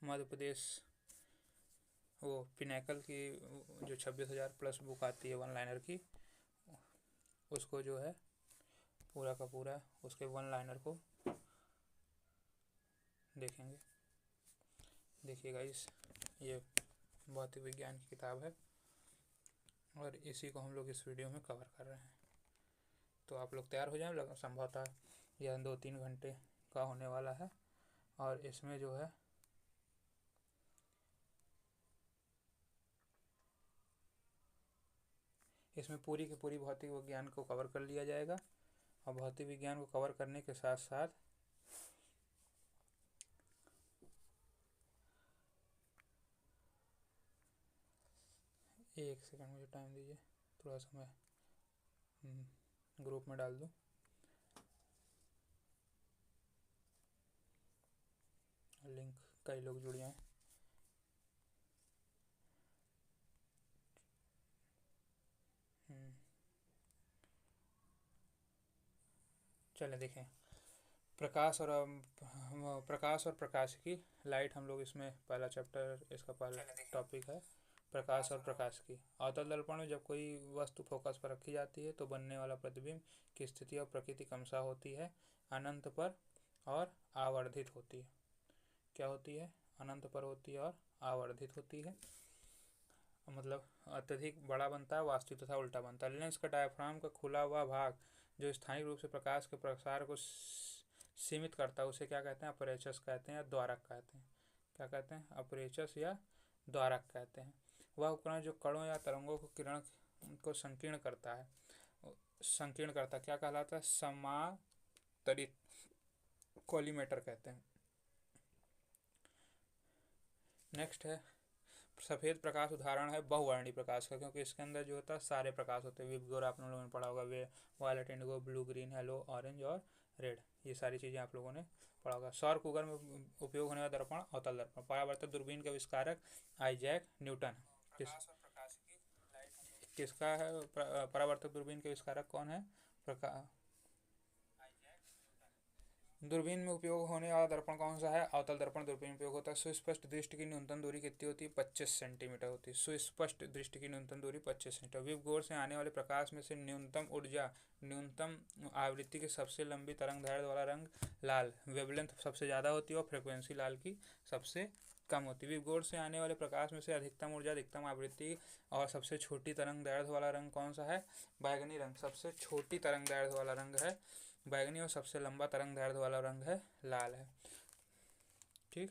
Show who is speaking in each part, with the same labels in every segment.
Speaker 1: मध्य प्रदेश वो पिनैकल की जो 26,000 प्लस बुक आती है वन लाइनर की, उसको जो है पूरा का पूरा उसके वन लाइनर को देखेंगे। देखिए गाइस, ये भौतिक विज्ञान की किताब है और इसी को हम लोग इस वीडियो में कवर कर रहे हैं। तो आप लोग तैयार हो जाएं, संभवतः यह 2-3 घंटे का होने वाला है और इसमें जो है इसमें पूरी की पूरी भौतिक विज्ञान को कवर कर लिया जाएगा। और भौतिक विज्ञान को कवर करने के साथ साथ एक सेकंड मुझे टाइम दीजिए, थोड़ा सा मैं ग्रुप में डाल दूँ। लिंक कई लोग जुड़ जाएं। चलें देखें, प्रकाश और प्रकाशिकी, लाइट हम लोग इसमें पहला चैप्टर, इसका पहला टॉपिक है प्रकाश और प्रकाशिकी। अवतल दर्पण में जब कोई वस्तु फोकस पर रखी जाती है तो बनने वाला प्रतिबिंब की स्थिति और प्रकृति क्रमशः होती है अनंत पर और आवर्धित होती है। क्या होती है? अनंत पर होती है और आवर्धित होती है, मतलब अत्यधिक बड़ा बनता है, वास्तविक तथा उल्टा बनता है। लेंस का डायफ्राम का खुला हुआ भाग जो स्थायी रूप से प्रकाश के प्रसार को सीमित करता है उसे क्या कहते हैं? अपरेचस कहते हैं या द्वारक कहते हैं। क्या कहते हैं? अपरेचस या द्वारक कहते हैं। वह उपकरण जो कणों या तरंगों को किरण को संकीर्ण करता क्या कहलाता है? समांतरित कॉलीमेटर कहते हैं। नेक्स्ट है सफ़ेद प्रकाश, उदाहरण है बहुवर्णीय प्रकाश का, क्योंकि इसके अंदर जो होता है सारे प्रकाश होते हैं। विबग्योर आप लोगों ने पढ़ा होगा, violet, indigo, blue, green, yellow, orange और रेड, ये सारी चीज़ें आप लोगों ने पढ़ा होगा। सौर कुकर में उपयोग होने वाला दर्पण अवतल दर्पण। परावर्तक दूरबीन के आविष्कारक आइजैक न्यूटन। किसका है परावर्तक दूरबीन के आविष्कारक कौन है? दूरबीन में उपयोग होने वाला दर्पण कौन सा है? अवतल दर्पण दूरबीन में उपयोग होता है। सुस्पष्ट दृष्टि की न्यूनतम दूरी कितनी होती है? 25 सेंटीमीटर होती है। सुस्पष्ट दृष्टि की न्यूनतम दूरी 25 सेंटीमीटर। विबग्योर से आने वाले प्रकाश में से न्यूनतम ऊर्जा, न्यूनतम आवृत्ति की सबसे लंबी तरंग दैर्ध्य वाला रंग लाल, वेवलेंथ सबसे ज़्यादा होती है और फ्रिक्वेंसी लाल की सबसे कम होती है। विबग्योर से आने वाले प्रकाश में से अधिकतम ऊर्जा, अधिकतम आवृत्ति और सबसे छोटी तरंग दैर्ध्य वाला रंग कौन सा है? बैगनी रंग। सबसे छोटी तरंग दैर्ध्य वाला रंग है बैगनी और सबसे लंबा तरंग दैर्ध्य वाला रंग है लाल है। ठीक,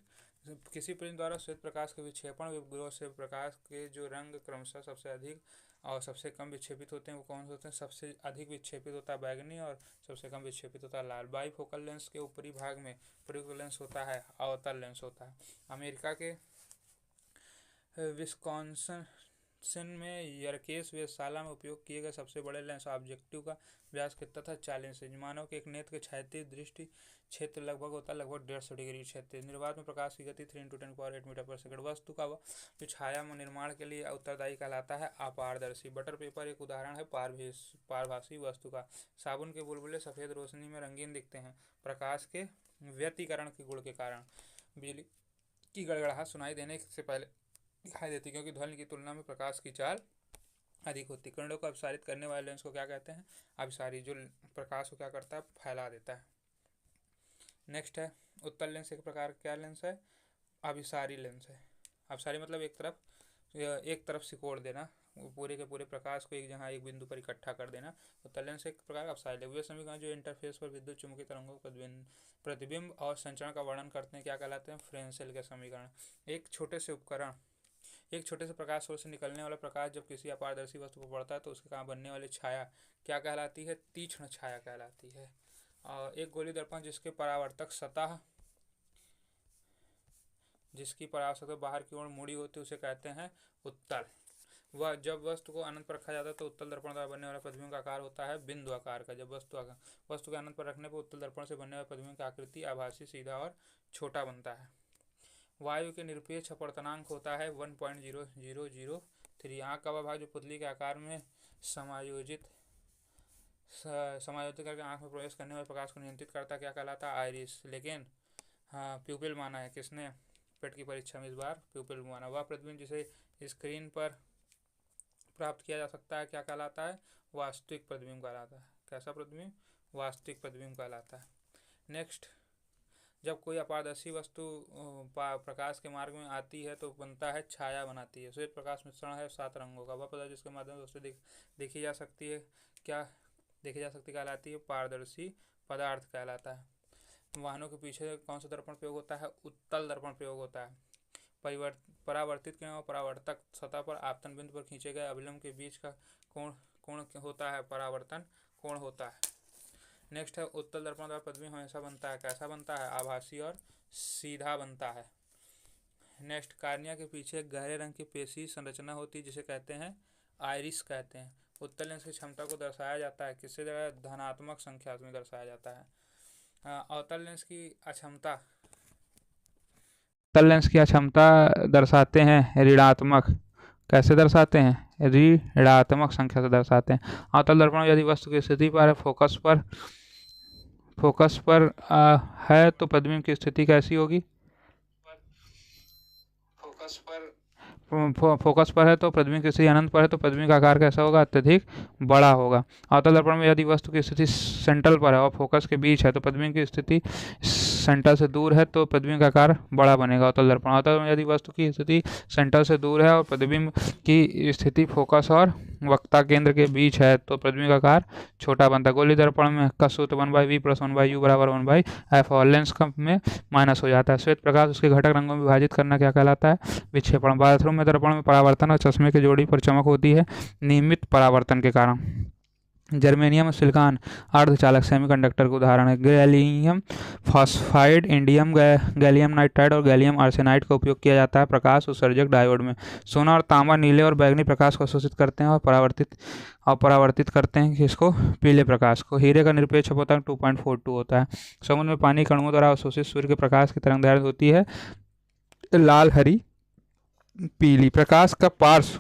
Speaker 1: किसी प्रिज्म द्वारा श्वेत प्रकाश के विक्षेपण विबग्योर से प्रकाश के जो रंग क्रमशः सबसे अधिक और सबसे कम विक्षेपित होते हैं वो कौन से होते हैं? सबसे अधिक विक्षेपित होता है बैगनी और सबसे कम विक्षेपित होता है लाल। बाईफोकल लेंस के ऊपरी भाग में प्रयुक्त लेंस होता है अवतल लेंस होता है। अमेरिका के विस्कॉन्सिन में यर्केस वेधशाला में उपयोग किए गए सबसे बड़े लेंस ऑब्जेक्टिव का व्यास कितना था? 40 इंच। मानव के एक नेत्र के क्षैतिज दृष्टि क्षेत्र लगभग होता है लगभग 150 डिग्री क्षैतिज। निर्वात में प्रकाश की गति 3 × 10⁸ मीटर पर सेकंड। वस्तु का जो छाया निर्माण के लिए उत्तरदायी कहलाता है अपारदर्शी। बटर पेपर एक उदाहरण है पारभासी वस्तु का। साबुन के बुलबुले सफ़ेद रोशनी में रंगीन दिखते हैं प्रकाश के व्यतिकरण के गुण के कारण। बिजली की गड़गड़ाहट सुनाई देने से पहले दिखाई देती क्योंकि ध्वनि की तुलना में प्रकाश की चाल अधिक होती। किरणों को अपसारित करने वाले लेंस को क्या कहते हैं? अभिसारी, जो प्रकाश को क्या करता है? फैला देता है। नेक्स्ट है उत्तल लेंस, एक प्रकार क्या लेंस है? अभिसारी लेंस है। अभिसारी मतलब एक तरफ सिकोड़ देना, पूरे के पूरे प्रकाश को एक जगह एक बिंदु पर इकट्ठा कर देना। उत्तल लेंस एक प्रकार अभिसारी लेंस। वे समीकरण जो इंटरफेस पर विद्युत चुम्बकीय तरंगों प्रतिबिंब और संचरण का वर्णन करते हैं क्या कहलाते हैं? फ्रेंसेल के समीकरण। एक छोटे से प्रकाश स्रोत से निकलने वाला प्रकाश जब किसी अपारदर्शी वस्तु पर पड़ता है तो उसके कारण बनने वाली छाया क्या कहलाती है? तीक्ष्ण छाया कहलाती है। और एक गोली दर्पण जिसकी परावर्तक सतह बाहर की ओर मुड़ी होती है उसे कहते हैं उत्तल। वह जब वस्तु को अनंत पर रखा जाता है तो उत्तल दर्पण द्वारा बनने वाला प्रतिबिंब का आकार होता है बिंदु आकार का। जब वस्तु के अनंत पर रखने पर उत्तल दर्पण से बनने वाले प्रतिबिंब की आकृति आभासी, सीधा और छोटा बनता है। वायु के निरपेक्ष अपवर्तनांक होता है 1.0003। आँख का वह भाग जो पुतली के आकार में समायोजित करके आँख में प्रवेश करने वाले प्रकाश को नियंत्रित करता क्या कहलाता है? आइरिस। लेकिन हाँ, प्यूपिल माना है किसने? पेट की परीक्षा में इस बार प्यूपिल घुमाना। वह प्रतिबिंब जिसे स्क्रीन पर प्राप्त किया जा सकता है क्या कहलाता है? वास्तविक प्रतिबिंब कहलाता है। कैसा प्रतिबिंब? वास्तविक प्रतिबिंब कहलाता है। नेक्स्ट, जब कोई अपारदर्शी वस्तु प्रकाश के मार्ग में आती है तो बनता है छाया बनाती है। श्वेत प्रकाश मिश्रण है 7 रंगों का। वह पदार्थ जिसके माध्यम से वस्तु देखी जा सकती है क्या देखी जा सकती कहलाती है? पारदर्शी पदार्थ कहलाता है। वाहनों के पीछे कौन सा दर्पण प्रयोग होता है? उत्तल दर्पण प्रयोग होता है। परावर्तित किरण और परावर्तक सतह पर आपतन बिंदु पर खींचे गए अभिलंब के बीच का कोण होता है? परावर्तन कोण होता है। नेक्स्ट है, उत्तल दर्पण द्वारा प्रतिबिंब हमेशा बनता है। कैसा बनता है? आभासी और सीधा बनता है। नेक्स्ट, कार्निया के पीछे एक गहरे रंग की पेशी संरचना होती है जिसे कहते हैं आइरिस कहते हैं। उत्तल लेंस की क्षमता को दर्शाया जाता है किससे? धनात्मक संख्या में दर्शाया जाता है। अवतल लेंस की अक्षमता दर्शाते हैं ऋणात्मक। कैसे दर्शाते हैं? ऋणात्मक संख्या से दर्शाते हैं। अवतल दर्पण यदि वस्तु की स्थिति पर है, फोकस पर है तो प्रतिबिंब की स्थिति कैसी होगी? फोकस पर है तो प्रतिबिंब की स्थिति अनंत पर है तो प्रतिबिंब का आकार कैसा होगा? अत्यधिक बड़ा होगा। अवतल दर्पण में यदि वस्तु की स्थिति सेंट्रल पर है और फोकस के बीच है तो प्रतिबिंब की स्थिति सेंटर से दूर है तो प्रतिबिंब का आकार बड़ा बनेगा। अवतल दर्पण। अवतल में यदि वस्तु की स्थिति सेंटर से दूर है और प्रतिबिंब की स्थिति फोकस और वक्ता केंद्र के बीच है तो प्रतिबिंब का आकार छोटा बनता है। गोली दर्पण में का सूत्र 1/v + 1/u बराबर 1/f और लेंस में माइनस हो जाता है। श्वेत प्रकाश उसके घटक रंगों में विभाजित करना क्या कहलाता है? विक्षेपण। बाथरूम में दर्पण में परावर्तन और चश्मे की जोड़ी पर चमक होती है नियमित परावर्तन के कारण। जर्मेनियम और सिलिकॉन अर्धचालक सेमीकंडक्टर का उदाहरण है। Gallium phosphide, indium gallium nitride और गैलियम आर्सेनाइड का उपयोग किया जाता है प्रकाश उत्सर्जक डायोड में। सोना और तांबा नीले और बैंगनी प्रकाश को अवशोषित करते हैं और परावर्तित करते हैं किसको? पीले प्रकाश को। हीरे का निरपेक्ष अपवर्तक 2.42 होता है। समुद्र में पानी कणों द्वारा अवशोषित सूर्य के प्रकाश की तरंगदैर्घ्य होती है लाल, हरी, पीली। प्रकाश का पार्श्व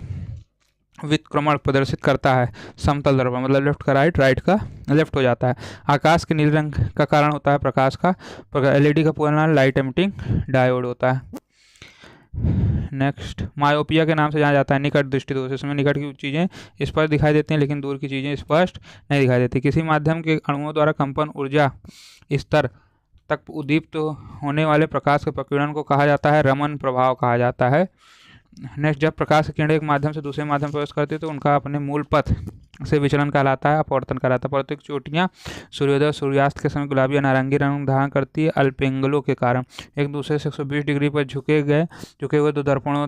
Speaker 1: व्युत्क्रमण प्रदर्शित करता है समतल दर्पण, मतलब लेफ्ट का राइट का लेफ्ट हो जाता है। आकाश के नीले रंग का कारण होता है प्रकाश का एलईडी का पूरा नाम लाइट एमिटिंग डायोड होता है। नेक्स्ट, मायोपिया के नाम से जाना जाता है निकट दृष्टि दोष। इसमें निकट की चीज़ें स्पष्ट दिखाई देती हैं लेकिन दूर की चीज़ें स्पष्ट नहीं दिखाई देती। किसी माध्यम के अणुओं द्वारा कंपन ऊर्जा स्तर तक उद्दीप्त होने वाले प्रकाश के प्रकीर्णन को कहा जाता है रमन प्रभाव कहा जाता है। नेक्स्ट, जब प्रकाश की किरणें एक माध्यम से दूसरे माध्यम प्रवेश करती है तो उनका अपने मूल पथ से विचलन कहलाता है अपवर्तन कहलाता है। पर्वतों की चोटियाँ सूर्योदय और सूर्यास्त के समय गुलाबी या नारंगी रंग धारण करती है अल्पेंगलों के कारण। एक दूसरे से 120 डिग्री पर झुके हुए दो दर्पणों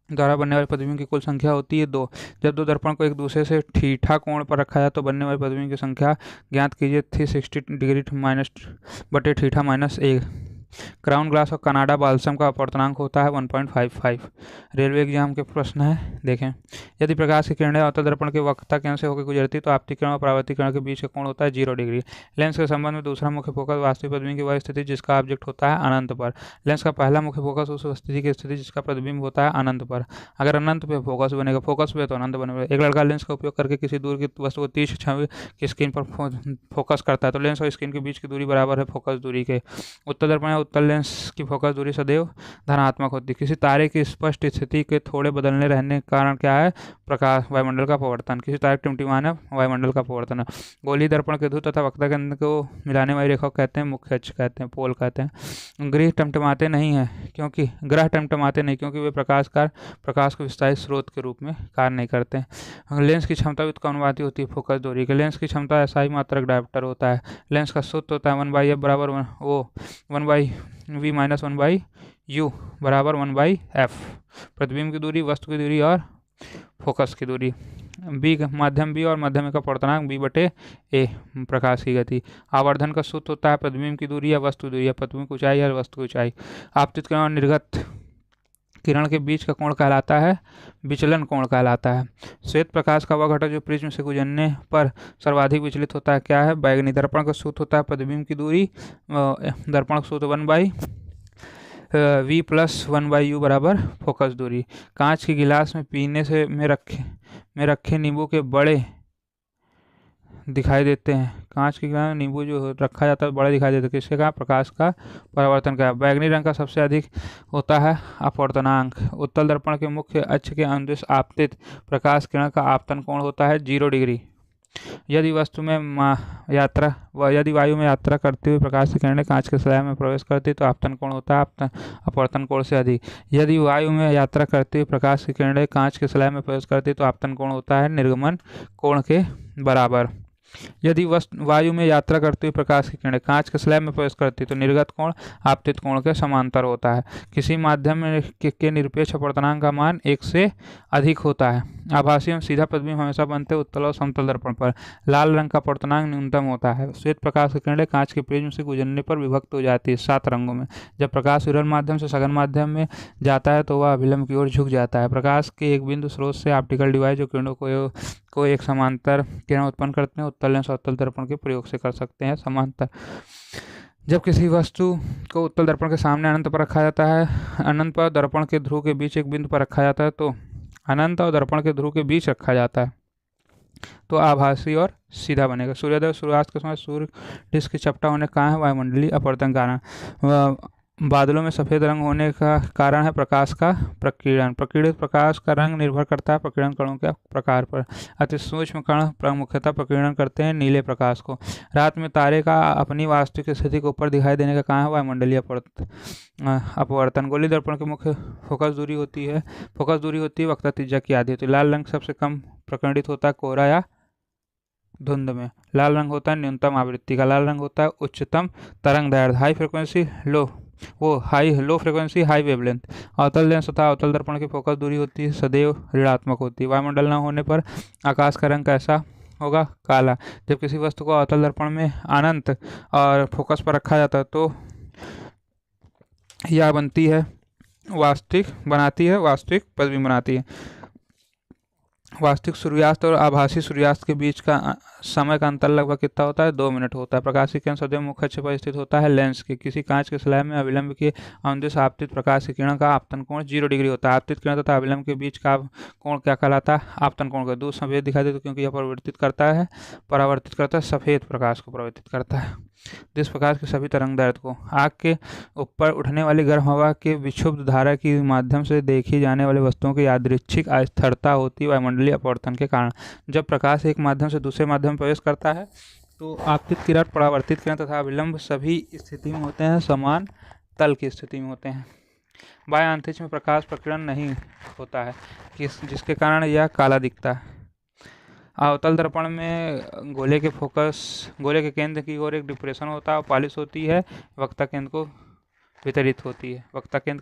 Speaker 1: द्वारा बनने वाले प्रतिबिंब की कुल संख्या होती है 2। जब दो दर्पण को एक दूसरे से थीटा कोण पर रखा जाए तो बनने वाले प्रतिबिंब की संख्या ज्ञात कीजिए 360 डिग्री बटे थीटा -1। क्राउन ग्लास और कनाडा बाल्सम का अपवर्तनांक होता है 1.55। रेलवे एग्जाम के प्रश्न है, देखें। यदि प्रकाश की किरणें अवतल दर्पण के वक्ता केंद्र से होकर गुजरती तो आपतिकरण और परावर्तिकरण के बीच का कोण होता है 0 डिग्री। लेंस के संबंध में दूसरा मुख्य फोकस वास्तविक प्रतिबिंब की वह स्थिति जिसका ऑब्जेक्ट होता है अनंत पर। लेंस का पहला मुख्य फोकस उस स्थिति की स्थिति जिसका प्रतिबिंब होता है अनंत पर। अगर अनंत पे फोकस बनेगा, फोकस पे तो अनंत बनेगा। एक लड़का लेंस का उपयोग करके किसी दूर की वस्तु को 30 छवि की स्क्रीन पर फोकस करता है तो लेंस और स्क्रीन के बीच की दूरी बराबर है फोकस दूरी के। उत्तल दर्पण या उत्तल लेंस की फोकस दूरी सदैव धनात्मक होती है। किसी तारे की स्पष्ट स्थिति के थोड़े बदलने रहने के कारण क्या है? प्रकाश वायुमंडल का अपवर्तन। किसी तारे का टिमटिमाना है वायुमंडल का अपवर्तन है। गोली दर्पण के ध्रुव तथा वक्ता केंद्र को मिलाने वाली रेखा कहते हैं मुख्य अक्ष कहते हैं, पोल कहते हैं। ग्रह टमटमाते नहीं क्योंकि वे प्रकाश को विस्तारित स्रोत के रूप में कार्य नहीं करते हैं। लेंस की क्षमता व्युत्क्रमानुपाती होती है फोकस दूरी के। लेंस की क्षमता SI मात्रक डायोप्टर होता है। लेंस का सूत्र होता है 1/f बराबर 1/v - 1/u बराबर 1/f। प्रतिबिंब की दूरी, वस्तु की दूरी और फोकस की दूरी। माध्यम B और माध्यम A का अपवर्तनांक B/A। प्रकाश की गति। आवर्धन का सूत्र होता है प्रतिबिंब की दूरी या वस्तु दूरी या प्रतिबिंब की ऊंचाई या वस्तु की ऊंचाई। आपतित किरण और निर्गत किरण के बीच का कोण कहलाता है विचलन कोण कहलाता है। श्वेत प्रकाश का वह घटक जो प्रिज्म से गुजरने पर सर्वाधिक विचलित होता है क्या है? बैगनी। दर्पण का सूत्र होता है प्रतिबिंब की दूरी, दर्पण का सूत्र 1/v + 1/u बराबर फोकस दूरी। कांच के गिलास में पीने से में रखे नींबू के बड़े दिखाई देते हैं। कांच के किनारे नींबू जो रखा जाता है बड़े दिखाई देते हैं, किसके कारण? प्रकाश का परावर्तन का। बैगनी रंग का सबसे अधिक होता है अपवर्तनांक। उत्तल दर्पण के मुख्य अक्ष के अनुदिश आपतित प्रकाश किरण का आपतन कोण होता है 0 डिग्री। यदि यदि वायु में यात्रा करते हुए प्रकाश की किरणें कांच के स्लैब में प्रवेश करती तो आपतन कोण होता है अपवर्तन कोण से अधिक। यदि वायु में यात्रा करते हुए प्रकाश की किरणें कांच के स्लैब में प्रवेश करती तो आपतन कोण होता है निर्गमन कोण के बराबर। यदि वायु में यात्रा करते हुए प्रकाश की किरणें कांच के स्लैब में प्रवेश करती तो निर्गत कोण आपतित कोण के समांतर होता है। किसी माध्यम में के निरपेक्ष अपवर्तनांक का मान 1 से अधिक होता है। आभासी एवं सीधा प्रतिबिंब हमेशा बनते उत्तल और समतल दर्पण पर। लाल रंग का अपवर्तनांक न्यूनतम होता है। श्वेत प्रकाश की किरणें कांच के प्रिज्म से गुजरने पर विभक्त हो जाती है 7 रंगों में। जब प्रकाश विरल माध्यम से सघन माध्यम में जाता है तो वह अभिलंब की ओर झुक जाता है। प्रकाश के एक बिंदु स्रोत से ऑप्टिकल डिवाइस जो किरणों को एक समांतर किरण उत्पन्न करते हैं उत्तल लेंस और उत्तल दर्पण के प्रयोग से कर सकते हैं समांतर। जब किसी वस्तु को उत्तल दर्पण के सामने अनंत पर रखा जाता है, अनंत पर दर्पण के ध्रुव के बीच एक बिंदु पर रखा जाता है तो अनंत और दर्पण के ध्रुव के बीच रखा जाता है तो आभासी और सीधा बनेगा। सूर्योदय और सूर्यास्त के समय सूर्य डिस्क के चपटा होने का कारण है वायुमंडलीय अपवर्तन कारण। बादलों में सफ़ेद रंग होने का कारण है प्रकाश का प्रकीर्णन। प्रकीर्णित प्रकाश का रंग निर्भर करता है प्रकीर्णन कणों के प्रकार पर। अति सूक्ष्म कण मुख्यतः प्रकीर्णन करते हैं नीले प्रकाश को। रात में तारे का अपनी वास्तविक स्थिति को ऊपर दिखाई देने का कारण है वायुमंडलीय अपवर्तन। गोली दर्पण की मुख्य फोकस दूरी होती है वक्रता त्रिज्या की आधी होती है। लाल रंग सबसे कम प्रकीर्णित होता है कोहरा या धुंध में। लाल रंग होता है न्यूनतम आवृत्ति का। लाल रंग होता है उच्चतम तरंग दैर्ध्य high frequency low frequency high wavelength. अवतल लेंस तथा अवतल दर्पण की फोकस दूरी होती है सदैव ऋणात्मक होती है। वायुमंडल न होने पर आकाश का रंग कैसा होगा? काला। जब किसी वस्तु को अवतल दर्पण में अनंत और फोकस पर रखा जाता है तो यह वास्तविक प्रतिबिंब बनाती है। वास्तविक सूर्यास्त और आभासी सूर्यास्त के बीच का समय का अंतर लगभग कितना होता है? 2 मिनट होता है। प्रकाश की किरण सदैव मुख्य अक्ष पर स्थित होता है लेंस के। किसी कांच के स्लैब में अविलंब के अनुदिश आपतित प्रकाश की किरण का आपतन कोण 0 डिग्री होता है। आपतित किरण तथा अविलंब के बीच का कोण क्या कहलाता है? आपतन कोण का। दूर सफेद दिखाई देता है क्योंकि यह परावर्तित करता है सफेद प्रकाश को परावर्तित करता है। जिस प्रकाश की सभी तरंग दैर्ध्य को आग के ऊपर उठने वाली गर्म हवा के विक्षुब्ध धारा के माध्यम से देखी जाने वाली वस्तुओं की यादृच्छिक अस्थिरता होती है वायुमंडलीय अपवर्तन के कारण। जब प्रकाश एक माध्यम से दूसरे माध्यम में प्रवेश करता है तो आपतित किरण परावर्तित किरण तथा अविलंब सभी स्थिति में होते हैं समान तल की स्थिति में होते हैं। बाह्य अंतरिक्ष में प्रकाश प्रकीर्णन नहीं होता है जिसके कारण यह काला दिखता है। अवतल दर्पण में गोले के केंद्र की ओर एक डिप्रेशन होता है और पॉलिश होती है वक्ता केंद्र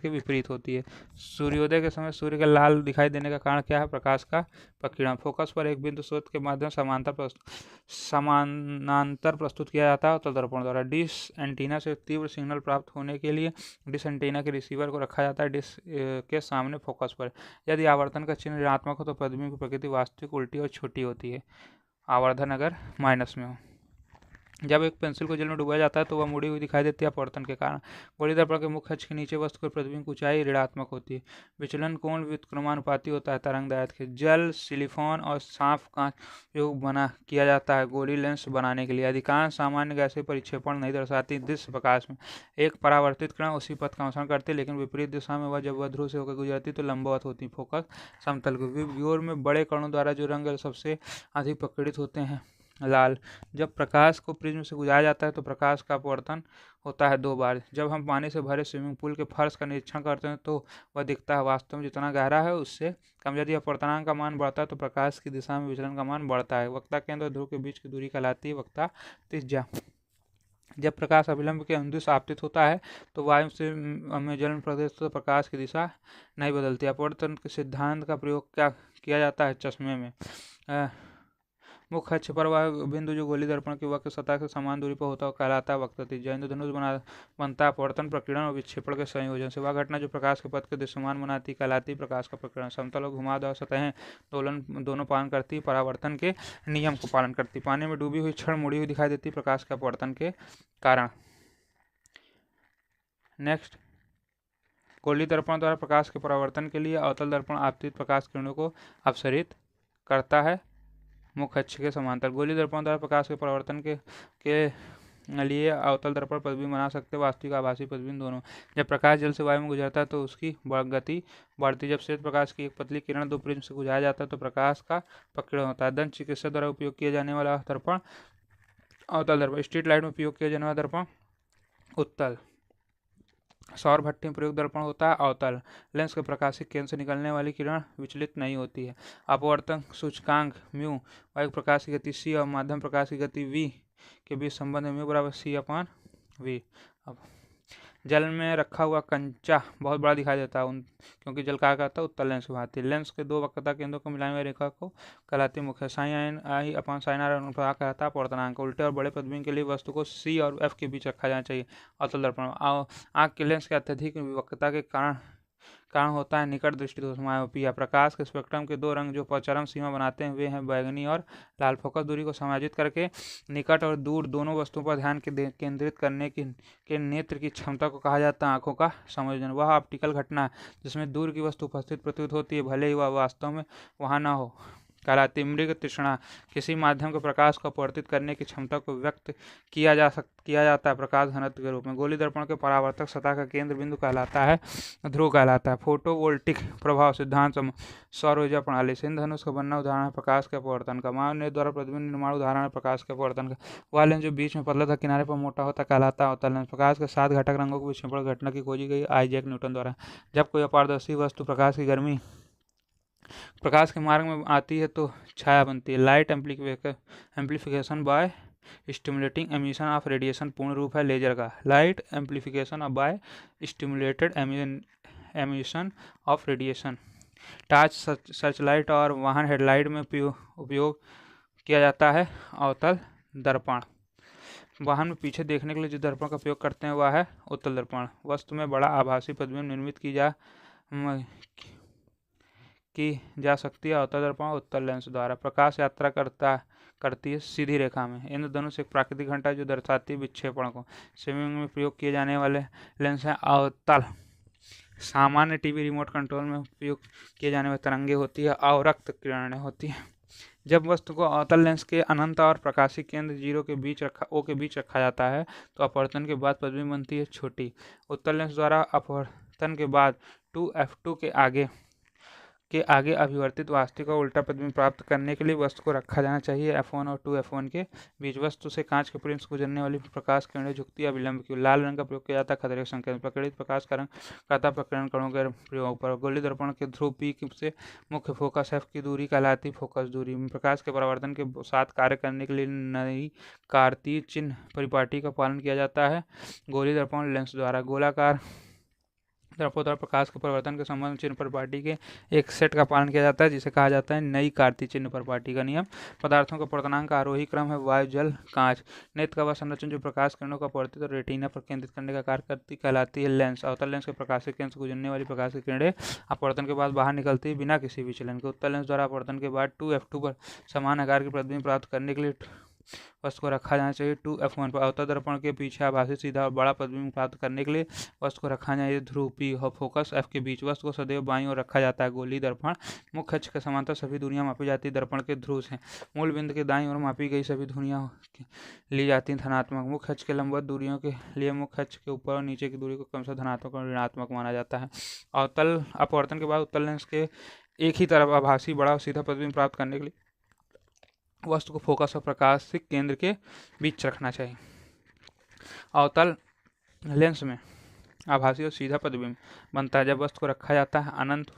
Speaker 1: के विपरीत होती है। सूर्योदय के समय सूर्य का लाल दिखाई देने का कारण क्या है? प्रकाश का प्रकीर्णन। फोकस पर एक बिंदु स्रोत के माध्यम समानांतर प्रस्तुत किया जाता है अवतल दर्पण द्वारा। डिश एंटीना से तीव्र सिग्नल प्राप्त होने के लिए डिश एंटीना के रिसीवर को रखा जाता है डिश के सामने फोकस पर। यदि आवर्धन का चिन्ह ऋणात्मक हो तो प्रतिबिंब की प्रकृति वास्तविक उल्टी और छोटी होती है, आवर्धन अगर माइनस में हो। जब एक पेंसिल को जल में डुबाया जाता है तो वह मुड़ी हुई दिखाई देती है अपवर्तन के कारण। गोली दर्पण के मुख्य अक्ष के नीचे वस्तु की प्रतिबिंब की ऊंचाई ऋणात्मक होती है। विचलन कोण व्युत्क्रमानुपाती होता है तरंग दैर्ध्य के। जल, सिलिकॉन और साफ कांच उपयोग किया जाता है गोली लेंस बनाने के लिए। अधिकांश सामान्य गैसें परिक्षेपण नहीं दर्शाती। दृश्य प्रकाश में एक परावर्तित किरण उसी पथ का अनुसरण करती है लेकिन विपरीत दिशा में वह जब वह ध्रुव से होकर गुजरती तो लंबवत होती। फोकस समतल को व्यूअर में बड़े कणों द्वारा जो रंग सबसे अधिक प्रकीर्णित होते हैं लाल। जब प्रकाश को प्रिज्म से गुजारा जाता है तो प्रकाश का अपवर्तन होता है 2 बार। जब हम पानी से भरे स्विमिंग पूल के फर्श का निरीक्षण करते हैं तो वह दिखता है वास्तव में जितना गहरा है उससे कम। यदि अपवर्तनांक का मान बढ़ता है तो प्रकाश की दिशा में विचलन का मान बढ़ता है। वक्ता केंद्र और ध्रुव के बीच की दूरी कहलाती है वक्ता त्रिज्या। जब प्रकाश अविलंब के अनुदिश आपतित होता है तो वायु से में जलन प्रदेश तो प्रकाश की दिशा नहीं बदलती। अपवर्तन के सिद्धांत का प्रयोग क्या किया जाता है? चश्मे में मुख्य अक्ष पर वह बिंदु जो गोली दर्पण की वक्र सतह से समान दूरी पर होता है कहलाता है वक्र त्रिज्या। इंद्रधनुष बनता है अपवर्तन प्रकीर्णन और विक्षेपण के संयोजन से। वह घटना जो प्रकाश के पथ को दृश्यमान बनाती कहलाती है प्रकाश का प्रकीर्णन। समतल और घुमावदार सतहें दोनों पालन करती परावर्तन के नियम को पालन करती। पानी में डूबी हुई क्षण मुड़ी हुई दिखाई देती प्रकाश के अपवर्तन के कारण। नेक्स्ट, गोली दर्पण द्वारा प्रकाश के परावर्तन के लिए अवतल दर्पण आपतित प्रकाश किरणों को अपसरित करता है। मुख्य अक्ष के समांतर। गोलीय दर्पण द्वारा प्रकाश के परावर्तन के लिए अवतल दर्पण प्रतिबिंब बना सकते हैं, वास्तविक आभासी प्रतिबिंब दोनों। जब प्रकाश जल से वायु में गुजरता है तो उसकी गति बढ़ती है। जब श्वेत प्रकाश की एक पतली किरण दो प्रिज्म से गुजराया जाता है तो प्रकाश का प्रकीर्णन होता है। दंत चिकित्सा द्वारा उपयोग किया जाने वाला दर्पण अवतल दर्पण। स्ट्रीट लाइट में उपयोग किया जाने वाला दर्पण उत्तल। सौर भट्टी में प्रयुक्त दर्पण होता है अवतल। लेंस के प्रकाशिक केंद्र से निकलने वाली किरण विचलित नहीं होती है। अपवर्तन सूचकांक म्यू वायु प्रकाश की गति c और माध्यम प्रकाश की गति v के बीच संबंध है म्यू बराबर c/v। अब जल में रखा हुआ कंचा बहुत बड़ा दिखाई देता है क्योंकि जल कहा करता है उत्तल लेंस की भांति। लेंस के दो वक्रता केंद्रों को मिलाने वाली रेखा को कहलाती है मुख्य। साइन i/sin r अनुपात कहलाता है अपवर्तनांक। उल्टे और बड़े प्रतिबिंब के लिए वस्तु को c और f के बीच रखा जाना चाहिए। अवतल दर्पण आँख के लेंस के अत्यधिक वक्रता के कारण होता है निकट दृष्टि दोष मायोपिया। प्रकाश के स्पेक्ट्रम के दो रंग जो चरम सीमा बनाते हैं वे हैं बैगनी और लाल। फोकस दूरी को समायोजित करके निकट और दूर दोनों वस्तुओं पर ध्यान केंद्रित करने के नेत्र की क्षमता को कहा जाता है आंखों का संयोजन। वह ऑप्टिकल घटना है जिसमें दूर की वस्तु उपस्थित प्रतीत होती है भले ही वह वास्तव में वहाँ न हो, कहलाती मृग तृष्णा। किसी माध्यम के प्रकाश को अपवर्तित करने की क्षमता को व्यक्त किया जाता है प्रकाश घनत्व के रूप में। गोलीय दर्पण के परावर्तक सतह का केंद्र बिंदु कहलाता है ध्रुव कहलाता है। फोटोवोल्टिक प्रभाव सिद्धांत सौर ऊर्जा प्रणाली से इंद्रधनुष का बनना उदाहरण है प्रकाश के अपवर्तन का। मानव द्वारा प्रतिबिंब निर्माण उदाहरण है प्रकाश के अपवर्तन का। वह लेंस जो बीच में पतला था किनारे पर मोटा होता कहलाता है अवतल लेंस। प्रकाश के 7 घटक रंगों के विक्षेपण घटना की खोजी गई आइजैक न्यूटन द्वारा। जब कोई अपारदर्शी वस्तु प्रकाश के मार्ग में आती है तो छाया बनती है। Light amplification by stimulating emission of radiation पूर्ण रूप है लेजर का। Light amplification by stimulated emission of radiation. Torch searchlight और वाहन हेडलाइट में उपयोग किया जाता है अवतल दर्पण। वाहन में पीछे देखने के लिए जिस दर्पण का उपयोग करते हैं वह है उत्तल दर्पण। वस्तु में बड़ा आभासी प्रतिबिंब निर्मित की जा सकती है अवतल दर्पण उत्तल लेंस द्वारा। प्रकाश यात्रा करती है सीधी रेखा में। इंद्रधनुष एक प्राकृतिक घंटा है जो दर्शाती है विक्षेपण को। स्विमिंग में प्रयोग किए जाने वाले लेंस हैं अवतल। सामान्य टीवी रिमोट कंट्रोल में उपयोग किए जाने वाली तरंगे होती है अवरक्त किरणें होती है। जब वस्तु को अवतल लेंस के अनंत और प्रकाशिक केंद्र O के बीच रखा जाता है तो अपवर्तन के बाद प्रतिबिंब बनती है छोटी। उत्तल लेंस द्वारा अपवर्तन के बाद 2f2 के आगे अभिवर्तित वास्तविक और उल्टा प्रतिबिंब प्राप्त करने के लिए वस्तु को रखा जाना चाहिए f1 और 2f1 के बीच। वस्तु से कांच के प्रिज्म से गुजरने वाली प्रकाश किरणें झुकती है अविलंब की। लाल रंग का प्रयोग किया जाता है खतरे के संकेत। प्रकीर्णित प्रकाश का रंग करता प्रकीर्णन कणों के प्रयोग पर। गोलीय दर्पण के ध्रुव P से मुख्य फोकस f की दूरी कहलाती फोकस दूरी। प्रकाश के परावर्तन के साथ कार्य करने के लिए नई कार्तीय चिन्ह परिपाटी का पालन किया जाता है गोलीय दर्पण लेंस द्वारा। गोलाकार दर्पण द्वारा प्रकाश के परिवर्तन के संबंध में चिन्ह परिपाटी के एक सेट का पालन किया जाता है जिसे कहा जाता है नई कार्तीय चिन्ह परिपाटी का नियम। पदार्थों का अपवर्तनांक का आरोही क्रम है वायु जल कांच। नेत्र का वह संरचना जो प्रकाश किरणों का अपवर्तित और रेटिना पर केंद्रित करने का कार्य करती कहलाती है लेंस। अवतल लेंस के प्रकाशिक केंद्र से गुजरने वाली प्रकाश की किरणें अपवर्तन के बाद बाहर निकलती है बिना किसी विचलन के। उत्तल लेंस द्वारा अपवर्तन के बाद 2f2 पर समान आकार की प्रतिबिंब प्राप्त करने के लिए वस्तु को रखा जाना चाहिए 2f1 पर। अवतल दर्पण के पीछे आभासी सीधा और बड़ा प्रतिबिंब प्राप्त करने के लिए वस्तु को रखा जाना चाहिए ध्रुव P और फोकस f के बीच। वस्तु को सदैव बाईं ओर रखा जाता है। गोलीय दर्पण मुख्य अक्ष के समांतर सभी दूरियां मापी जाती है। दर्पण के ध्रुव से मूल बिंदु के दाईं ओर मापी गई सभी दूरियां ली जाती हैं धनात्मक। मुख्य अक्ष के लंबवत दूरियों के लिए मुख्य अक्ष के ऊपर और नीचे की दूरी को क्रमशः धनात्मक और ऋणात्मक माना जाता है। अवतल अपवर्तन के बाद उत्तल लेंस के एक ही तरफ आभासी बड़ा और सीधा प्रतिबिंब प्राप्त करने के लिए वस्तु को फोकस और प्रकाशिक केंद्र के बीच रखना चाहिए। अवतल लेंस में आभासी और सीधा प्रतिबिंब बनता है जब वस्तु को रखा जाता है अनंत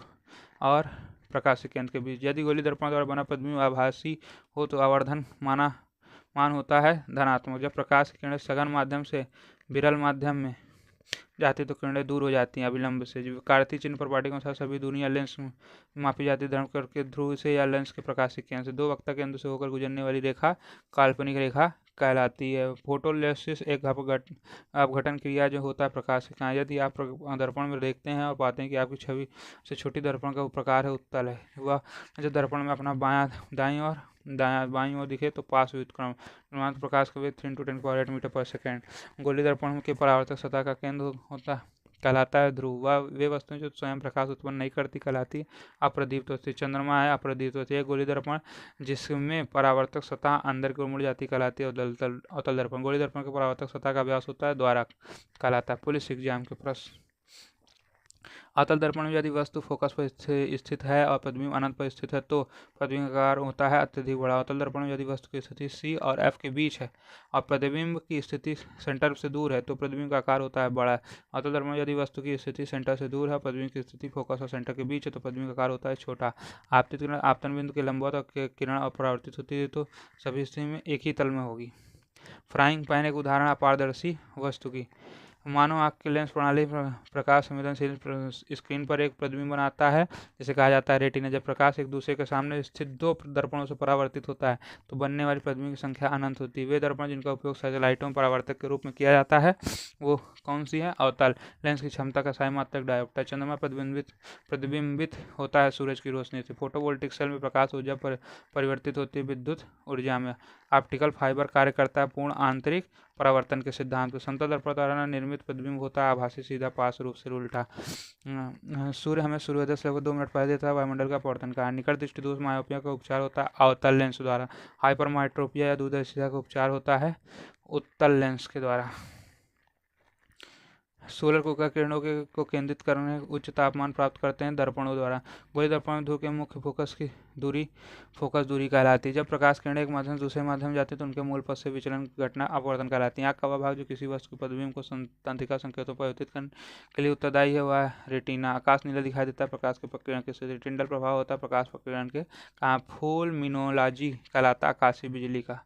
Speaker 1: और प्रकाशिक केंद्र के बीच। यदि गोलीय दर्पण द्वारा बना प्रतिबिंब आभासी हो तो आवर्धन मान होता है धनात्मक। जब प्रकाश की किरणें सघन माध्यम से विरल माध्यम में जाती तो किरणें दूर हो जाती हैं अविलंब से। कार्तीय चिन्ह परिपाटी के अनुसार सभी दूरियां लेंस में मापी जाती है धर्म के ध्रुव से या लेंस के प्रकाशिक केंद्र से। दो वक्ता केंद्र से होकर गुजरने वाली रेखा काल्पनिक रेखा कहलाती है। फोटोलिसिस एक अपघटन क्रिया जो होता है प्रकाश के कारण। यदि आप दर्पण में देखते हैं और पाते हैं कि आपकी छवि से छोटी दर्पण का प्रकार है उत्तल है, वह जो दर्पण में अपना बाईं ओर दिखे तो पास व्युत्क्रम निर्माण प्रकाश का वेग 3 × 10⁸ मीटर पर सेकेंड। गोलीय दर्पण के परावर्तक सतह का केंद्र होता कहलाता है ध्रुव। वे वस्तुएं जो स्वयं प्रकाश उत्पन्न नहीं करती कहलाती अप्रदीप्त वस्तु। चंद्रमा है अप्रदीप्त वस्तु। एक गोली दर्पण जिसमें परावर्तक सतह अंदर की ओर मुड़ जाती कहलाती है अवतल दर्पण। गोली दर्पण के परावर्तक सतह का व्यास होता है द्वारा कहलाता है। पुलिस एग्जाम के प्रश्न। अतल दर्पण में यदि वस्तु फोकस पर स्थित है और प्रतिबिंब अनंत पर स्थित है तो प्रतिबिंब का आकार होता है अत्यधिक बड़ा। अतल दर्पण में यदि वस्तु की स्थिति C और F के बीच है और प्रतिबिंब की स्थिति सेंटर से दूर है तो प्रतिबिंब का आकार होता है बड़ा। अतल दर्पण में यदि वस्तु की स्थिति सेंटर से दूर है और प्रतिबिंब की स्थिति फोकस और सेंटर के बीच है तो प्रतिबिंब का आकार होता है छोटा। आपतित किरण आपतन बिंदु के लंबवत और किरण अपरावर्तित होती है तो सभी स्थिति में एक ही तल में होगी। फ्राइंग पैन एक उदाहरण अपारदर्शी वस्तु की। मानव आँख की लेंस प्रणाली प्रकाश संवेदनशील स्क्रीन पर एक प्रतिबिंब बनाता है जिसे कहा जाता है रेटिना। जब प्रकाश एक दूसरे के सामने स्थित दो दर्पणों से परावर्तित होता है तो बनने वाली प्रतिबिंब की संख्या अनंत होती है। वे दर्पण जिनका उपयोग सैटेलाइटों में परावर्तक के रूप में किया जाता है वो कौन सी है? अवतल। लेंस की क्षमता का सही मात्रक डायोप्टर। चंद्रमा प्रतिबिंबित होता है सूरज की रोशनी से। फोटोवोल्टिक सेल में प्रकाश ऊर्जा परिवर्तित होती है विद्युत ऊर्जा में। ऑप्टिकल फाइबर कार्य करता है पूर्ण आंतरिक परावर्तन के सिद्धांत पर। समतल दर्पण द्वारा निर्मित प्रतिबिंब होता है आभासी सीधा पास रूप से उल्टा। सूर्य हमें सूर्योदय से लगभग 2 मिनट पहले देता है। वायुमंडल का अपवर्तन का निकट दृष्टि दोष मायोपिया का उपचार होता है अवतल लेंस द्वारा। हाइपरमेट्रोपिया या दूरदर्शिता का उपचार होता है उत्तल लेंस के द्वारा। सोलर कोका किरणों को केंद्रित करने उच्च तापमान प्राप्त करते हैं दर्पणों द्वारा। गोली दर्पण में ध्रुव के मुख्य फोकस दूरी कहलाती है। जब प्रकाश किरणें एक माध्यम से दूसरे माध्यम जाती है तो उनके मूल पथ से विचलन की घटना अपवर्तन कहलाती है। आँख का वह भाग जो किसी वस्तु के प्रतिबिंब को तंत्रिका संकेतों पर परिवर्तित करने के लिए उत्तरदायी है वह रेटिना। आकाश नीला दिखाई देता है प्रकाश के प्रकीर्णन के स्थिति। टिंडल प्रभाव होता है प्रकाश प्रकीर्णन के। कहाँ? फुलमिनोलॉजी कहलाता है आकाशीय बिजली का।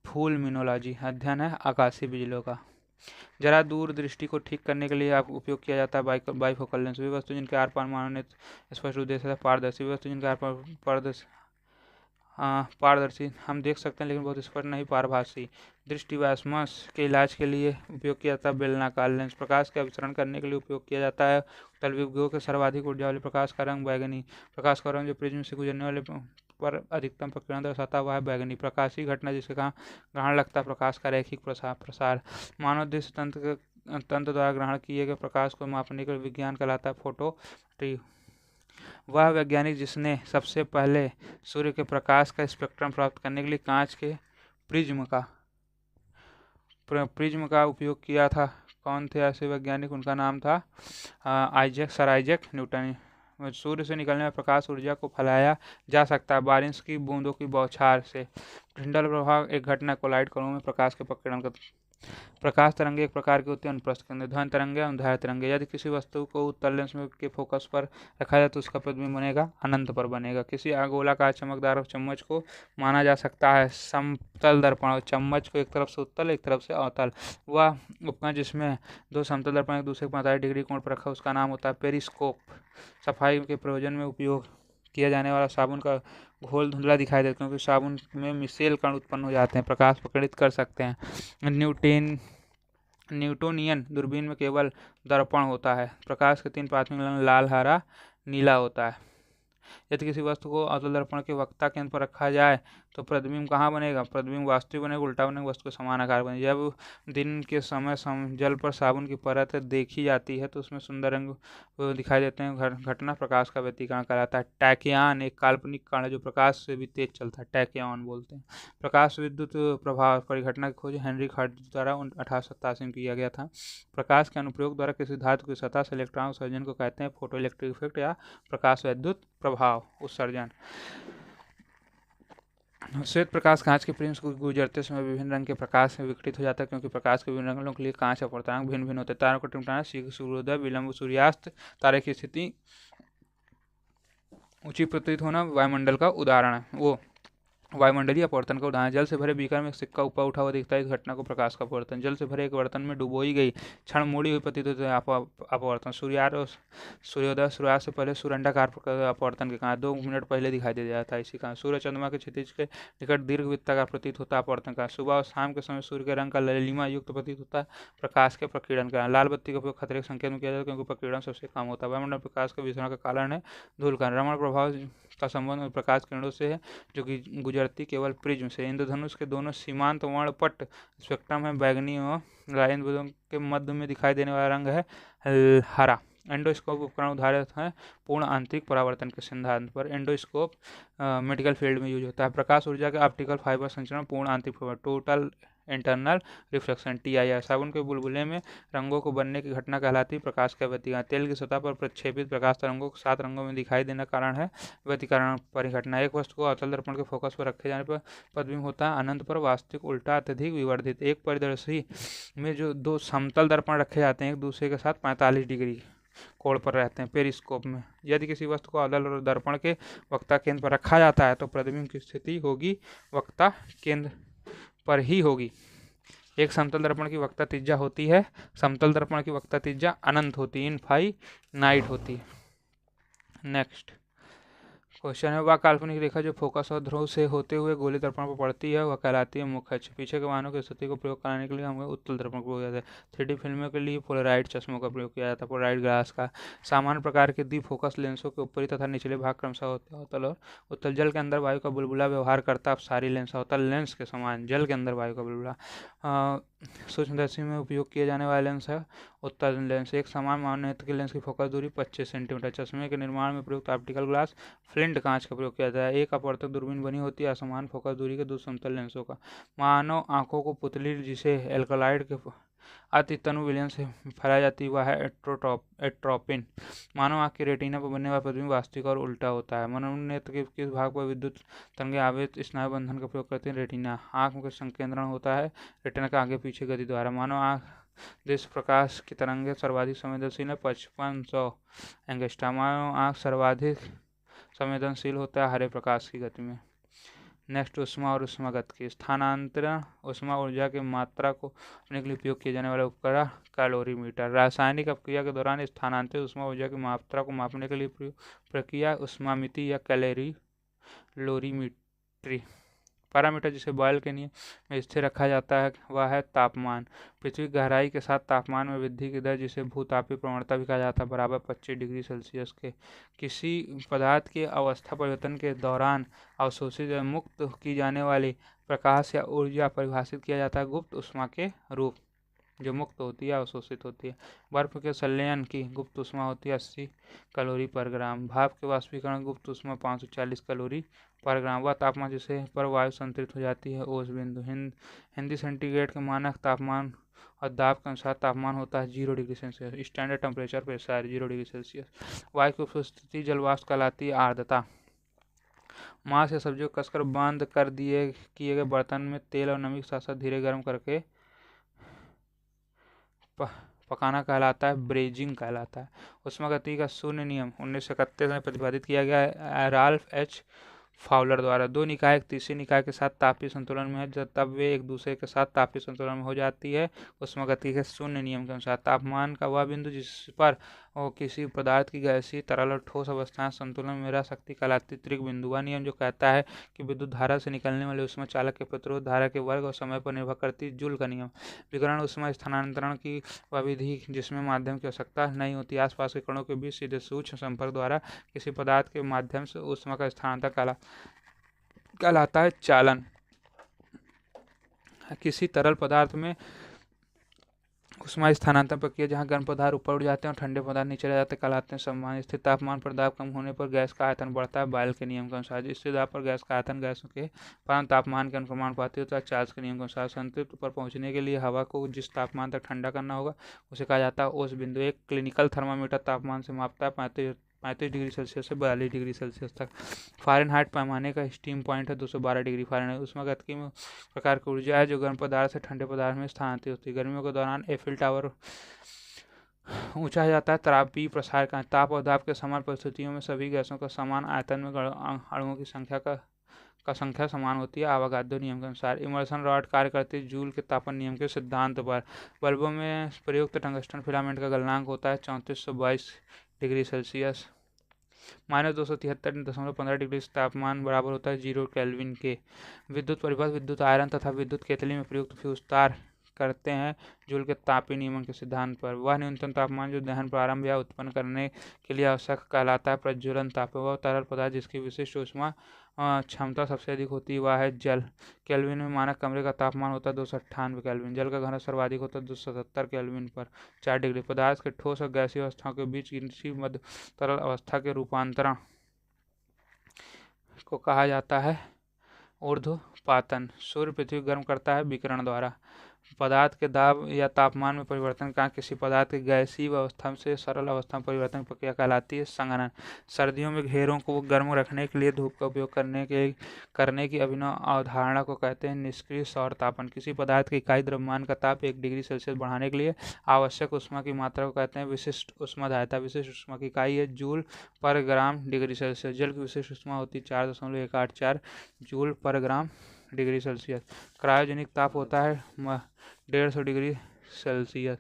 Speaker 1: फुलमिनोलॉजी अध्ययन है आकाशीय बिजलियों का। जरा दूर दृष्टि को ठीक करने के लिए उपयोग किया जाता है बाइफोकल लेंस। वे वस्तु जिनके आर पार मानव ने स्पष्ट रूप से पारदर्शी। वे वस्तु जिनके आर पार पारदर्शी हम देख सकते हैं लेकिन बहुत स्पष्ट नहीं पारभासी। दृष्टिवैषम्य के इलाज के लिए उपयोग किया जाता है बेलनाकार लेंस। प्रकाश के अभिसरण करने के लिए उपयोग किया जाता है तलविभुजों के सर्वाधिक ऊर्जा वाले प्रकाश का रंग बैगनी। प्रकाश का रंग जो प्रिज्म से गुजरने वाले पर अधिकतम प्रकीर्णन दर्शाता हुआ है बैगनी। प्रकाशीय घटना जिसके कारण ग्रहण लगता है प्रकाश का रैखिक प्रसार। मानव दृष्टि तंत्र द्वारा ग्रहण किए गए प्रकाश को मापने का विज्ञान कहलाता है फोटोमेट्री। वह वैज्ञानिक जिसने सबसे पहले सूर्य के प्रकाश का स्पेक्ट्रम प्राप्त करने के लिए कांच के प्रिज्म का उपयोग किया था, कौन थे ऐसे वैज्ञानिक? उनका नाम था सर आइजैक न्यूटन। सूर्य से निकलने वाली प्रकाश ऊर्जा को फैलाया जा सकता है बारिश की बूंदों की बौछार से। टिंडल प्रभाव एक घटना कोलाइड कणों में प्रकाश के प्रकीर्णन का। प्रकाश तरंगे एक प्रकार की होती है अनुप्रस्थ केंद्र। ध्वनि तरंगे और धारा तरंगे। यदि किसी वस्तु को उत्तल लेंस में के फोकस पर रखा जाए तो उसका प्रतिबिंब बनेगा अनंत पर बनेगा। किसी गोलाकार चमकदार चम्मच को माना जा सकता है समतल दर्पण और चम्मच को एक तरफ से उत्तल एक तरफ से अवतल। वह उपकरण जिसमें दो समतल दर्पण एक दूसरे को 45 डिग्री कोण पर रखा उसका नाम होता है पेरिस्कोप। सफाई के प्रयोजन में उपयोग किया जाने वाला साबुन का घोल धुंधला दिखाई देता है क्योंकि साबुन में मिसेल कण उत्पन्न हो जाते हैं, प्रकाश प्रकीर्णित कर सकते हैं। न्यूटोनियन दूरबीन में केवल दर्पण होता है। प्रकाश के 3 प्राथमिक रंग लाल, हरा, नीला होता है। यदि किसी वस्तु को अवतल दर्पण के वक्ता केंद्र पर रखा जाए तो प्रतिबिंब कहाँ बनेगा? प्रतिबिंब वास्तविक बनेगा, उल्टा बनेगा, वस्तु को समान आकार बनेगा। जब दिन के समय जल पर साबुन की परत देखी जाती है तो उसमें सुंदर रंग दिखाई देते हैं। घटना प्रकाश का व्यतिकरण कहलाता है। टैक्यान एक काल्पनिक कण है जो प्रकाश से भी तेज चलता है, टैक्यान बोलते हैं। प्रकाश विद्युत प्रभाव परिघटना की खोज हेनरी हर्ट्ज द्वारा 1887 में किया गया था। प्रकाश के अनुप्रयोग द्वारा किसी धातु की सतह से इलेक्ट्रॉन उत्सर्जन को कहते हैं फोटो इलेक्ट्रिक इफेक्ट या प्रकाश विद्युत प्रभाव उत्सर्जन। श्वेत प्रकाश कांच के प्रिज्म को गुजरते समय विभिन्न रंग के प्रकाश में विघटित हो जाता है क्योंकि प्रकाश के विभिन्न रंगों के लिए कांच अपवर्तनांक भिन्न भिन्न होते हैं। तारों को टिमटाना, सूर्योदय, विलंब सूर्यास्त, तारे की स्थिति ऊंची प्रतीत होना वायुमंडल का उदाहरण है। वो वायुमंडलीय अपवर्तन का उदाहरण। जल से भरे बीकर में सिक्का ऊपर उठा हुआ दिखता है, इस घटना को प्रकाश का अपवर्तन। जल से भरे एक बर्तन में डुबोई गई क्षण मुड़ी हुई प्रतीत होती है, अपवर्तन। सूर्योदय सूर्यास्त से पहले सूर्यास्ताकार अपवर्तन के कारण 2 मिनट पहले दिखाई दे जाता है, इसी कारण। सूर्य चंद्रमा के क्षितिज के निकट दीर्घ वृत्ताकार प्रतीत होता है, अपवर्तन का। सुबह और शाम के समय सूर्य के रंग का ललिमा युक्त प्रतीत होता है, प्रकाश के प्रकीर्णन का। लाल बत्ती का उपयोग खतरे के संकेत में किया जाता है क्योंकि प्रकीर्णन सबसे कम होता है। वायुमंडल प्रकाश के विसरण का कारण है धूल कण। रमण प्रभाव का संबंध प्रकाश किरणों से है जो कि गुजरते गुजरती केवल प्रिज्म से। इंद्रधनुष के दोनों सीमांत वर्णपट स्पेक्ट्रम है बैगनी और लाल। इंद्रधनुष के मध्य में दिखाई देने वाला रंग है हरा। एंडोस्कोप उपकरण उदाहरण है पूर्ण आंतरिक परावर्तन के सिद्धांत पर। एंडोस्कोप मेडिकल फील्ड में यूज होता है। प्रकाश ऊर्जा के ऑप्टिकल फाइबर संचरण पूर्ण आंतरिक टोटल इंटरनल रिफ्लेक्शन TIR। साबुन के बुलबुले में रंगों को बनने की घटना कहलाती है प्रकाश का व्यतिकरण। तेल की सतह पर प्रक्षेपित प्रकाश तरंगों को 7 रंगों में दिखाई देना कारण है व्यतिकरण परिघटना। एक वस्तु को अवतल दर्पण के फोकस पर रखे जाने पर प्रतिबिंब होता है अनंत पर, वास्तविक उल्टा अत्यधिक विवर्धित। एक परिदर्शी में जो 2 समतल दर्पण रखे जाते हैं एक दूसरे के साथ 45 डिग्री कोण पर रहते हैं। पेरिस्कोप में यदि किसी वस्तु को अवतल दर्पण के वक्ता केंद्र पर रखा जाता है तो प्रतिबिंब की स्थिति होगी वक्ता केंद्र पर ही होगी। एक समतल दर्पण की वक्ता त्रिज्या होती है, समतल दर्पण की वक्ता त्रिज्या अनंत होती है, इनफाइनाइट होती है। नेक्स्ट क्वेश्चन है, वह काल्पनिक रेखा जो फोकस और ध्रुव से होते हुए गोलीय दर्पण पर पड़ती है वह कहलाती है मुख्य अक्ष। पीछे के वाहनों की स्थिति को प्रयोग कराने के लिए हमें उत्तल दर्पण का प्रयोग किया जाता है। 3D फिल्मों के लिए पोलराइड चश्मों का प्रयोग किया जाता है। पोलराइड ग्लास का सामान्य प्रकार के द्विफोकस लेंसों के ऊपरी तथा निचले भाग क्रमशः होते हैं अवतल और उत्तल। जल के अंदर वायु का बुलबुला व्यवहार करता अपसारी लेंस अवतल लेंस के समान। जल के अंदर वायु का बुलबुला सूक्ष्मदर्शी में उपयोग किए जाने वाले लेंस है उत्तल लेंस। एक समान मानव नेत्र के लेंस की फोकस दूरी 25 सेंटीमीटर। चश्मे के निर्माण में प्रयुक्त ऑप्टिकल ग्लास फ्लिंट कांच का प्रयोग किया जाता है। एक अपवर्तक दूरबीन बनी होती है असमान फोकस दूरी के 2 समतल लेंसों का। मानव आंखों को पुतली जिसे एल्कलॉइड के अति तनु विलयन से फैलाई जाती है वह है एट्रोपिन। मानव आंख की रेटिना पर बनने वाला प्रतिबिंब वास्तविक और उल्टा होता है। मनुष्य नेत्र के किस भाग पर विद्युत तरंगें आवेश स्नायु बंधन का प्रयोग करते हैं? रेटिना। आंख में संकेंद्रण होता है रेटिना का आगे पीछे गति द्वारा। मानव आंख देश प्रकाश की तरंगें सर्वाधिक संवेदनशील है 5500 एंगस्ट्रॉम। मानव आंख सर्वाधिक संवेदनशील होता है हरे प्रकाश की गति में। नेक्स्ट ऊष्मा और ऊष्मागतिकी। स्थानांतरण ऊष्मा ऊर्जा की मात्रा को मापने के लिए उपयोग किए जाने वाला उपकरण कैलोरीमीटर। रासायनिक अपक्रिया के दौरान स्थानांतरित ऊष्मा ऊर्जा की मात्रा को मापने के लिए प्रक्रिया ऊष्मामिति या कैलोरीमेट्री। पैरामीटर जिसे बॉयल के नियम में स्थिर रखा जाता है वह है तापमान। पृथ्वी गहराई के साथ तापमान में वृद्धि की दर जिसे भूतापीय प्रवणता भी कहा जाता है बराबर 25 डिग्री सेल्सियस के। किसी पदार्थ के अवस्था परिवर्तन के दौरान अवशोषित या मुक्त की जाने वाली प्रकाश या ऊर्जा परिभाषित किया जाता है गुप्त ऊष्मा के रूप, जो मुक्त होती है अवशोषित होती है। बर्फ के संलयन की गुप्त ऊष्मा होती है 80 कैलोरी पर ग्राम। भाप के वाष्पीकरण गुप्त ऊष्मा 540 कैलोरी पर ग्राम। वह तापमान जिसे पर वायु संतरित हो जाती है ओस बिंदु। हिंदी सेंटीग्रेड के मानक तापमान और दाब के अनुसार तापमान होता है 0 degree Celsius. Standard temperature pressure 0 degree Celsius. वायु की उपस्थिति जलवाष्प कहलाती है आर्द्रता। मांस या सब्जियों को कसकर बंद कर किए गए बर्तन में तेल और नमी के साथ साथ धीरे गर्म करके पकाना कहलाता है ब्रेजिंग कहलाता है। ऊष्मागतिकी का शून्य नियम 1931 में प्रतिपादित किया गया है राल्फ एच फाउलर द्वारा। 2 निकाय एक तीसरी निकाय के साथ तापीय संतुलन में है तब वे एक दूसरे के साथ तापीय संतुलन में हो जाती है ऊष्मागतिकी के शून्य नियम के अनुसार। तापमान का वह बिंदु जिस पर किसी पदार्थ की गैसीय तरल और ठोस अवस्थाएं संतुलन में रह सकती कहलाती त्रिक बिंदु। वह नियम जो कहता है कि विद्युत धारा से निकलने वाले ऊष्मा चालक के प्रतिरोध धारा के वर्ग और समय पर निर्भर करती है जूल का नियम। विकिरण ऊष्मा स्थानांतरण की वह विधि जिसमें माध्यम की आवश्यकता नहीं होती। आसपास के कणों के बीच सीधे सूक्ष्म संपर्क द्वारा किसी पदार्थ के माध्यम से ऊष्मा का स्थानांतरण कहलाता है चालन। किसी तरल पदार्थ में ऊष्मा स्थानांतरण प्रक्रिया जहां गर्म पदार्थ ऊपर उठ जाते हैं और ठंडे पदार्थ नीचे रह जाते हैं कहलाते हैं समान। स्थिर तापमान पर दाब कम होने पर गैस का आयतन बढ़ता है बॉयल के नियम के अनुसार। स्थिर दाब पर गैस का आयतन गैसों के परम तापमान के अनुपाती होता है चार्ल्स के नियम के अनुसार। संतृप्त पर पहुंचने के लिए हवा को जिस तापमान तक ठंडा करना होगा उसे कहा जाता है ओस बिंदु। एक क्लिनिकल थर्मामीटर तापमान से मापता है 35 डिग्री सेल्सियस से 42 डिग्री सेल्सियस तक। फ़ारेनहाइट पैमाने का स्टीम पॉइंट है 212 डिग्री फ़ारेनहाइट। ऊष्मागतिकी में प्रकार की ऊर्जा है जो गर्म पदार्थ से ठंडे पदार्थ में स्थानांतरित होती है। गर्मियों के दौरान एफिल टावर ऊंचा हो जाता है तापीय प्रसार का। ताप और दाब के समान परिस्थितियों में सभी गैसों का समान आयतन में अणुओं की संख्या समान होती है आवागाद्रो नियम के अनुसार। इमर्सन रॉड कार्य करती है जूल के तापन नियम के सिद्धांत पर। बल्बों में प्रयुक्त टंगस्टन फिलामेंट का गलनांक होता है 3422 डिग्री सेल्सियस। -273.15 डिग्री तापमान बराबर होता है 0 केल्विन के। विद्युत परिपथ विद्युत आयरन तथा विद्युत केतली में प्रयुक्त फ्यूज तार करते हैं जूल के तापीय नियमन के सिद्धांत पर। वह न्यूनतम तापमान जो दहन प्रारंभ या उत्पन्न करने के लिए आवश्यक कहलाता है प्रज्वलन ताप। वह तरल पदार्थ जिसकी विशिष्ट ऊष्मा क्षमता सबसे अधिक होती है वह है जल। केल्विन में मानक कमरे का तापमान होता है 298 केल्विन। जल का घनत्व सर्वाधिक होता है 277 केल्विन पर 4 डिग्री। पदार्थ के ठोस और गैसीय अवस्थाओं के बीच किसी मध्य तरल अवस्था के रूपांतरण को कहा जाता है ऊर्ध्वपातन। सूर्य पृथ्वी गर्म करता है विकिरण द्वारा। पदार्थ के दाब या तापमान में परिवर्तन का किसी पदार्थ की गैसीय अवस्था से सरल अवस्था में परिवर्तन की प्रक्रिया कहलाती है संघनन। सर्दियों में घेरों को गर्म रखने के लिए धूप का उपयोग करने की अभिनव अवधारणा को कहते हैं निष्क्रिय सौर तापन। किसी पदार्थ की इकाई द्रव्यमान का ताप 1 डिग्री सेल्सियस बढ़ाने के लिए आवश्यक ऊष्मा की मात्रा को कहते हैं विशिष्ट ऊष्माधारिता। विशिष्ट ऊष्मा की इकाई है जूल पर ग्राम डिग्री सेल्सियस। जल की विशिष्ट ऊष्मा होती है 4.184 जूल पर ग्राम डिग्री सेल्सियस। क्रायोजेनिक ताप होता है 150 डिग्री सेल्सियस।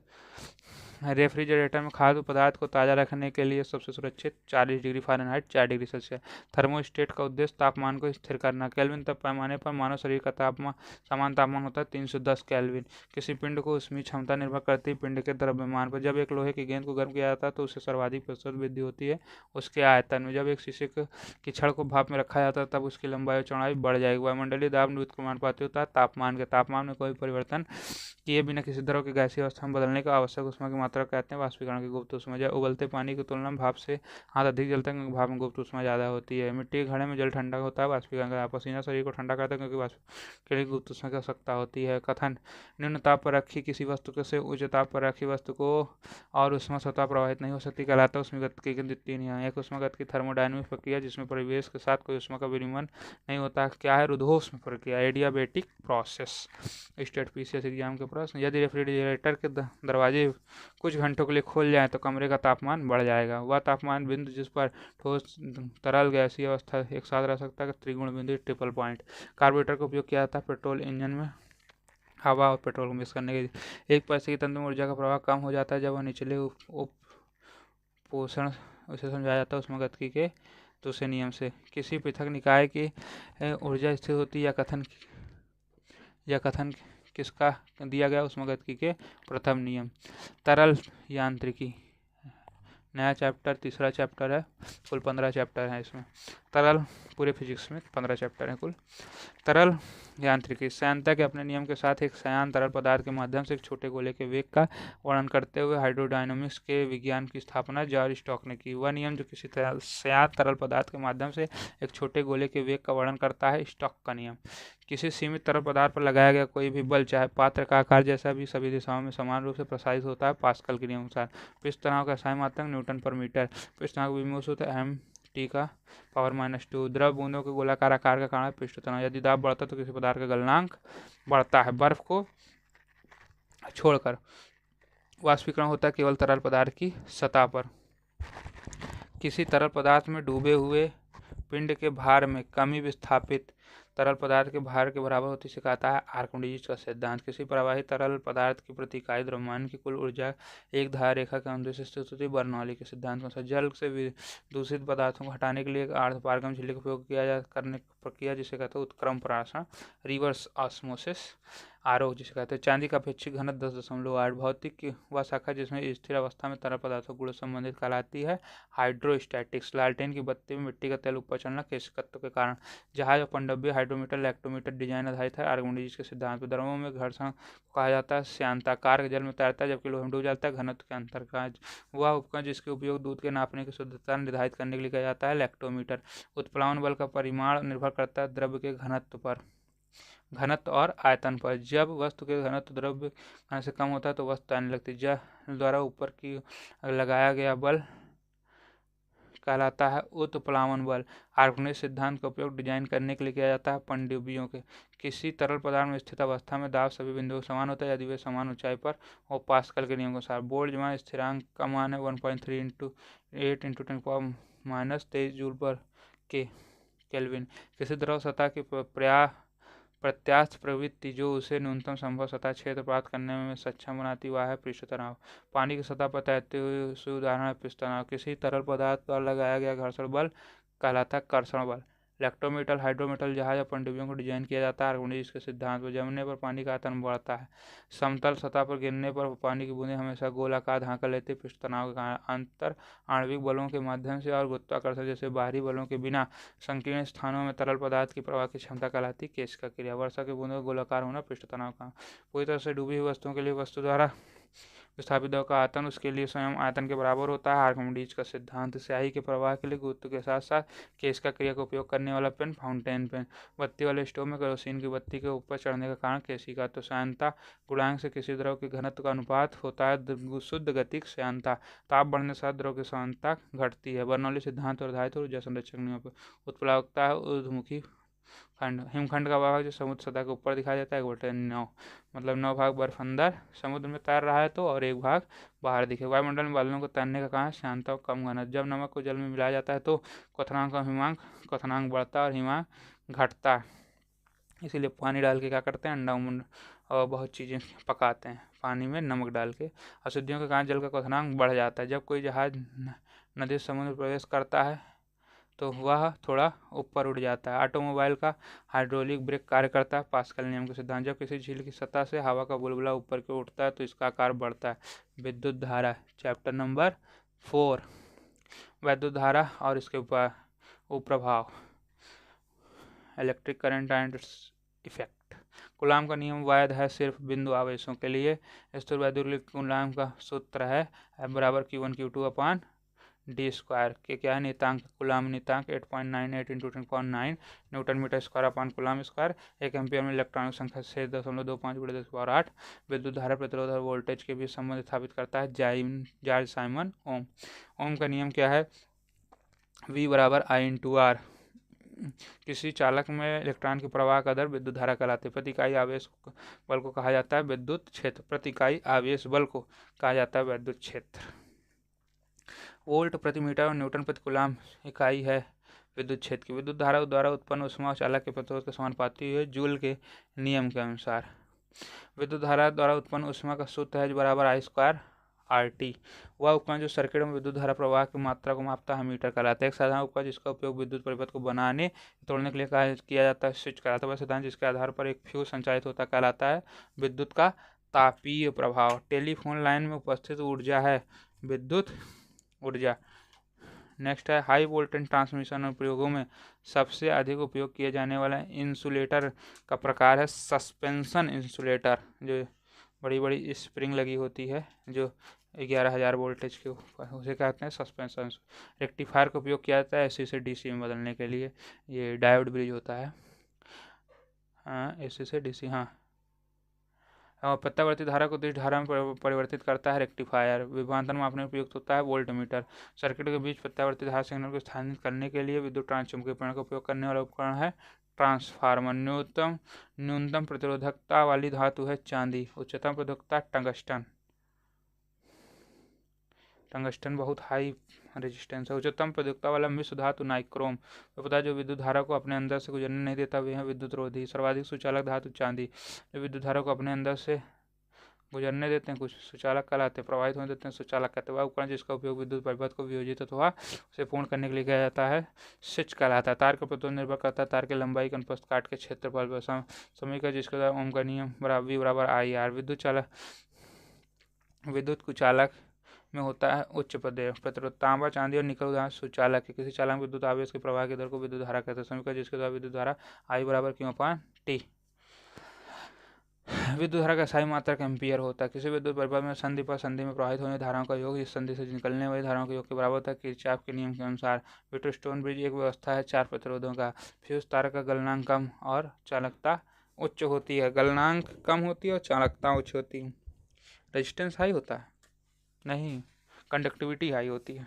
Speaker 1: रेफ्रिजरेटर में खाद्य पदार्थ को ताज़ा रखने के लिए सबसे सुरक्षित 40 degree Fahrenheit 4 degree Celsius. Thermostat का उद्देश्य तापमान को स्थिर करना। केल्विन तक पैमाने पर मानव शरीर का तापमान समान तापमान होता है 310 केल्विन। किसी पिंड को उसकी क्षमता निर्भर करती है पिंड के द्रव्यमान पर। जब एक लोहे की गेंद को गर्म किया जाता है तो उससे सर्वाधिक प्रतिशत वृद्धि होती है उसके आयतन में। जब एक शीशे की छड़ को भाप में रखा जाता है तब उसकी लंबाई और चौड़ाई बढ़ जाएगी। वायुमंडलीय दाब नियुक्त समानुपाती होता है तापमान के। तापमान में कोई परिवर्तन किए बिना किसी द्रव की गैसीय अवस्था में बदलने का आवश्यक ऊष्मा की मात्रा कहते हैं वाष्पीकरण की गुप्त ऊष्मा। जब उबलते पानी की तुलना में भाप से हाथ अधिक जलता है क्योंकि भाप में गुप्त ऊष्मा ज़्यादा होती है। मिट्टी के घड़े में जल ठंडा होता है वाष्पीकरण का। पसीना शरीर को ठंडा करता है क्योंकि वाष्प के लिए गुप्त ऊष्मा की आवश्यकता होती है। कथन निम्न ताप पर रखी किसी वस्तु से उच्च ताप पर रखी वस्तु को और ऊष्मा स्वतः प्रवाहित नहीं हो सकती कहलाता है ऊष्मागतिकी के द्वितीय नियम। एक ऊष्मागतिकी की थर्मोडायनामिक प्रक्रिया जिसमें परिवेश के साथ कोई ऊष्मा का विनिमय नहीं होता क्या है रुद्धोष्म प्रक्रिया adiabatic process. State PCS exam के प्रश्न। यदि रेफ्रिजरेटर के दरवाजे कुछ घंटों के लिए खोल जाएं तो कमरे का तापमान बढ़ जाएगा। वह तापमान बिंदु जिस पर ठोस तरल गैसीय अवस्था एक साथ रह सकता है त्रिगुण बिंदु ट्रिपल पॉइंट। कार्बोरेटर का उपयोग किया जाता है पेट्रोल इंजन में हवा और पेट्रोल को मिक्स करने के लिए। एक परिस्थिति तंत्र में ऊर्जा का प्रवाह कम हो जाता है जब वह निचले पोषण उसे समझाया जाता है ऊष्मागतिकी के दूसरे नियम से। किसी पृथक निकाय की ऊर्जा स्थिर होती है या कथन किसका दिया गया ऊष्मागतिकी के प्रथम नियम। तरल यांत्रिकी नया चैप्टर तीसरा चैप्टर है। कुल 15 चैप्टर हैं इसमें। तरल पूरे फिजिक्स में 15 चैप्टर हैं कुल। तरल यांत्रिकी श्यानता के अपने नियम के साथ एक श्यान तरल पदार्थ के माध्यम से एक छोटे गोले के वेग का वर्णन करते हुए हाइड्रोडायनामिक्स के विज्ञान की स्थापना जॉर्ज स्टोक ने की। वह नियम जो किसी श्यान तरल पदार्थ के माध्यम से एक छोटे गोले के वेग का वर्णन करता है स्टोक का नियम। किसी सीमित तरल पदार्थ पर लगाया गया कोई भी बल चाहे पात्र का आकार जैसा भी सभी दिशाओं में समान रूप से प्रसारित होता है पास्कल के नियमानुसार। पृष्ठ तनाव का अस्थायी मात्रक न्यूटन पर मीटर। पृष्ठ तनाव का विमोश होता है mt का पावर -2। द्रव बूंदों के गोलाकार आकार का कारण पृष्ठ तनाव। यदि दाब बढ़ता है तो किसी पदार्थ का गलनांक बढ़ता है। बर्फ को छोड़कर वाष्पीकरण होता है केवल तरल पदार्थ की सतह पर। किसी तरल पदार्थ में डूबे हुए पिंड के भार में कमी विस्थापित तरल पदार्थ के भार के बराबर होती से कहता है आर्किमिडीज का सिद्धांत। किसी प्रवाही तरल पदार्थ की प्रति इकाई द्रव्यमान की कुल ऊर्जा एक धारा रेखा के अनुदेश स्थित होती है बर्नौली के सिद्धांत के अनुसार। जल से दूषित पदार्थों को हटाने के लिए एक अर्धपारगम झिल्ली का उपयोग किया करने की प्रक्रिया जिसे कहते हैं उत्क्रम परासरण रिवर्स ऑस्मोसिस आरोह जिसे कहते हैं। चांदी का अपेक्षित घनत्व 10.8। भौतिक वह शाखा जिसमें स्थिर अवस्था में तरल पदार्थों गुण संबंधित कहलाती है हाइड्रोस्टैटिक्स। लालटेन की बत्ती में मिट्टी का तेल ऊपर चलना केशिकत्व के कारण। जहाज और पनडुब्बी हाइड्रोमीटर लैक्टोमीटर डिजाइन आधारित है आर्किमिडीज के सिद्धांत पर। द्रवों में घर्षण कहा जाता है श्यानता। कार्य जल में तैरता है जबकि लोहे में डूब जाता है घनत्व के अंतर का। वह उपकरण जिसके उपयोग दूध के नापने की शुद्धता निर्धारित करने के लिए किया जाता है लैक्टोमीटर। उत्प्लावन बल का परिमाण निर्भर करता है द्रव्य के घनत्व और आयतन पर। जब वस्तु के घनत्व द्रव्य घनत्व से कम होता है तो वस्तु तैरने लगती है। जल द्वारा ऊपर की लगाया गया बल कहलाता है उत्प्लावन बल। आर्किमिडीज सिद्धांत का उपयोग डिजाइन करने के लिए किया जाता है पनडुब्बियों के। किसी तरल पदार्थ में स्थित अवस्था में दाब सभी बिंदुओं समान होता है यदि वे समान ऊंचाई पर हो पास्कल के नियम के अनुसार। बोल्ट्जमान स्थिरांक का मान है 1.3 × 8 × 10⁻³ जूल पर केल्विन। किसी द्रव सतह की प्रत्यास्थ प्रवृत्ति जो उसे न्यूनतम संभव सतह क्षेत्र प्राप्त करने में सक्षम बनाती वह है पृष्ठ तनाव। पानी की सतह पर तैरते हुए उदाहरण है पृष्ठ तनाव। किसी तरल पदार्थ पर लगाया गया घर्षण बल कहलाता है कर्षण बल। इलेक्ट्रोमेटल हाइड्रोमेटल जहाज और पनडुब्बियों को डिजाइन किया जाता है। आर्किमिडीज के सिद्धांत पर जमने पर पानी का आयतन बढ़ता है। समतल सतह पर गिरने पर पानी की बूंदें हमेशा गोलाकार ढांचा लेते पृष्ठ तनाव के कारण अंतर आणविक बलों के माध्यम से और गुरुत्वाकर्षण जैसे बाहरी बलों के बिना संकीर्ण स्थानों में तरल पदार्थ की प्रवाह की क्षमता कहलाती केशिका क्रिया। वर्षा की बूंदों का गोलाकार होना पृष्ठ तनाव का। पूरी तरह से डूबी हुई वस्तुओं के लिए वस्तु द्वारा विस्थापित द्रव का आयतन उसके लिए स्वयं आयतन के बराबर होता है। आर्किमिडीज का सिद्धांत स्याही के प्रवाह के लिए गुरुत्व के साथ साथ केशिका क्रिया का उपयोग करने वाला पेन, फाउंटेन पेन, बत्ती वाले स्टोव में केरोसिन की बत्ती के ऊपर चढ़ने का कारण केशिका। तो श्यानता गुणांक से किसी द्रव के घनत्व का अनुपात होता है शुद्ध गतिक श्यानता। ताप बढ़ने से द्रव की श्यानता घटती है। बर्नौली सिद्धांत और धारित ऊर्जा संरक्षण नियम पर उत्प्लावकता है ऊर्ध्वमुखी खंड। हिमखंड का भाग जो समुद्र सतह के ऊपर दिखाई देता है 1/9, मतलब 9 भाग बर्फ अंदर समुद्र में तैर रहा है तो और 1 भाग बाहर दिखे। वायुमंडल में बादलों को तैरने का कारण श्यानता और कम घनत्व। जब नमक को जल में मिलाया जाता है तो क्वथनांक और हिमांक क्वथनांक बढ़ता है और हिमांक घटता है। इसीलिए पानी डाल के क्या करते हैं, अंडा और बहुत चीज़ें पकाते हैं पानी में नमक डाल के। अशुद्धियों के कारण जल का क्वथनांक बढ़ जाता है। जब कोई जहाज नदी समुद्र प्रवेश करता है तो वह थोड़ा ऊपर उठ जाता है। ऑटोमोबाइल का हाइड्रोलिक ब्रेक कार्य करता है पास्कल नियम के सिद्धांत। जब किसी झील की सतह से हवा का बुलबुला ऊपर की ओर उठता है तो इसका आकार बढ़ता है। विद्युत धारा, चैप्टर नंबर 4, विद्युत धारा और इसके प्रभाव, electric current and effect. Coulomb का नियम वैध है सिर्फ बिंदु आवेशों के लिए। स्थिर वैद्युतिक कूलाम का सूत्र है F = Q1 Q2 D square के क्या है नियतांक, कूलाम नियतांक 8.98 × 10.9 newton metre square upon coulomb square. 1 ampere में इलेक्ट्रॉनों की संख्या 6.25 × 10⁸। विद्युत धारा प्रतिरोध और वोल्टेज के बीच संबंध स्थापित करता है जॉर्ज साइमन ओम। ओम का नियम क्या है, V = I × R। किसी चालक में इलेक्ट्रॉन के प्रवाह का दर विद्युत धारा कहलाती है। प्रति इकाई आवेश बल को कहा जाता है विद्युत क्षेत्र। प्रति इकाई आवेश बल को कहा जाता है विद्युत क्षेत्र। वोल्ट प्रति मीटर और न्यूटन प्रति कूलाम इकाई है विद्युत क्षेत्र की। विद्युत धारा द्वारा उत्पन्न ऊष्मा और चालक के प्रतिरोध के समानुपाती है जूल के नियम के अनुसार। विद्युत धारा द्वारा उत्पन्न ऊष्मा का सूत्र है I² RT। वह उपकरण जो सर्किट में विद्युत धारा प्रवाह की मात्रा को मापता है मीटर कहलाता है। एक साधारण उपकरण जिसका उपयोग विद्युत परिपथ को बनाने तोड़ने के लिए किया जाता है स्विच कहलाता है। वह सिद्धांत जिसके आधार पर एक फ्यूज संचालित होता कहलाता है विद्युत का तापीय प्रभाव। टेलीफोन लाइन में उपस्थित ऊर्जा है विद्युत ऊर्जा। नेक्स्ट है हाई वोल्टेज ट्रांसमिशन अनुप्रयोगों में सबसे अधिक उपयोग किए जाने वाला इंसुलेटर का प्रकार है सस्पेंशन इंसुलेटर, जो बड़ी बड़ी स्प्रिंग लगी होती है जो 11,000 वोल्टेज के ऊपर, उसे कहते हैं सस्पेंशन। रेक्टिफायर का उपयोग किया जाता है AC से DC में बदलने के लिए। ये डायोड ब्रिज होता है, AC से DC। प्रत्यावर्ती धारा को दिश धारा में परिवर्तित करता है रेक्टिफायर। विभवांतर मापने में उपयुक्त होता है वोल्टमीटर। सर्किट के बीच प्रत्यावर्ती धारा सिग्नल को स्थानांतरित करने के लिए विद्युत चुम्बकीकरण का उपयोग करने वाला उपकरण है ट्रांसफार्मर। न्यूनतम प्रतिरोधकता वाली धातु है चांदी। उच्चतम प्रतिरोधकता टंगस्टन। टंगस्टन बहुत हाई रेजिस्टेंस है। उच्चतम प्रतिरोधकता वाला मिश्र धातु नाइक्रोम। तो पता है जो विद्युत धारा को अपने अंदर से गुजरने नहीं देता वे है विद्युत रोधी। सर्वाधिक सुचालक धातु चांदी। जो विद्युत धारा को अपने अंदर से गुजरने देते हैं कुछ सुचालक कहलाते हैं, प्रवाहित होने देते हैं सुचालक कहते हैं। वह उपकरण जिसका उपयोग विद्युत परिपथ को वियोजित अथवा उसे पूर्ण करने के लिए किया जाता है स्विच कहलाता है। तार का प्रतिरोध निर्भर करता है तार की लंबाई के अनुप्रस्थ काट के क्षेत्रफल पर। समय का जिसके द्वारा ओम का नियम V = IR। विद्युत कुचालक में होता है उच्च प्रतिरोध। तांबा, चांदी और निकल उदाहरण सुचालक है। किसी चालक में विद्युत आवेश के प्रवाह की दर को विद्युत धारा कहते हैं। समीकरण जिसके द्वारा विद्युत धारा I = Q/T। विद्युत धारा का स्थायी मात्रक एम्पीयर होता है। किसी विद्युत परिपथ में संधि पर संधि में प्रवाहित होने धाराओं का योग इस संधि से निकलने वाली धाराओं के योग के बराबर होता है किरचॉफ के नियम के अनुसार। व्हीटस्टोन ब्रिज एक व्यवस्था है 4 प्रतिरोधों का। फ्यूज तार का गलनांक कम और चालकता उच्च होती है। गलनांक कम होती है और चालकता उच्च होती है। रेजिस्टेंस हाई होता है नहीं, कंडक्टिविटी हाई होती है।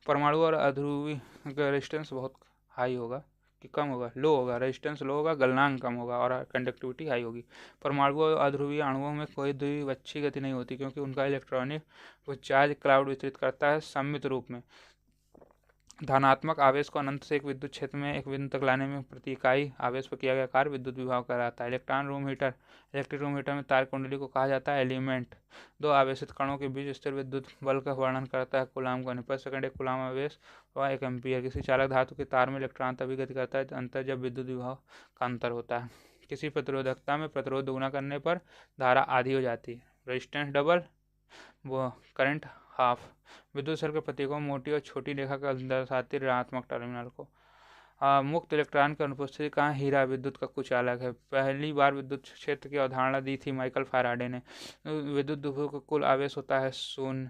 Speaker 1: परमाणु और अध्रुवी का रेजिस्टेंस बहुत हाई होगा कि कम होगा, लो होगा। रेजिस्टेंस लो होगा, गलनांक कम होगा और कंडक्टिविटी हाई होगी। परमाणु और अध्रुवीय अणुओं में कोई द्विपक्षीय गति नहीं होती क्योंकि उनका इलेक्ट्रॉनिक वो चार्ज क्लाउड वितरित करता है सममित रूप में। धनात्मक आवेश को अनंत से एक विद्युत क्षेत्र में एक बिंदु तक लाने में प्रति इकाई आवेश पर किया गया कार्य विद्युत विभव कहलाता है। इलेक्ट्रिक रूम हीटर में तार कुंडली को कहा जाता है एलिमेंट। दो आवेशित कणों के बीच स्थिर विद्युत बल का वर्णन करता है कूलाम का पर सेकंड एक कूलाम आवेश व 1 एम्पीयर। किसी चालक धातु के तार में इलेक्ट्रॉन तभी गति करता है अंतर जब विद्युत विभव का अंतर होता है। किसी प्रतिरोधकता में प्रतिरोध दोगुना करने पर धारा आधी हो जाती है। रेजिस्टेंस डबल व करंट हाफ। विद्युत सर्किट प्रतीकों मोटी और छोटी रेखा का दर्शाती ऋणात्मक टर्मिनल को। मुक्त इलेक्ट्रॉन की अनुपस्थिति का हीरा विद्युत का कुचालक है। पहली बार विद्युत क्षेत्र की अवधारणा दी थी माइकल फैराडे ने। विद्युत विभव का कुल आवेश होता है शून्य।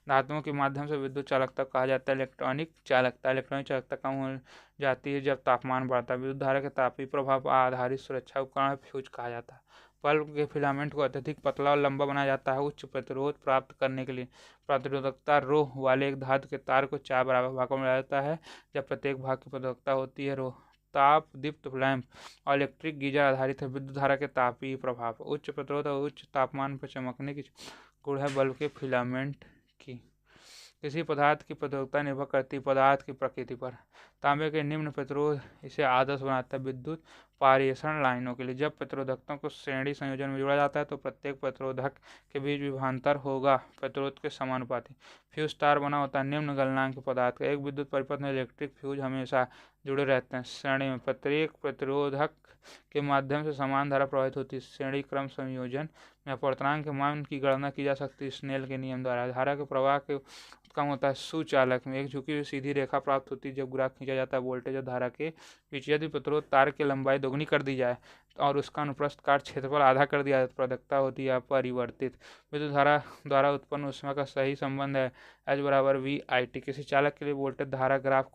Speaker 1: धातुओं के माध्यम से विद्युत चालकता कहा जाता है इलेक्ट्रॉनिक चालकता कम हो जाती है जब तापमान बढ़ता है। विद्युत धारा के तापीय प्रभाव आधारित सुरक्षा उपकरण फ्यूज कहा जाता है। बल्ब के फिलामेंट को अत्यधिक पतला और लंबा बनाया जाता है उच्च प्रतिरोध प्राप्त करने के लिए। प्रतिरोधकता रो वाले एक धातु के तार को 4 बराबर भागों में बनाया जाता है जब प्रत्येक भाग की प्रतिरोधकता होती है रो। ताप दीप्त लैंप और इलेक्ट्रिक गीजर आधारित है। विद्युत धारा के तापीय प्रभाव उच्च प्रतिरोध और उच्च तापमान पर चमकने की गुण है बल्ब के फिलामेंट की। किसी पदार्थ की प्रतिरोधकता निर्भर करती है पदार्थ की प्रकृति पर। तांबे के निम्न प्रतिरोध इसे आदर्श बनाता है विद्युत पारेषण लाइनों के लिए। जब प्रतिरोधकताओं को श्रेणी संयोजन में जोड़ा जाता है तो प्रत्येक प्रतिरोधक के बीच विभवांतर होगा प्रतिरोध के समानुपाती। फ्यूज तार बना होता है निम्न गलनांक पदार्थ का। एक विद्युत परिपथ में इलेक्ट्रिक फ्यूज हमेशा जुड़े रहते हैं श्रेणी में। प्रत्येक प्रतिरोधक के माध्यम से समान धारा प्रवाहित होती है। श्रेणी क्रम संयोजन में अपवर्तनांक के मान की गणना की जा सकती है स्नेल के नियम द्वारा। धारा के प्रवाह के कम होता है सुचालक में। एक झुकी हुई सीधी रेखा प्राप्त होती है जब ग्राफ खींचा जाता है वोल्टेज और धारा के बीच। यदि प्रतिरोध तार की लंबाई दोगुनी कर दी जाए और उसका अनुप्रस्थ काट क्षेत्रफल आधा कर दिया जाए तो प्रतिरोधकता होती है अपरिवर्तित। विद्युत धारा द्वारा उत्पन्न ऊष्मा का सही संबंध है H बराबर VIT। किसी चालक के लिए वोल्टेज धारा ग्राफ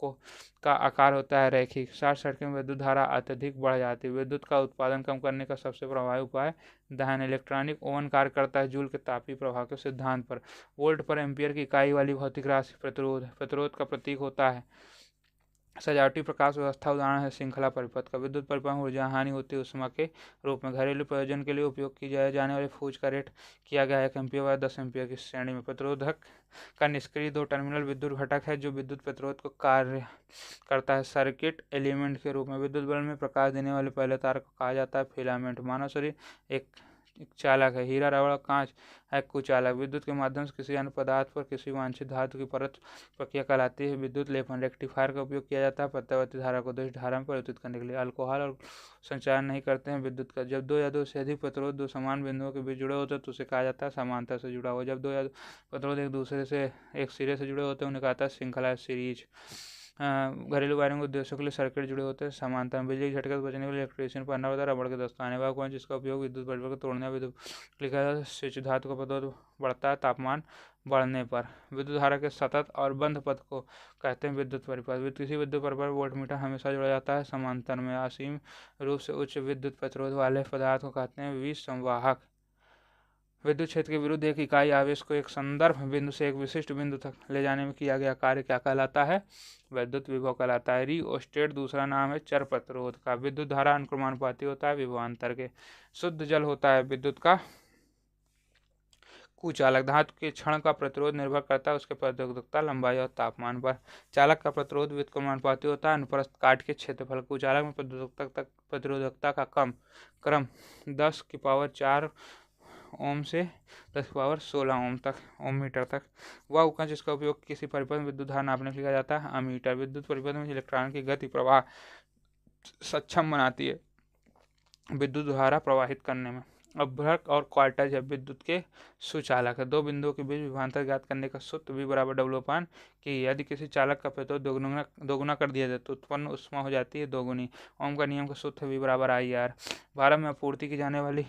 Speaker 1: का आकार होता है रैखिक। शॉर्ट सर्किट में विद्युत धारा अत्यधिक बढ़ जाती है। विद्युत का उत्पादन कम करने का सबसे प्रभावी उपाय दहन। इलेक्ट्रॉनिक ओवन कार्य करता है जूल के तापीय प्रभाव के सिद्धांत पर। वोल्ट पर एम्पियर की इकाई वाली भौतिक राशि प्रतिरोध का प्रतीक होता है। सजावटी प्रकाश व्यवस्था उदाहरण है श्रृंखला परिपथ का। विद्युत परिपथ में ऊर्जा हानि होती है उष्मा के रूप में। घरेलू प्रयोजन के लिए उपयोग की जाने वाले फ्यूज का रेट किया गया है 1 एम्पीयर व 10 एम्पीयर की श्रेणी में। प्रतिरोधक का निष्क्रिय 2 टर्मिनल विद्युत घटक है जो विद्युत प्रतिरोध को कार्य करता है सर्किट एलिमेंट के रूप में। विद्युत बल्ब में प्रकाश देने वाले पहले तार को कहा जाता है फिलामेंट। मानव शरीर एक चालक है। हीरा रबड़ कांच है कुचालक। विद्युत के माध्यम से किसी अन्य पदार्थ पर किसी वांछित धातु की परत प्रक्रिया कहलाती है विद्युत लेपन। रेक्टिफायर का उपयोग किया जाता है प्रत्यावर्ती धारा को दूसरी धारा में परिवर्तित करने के लिए। अल्कोहल और संचार नहीं करते हैं विद्युत का। जब दो या दो से अधिक प्रतिरोध दो समान बिंदुओं के बीच जुड़े होते हैं तो उसे कहा जाता है समांतर से जुड़ा हुआ। जब दो या प्रतिरोध एक दूसरे से एक सिरे से जुड़े होते हैं उन्हें कहा जाता है श्रृंखला सीरीज। घरेलू वायरिंग उद्देश्यों के लिए सर्किट जुड़े होते हैं समांतर। बिजली के झटके से बचने के लिए इलेक्ट्रीशियन पहनना होता है रबड़ के दस्ताने व जिसका उपयोग विद्युत परिपथ को तोड़ने विद्युत लिखा है स्विच धातु का प्रतिरोध बढ़ता है तापमान बढ़ने पर। विद्युत धारा के सतत और बंध पथ को कहते हैं विद्युत परिपथ। किसी विद्युत परिपथ वोल्टमीटर हमेशा जोड़ा जाता है समांतर में। असीम रूप से उच्च विद्युत प्रतिरोध वाले पदार्थ को कहते हैं विसंवाहक। विद्युत क्षेत्र के विरुद्ध एक इकाई आवेश को एक संदर्भ बिंदु से एक विशिष्ट बिंदु तक ले जाने में किया गया कार्य क्या कहलाता है? विद्युत विभव कहलाता है। रिओस्टेट दूसरा नाम है चर प्रतिरोध का। विद्युत धारा अनुक्रमानुपाती होता है विभवांतर के। शुद्ध जल होता है विद्युत का कुचालक। धातु के क्षण का प्रतिरोध निर्भर करता है उसके प्रतिरोधकता लंबाई और तापमान पर। चालक का प्रतिरोध व्युत्क्रमानुपाती होता है अनुप्रस्थ काट के क्षेत्रफल। कुचालक में प्रतिरोधकता का क्रम 10⁴ ओम से 10⁻16 ओम तक ओम मीटर तक। वह उपकरण जिसका उपयोग किसी परिपथ में विद्युत धारा नापने के लिए किया जाता है अमीटर। विद्युत परिपथ में इलेक्ट्रॉन की गति प्रवाह सक्षम बनाती है विद्युत धारा प्रवाहित करने में। अभ्रक और क्वार्टर जब विद्युत के सुचालक है। दो बिंदुओं के बीच विभवांतर ज्ञात करने का सूत्र V बराबर W/P कि यदि किसी चालक का प्रतिरोध दोगुना कर दिया जाए तो उत्पन्न ऊष्मा हो जाती है दोगुनी। ओम का नियम का सूत्र V बराबर IR। भारत में आपूर्ति की जाने वाली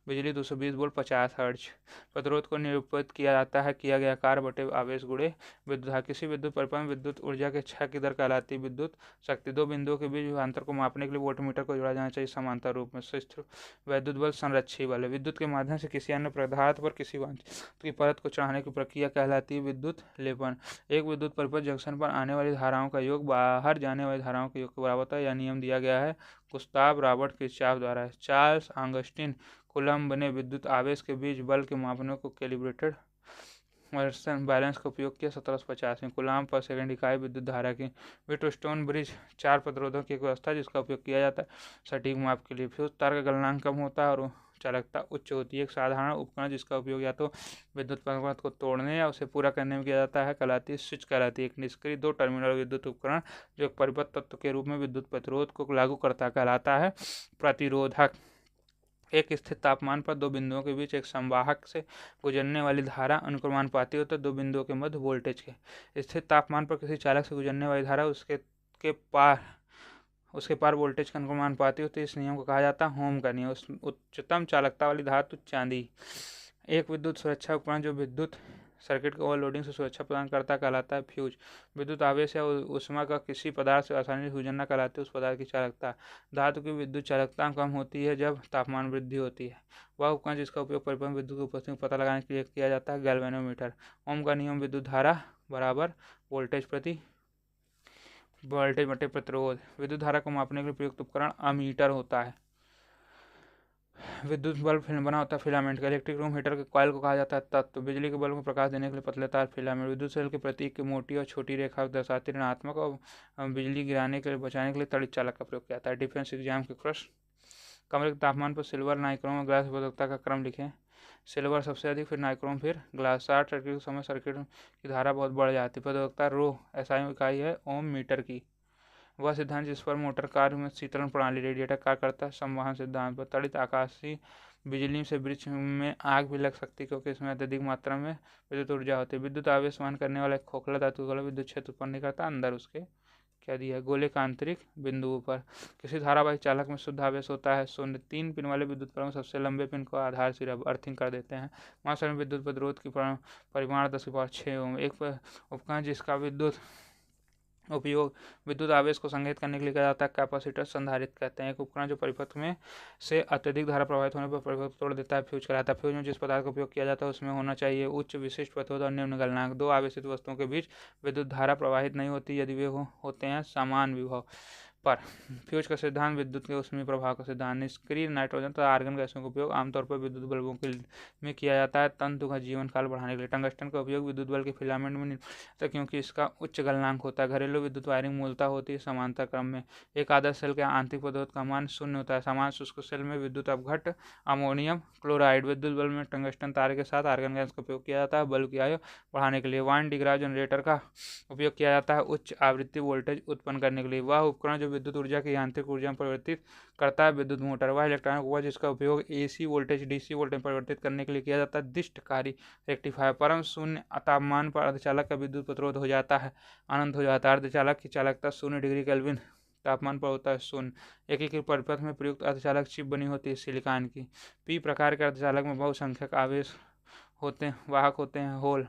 Speaker 1: बिजली 220 वोल्ट 50 हर्ट्ज। प्रतिरोध को निरूपित किया गया कार्य बटे आवेश गुणे विद्युत। किसी विद्युत परिपथ में विद्युत ऊर्जा के क्षय की दर कहलाती है विद्युत शक्ति। दो बिंदुओं के बीच विभवांतर को मापने के लिए वोल्टमीटर को जोड़ा जाना चाहिए समांतर रूप में। स्थिर वैद्युत बल संरक्षी बल है। विद्युत के माध्यम से किसी अन्य पदार्थ पर किसी वांछित की परत को चढ़ाने की प्रक्रिया कहलाती है विद्युत लेपन। एक विद्युत परिपथ जंक्शन पर आने वाली धाराओं का योग बाहर जाने वाली धाराओं के योग के बराबर होता है। यह नियम दिया गया है गुस्ताव रॉबर्ट किरचॉफ द्वारा। चार्ल्स ऑगस्टिन कूलम्ब ने विद्युत आवेश के बीच बल के मापनों को कैलिब्रेटेड वर्सन बैलेंस का उपयोग किया 1750 में। कूलाम पर सेकेंड इकाई विद्युत धारा की। व्हीटस्टोन ब्रिज 4 प्रतिरोधों की एक व्यवस्था जिसका उपयोग किया जाता है सटीक माप के लिए। फ्यूज तार का गलनांक कम होता है और चालकता उच्च होती है। एक साधारण उपकरण जिसका उपयोग या तो विद्युत पदार्थ को तोड़ने या उसे पूरा करने में किया जाता है कहलाती है स्विच कहलाती है। एक निष्क्रिय 2 टर्मिनल विद्युत उपकरण जो एक परिपथ तत्व के रूप में विद्युत प्रतिरोध को लागू करता कहलाता है प्रतिरोधक। एक स्थिर तापमान पर दो बिंदुओं के बीच एक संवाहक से गुजरने वाली धारा अनुक्रमानुपाती होती है दो बिंदुओं के मध्य वोल्टेज के। स्थिर तापमान पर किसी चालक से गुजरने वाली धारा उसके पार वोल्टेज का अनुक्रमानुपाती होती है। इस नियम को कहा जाता है ओम का नियम। उच्चतम चालकता वाली धातु चांदी। एक विद्युत सुरक्षा उपकरण जो विद्युत सर्किट के ओवरलोडिंग से सुरक्षा प्रदान करता कहलाता है फ्यूज। विद्युत आवेश या ऊष्मा का किसी पदार्थ से आसानी से गुजरना कहलाती है उस पदार्थ की चालकता। धातु की विद्युत चालकता कम होती है जब तापमान वृद्धि होती है। वह उपकरण जिसका उपयोग परिपथ विद्युत की उपस्थिति का पता लगाने के लिए किया जाता है गैल्वेनोमीटर। ओम का नियम विद्युत धारा बराबर वोल्टेज बटे प्रतिरोध। विद्युत धारा को मापने के लिए प्रयुक्त उपकरण अमीटर होता है। विद्युत बल्ब बना होता है फिलामेंट का। इलेक्ट्रिक रूम हीटर के कॉइल को कहा जाता है तत्व। बिजली के बल्ब को प्रकाश देने के लिए पतले तार फिलामेंट। विद्युत सेल के प्रतीक की मोटी और छोटी रेखा दर्शाती ऋणात्मक और बिजली गिराने के लिए बचाने के लिए तड़ित चालक का प्रयोग किया जाता है। डिफेंस एग्जाम के प्रश्न। कमरे के तापमान पर सिल्वर नाइक्रोम और ग्लास प्रतिरोधकता का क्रम लिखें। सिल्वर सबसे अधिक, फिर नाइक्रोम, फिर ग्लास। शॉर्ट सर्किट के समय सर्किट की धारा बहुत बढ़ जाती है। प्रतिरोधकता रो एसआई इकाई है ओम मीटर की। वह सिद्धांत जिस पर मोटर कार में शीतलन प्रणाली रेडिएटर कार्य करता है संवहन सिद्धांत पर। तड़ित आकाशीय बिजली से वृक्ष में आग भी लग सकती है क्योंकि इसमें अत्यधिक मात्रा में विद्युत ऊर्जा होती है। विद्युत आवेश वहन करने वाला एक खोखला धातु गोला विद्युत क्षेत्र उत्पन्न नहीं करता अंदर उसके क्या दिया है गोले का आंतरिक बिंदुओं पर। किसी धारावाहिक चालक में शुद्ध आवेश होता है 0। 3 पिन वाले विद्युत उपकरण सबसे लंबे पिन को आधार सिरा अर्थिंग कर देते हैं। मास्टर में विद्युत प्रतिरोध की परिमाण 10⁶ ओम। एक उपकरण जिसका विद्युत उपयोग विद्युत आवेश को संग्रहित करने के लिए किया जाता है कैपेसिटर संधारित्र कहते हैं। एक उपकरण जो परिपथ में से अत्यधिक धारा प्रवाहित होने पर परिपथ तोड़ देता है फ्यूज कहलाता है। फ्यूज में जिस पदार्थ का उपयोग किया जाता है उसमें होना चाहिए उच्च विशिष्ट प्रतिरोध और निम्न गलनांक। दो आवेशित वस्तुओं के बीच विद्युत धारा प्रवाहित नहीं होती यदि वे होते हैं समान विभव पर। फ्यूज का सिद्धांत विद्युत के ऊष्मीय प्रभाव का सिद्धांत। निष्क्रिय नाइट्रोजन तथा आर्गन गैसों का उपयोग आमतौर पर विद्युत बल्बों में किया जाता है तंतु का जीवन काल बढ़ाने के लिए। टंगस्टन का उपयोग विद्युत बल्ब के फिलामेंट में नहीं क्योंकि इसका उच्च गलनांक होता है। घरेलू विद्युत वायरिंग मूलतः होती है समांतर क्रम में। एक आदर्श सेल के आंतरिक प्रतिरोध का मान 0 होता है। समान शुष्क सेल में विद्युत अपघट्ट अमोनियम क्लोराइड। विद्युत बल्ब में टंगस्टन तारे के साथ आर्गन गैस का उपयोग किया जाता है बल्ब की आयु बढ़ाने के लिए। वाइन डिग्राफ जनरेटर का उपयोग किया जाता है उच्च आवृत्ति वोल्टेज उत्पन्न करने के लिए। वह उपकरण जो विद्युत ऊर्जा की यांत्रिक ऊर्जा में परिवर्तित करता है विद्युत मोटर। वह इलेक्ट्रॉनिक उपकरण जिसका उपयोग एसी वोल्टेज डीसी वोल्टेज में परिवर्तित करने के लिए किया जाता है दिष्टकारी रेक्टिफायर। परम शून्य तापमान पर अर्धचालक का विद्युत प्रतिरोध हो जाता है अनंत हो जाता है। अर्धचालक की चालकता 0 डिग्री केल्विन तापमान पर होता है 0। एकीकृत परिपथ में प्रयुक्त अर्धचालक चिप बनी होती है सिलिकॉन की। पी प्रकार के अर्धचालक में बहुसंख्यक आवेश वाहक होते हैं होल।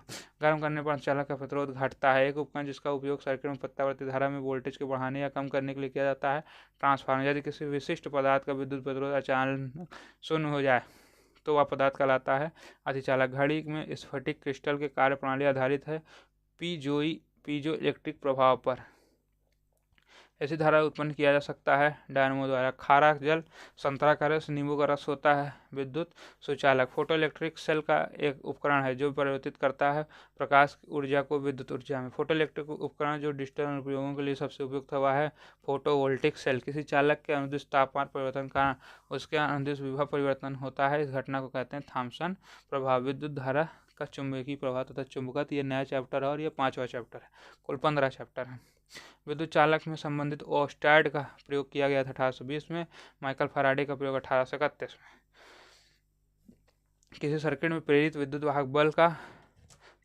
Speaker 1: गर्म करने पर चालक का प्रतिरोध घटता है। एक उपकरण जिसका उपयोग सर्किट में प्रत्यावर्ती धारा में वोल्टेज को बढ़ाने या कम करने के लिए किया जाता है ट्रांसफार्मर। यदि किसी विशिष्ट पदार्थ का विद्युत प्रतिरोध अचानक 0 हो जाए तो वह पदार्थ कहलाता है अतिचालक। घड़ी में स्फटिक क्रिस्टल के कार्य प्रणाली आधारित है पीजो इलेक्ट्रिक प्रभाव पर। ऐसी धारा उत्पन्न किया जा सकता है डायनमो द्वारा। खारा जल संतरा का रस नींबू का रस होता है विद्युत सुचालक। फोटो इलेक्ट्रिक सेल का एक उपकरण है जो परिवर्तित करता है प्रकाश ऊर्जा को विद्युत ऊर्जा में। फोटो इलेक्ट्रिक उपकरण जो डिजिटल अनुप्रयोगों के लिए सबसे उपयुक्त हुआ है फोटोवोल्टिक सेल। किसी चालक के अनुदिश तापमान परिवर्तन का उसके अनुदिश विभव परिवर्तन होता है। इस घटना को कहते हैं थॉम्सन प्रभाव। विद्युत धारा का चुंबकीय प्रभाव तथा चुंबकत्व ये नया चैप्टर है और ये 5वां चैप्टर है। कुल 15 चैप्टर है। विद्युत चालक में संबंधित ओस्टैड का प्रयोग किया गया था 1820 में। माइकल फैराडे का प्रयोग 1831 में। किसी सर्किट में प्रेरित विद्युत वाहक बल का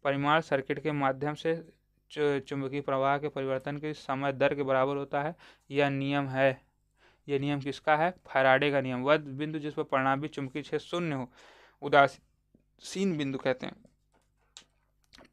Speaker 1: परिमाण सर्किट के माध्यम से चुंबकीय प्रवाह के परिवर्तन के समय दर के बराबर होता है। यह नियम किसका है? फैराडे का नियम। वह बिंदु जिस पर परिणामी चुंबकीय क्षेत्र 0 हो उदासीन बिंदु कहते हैं।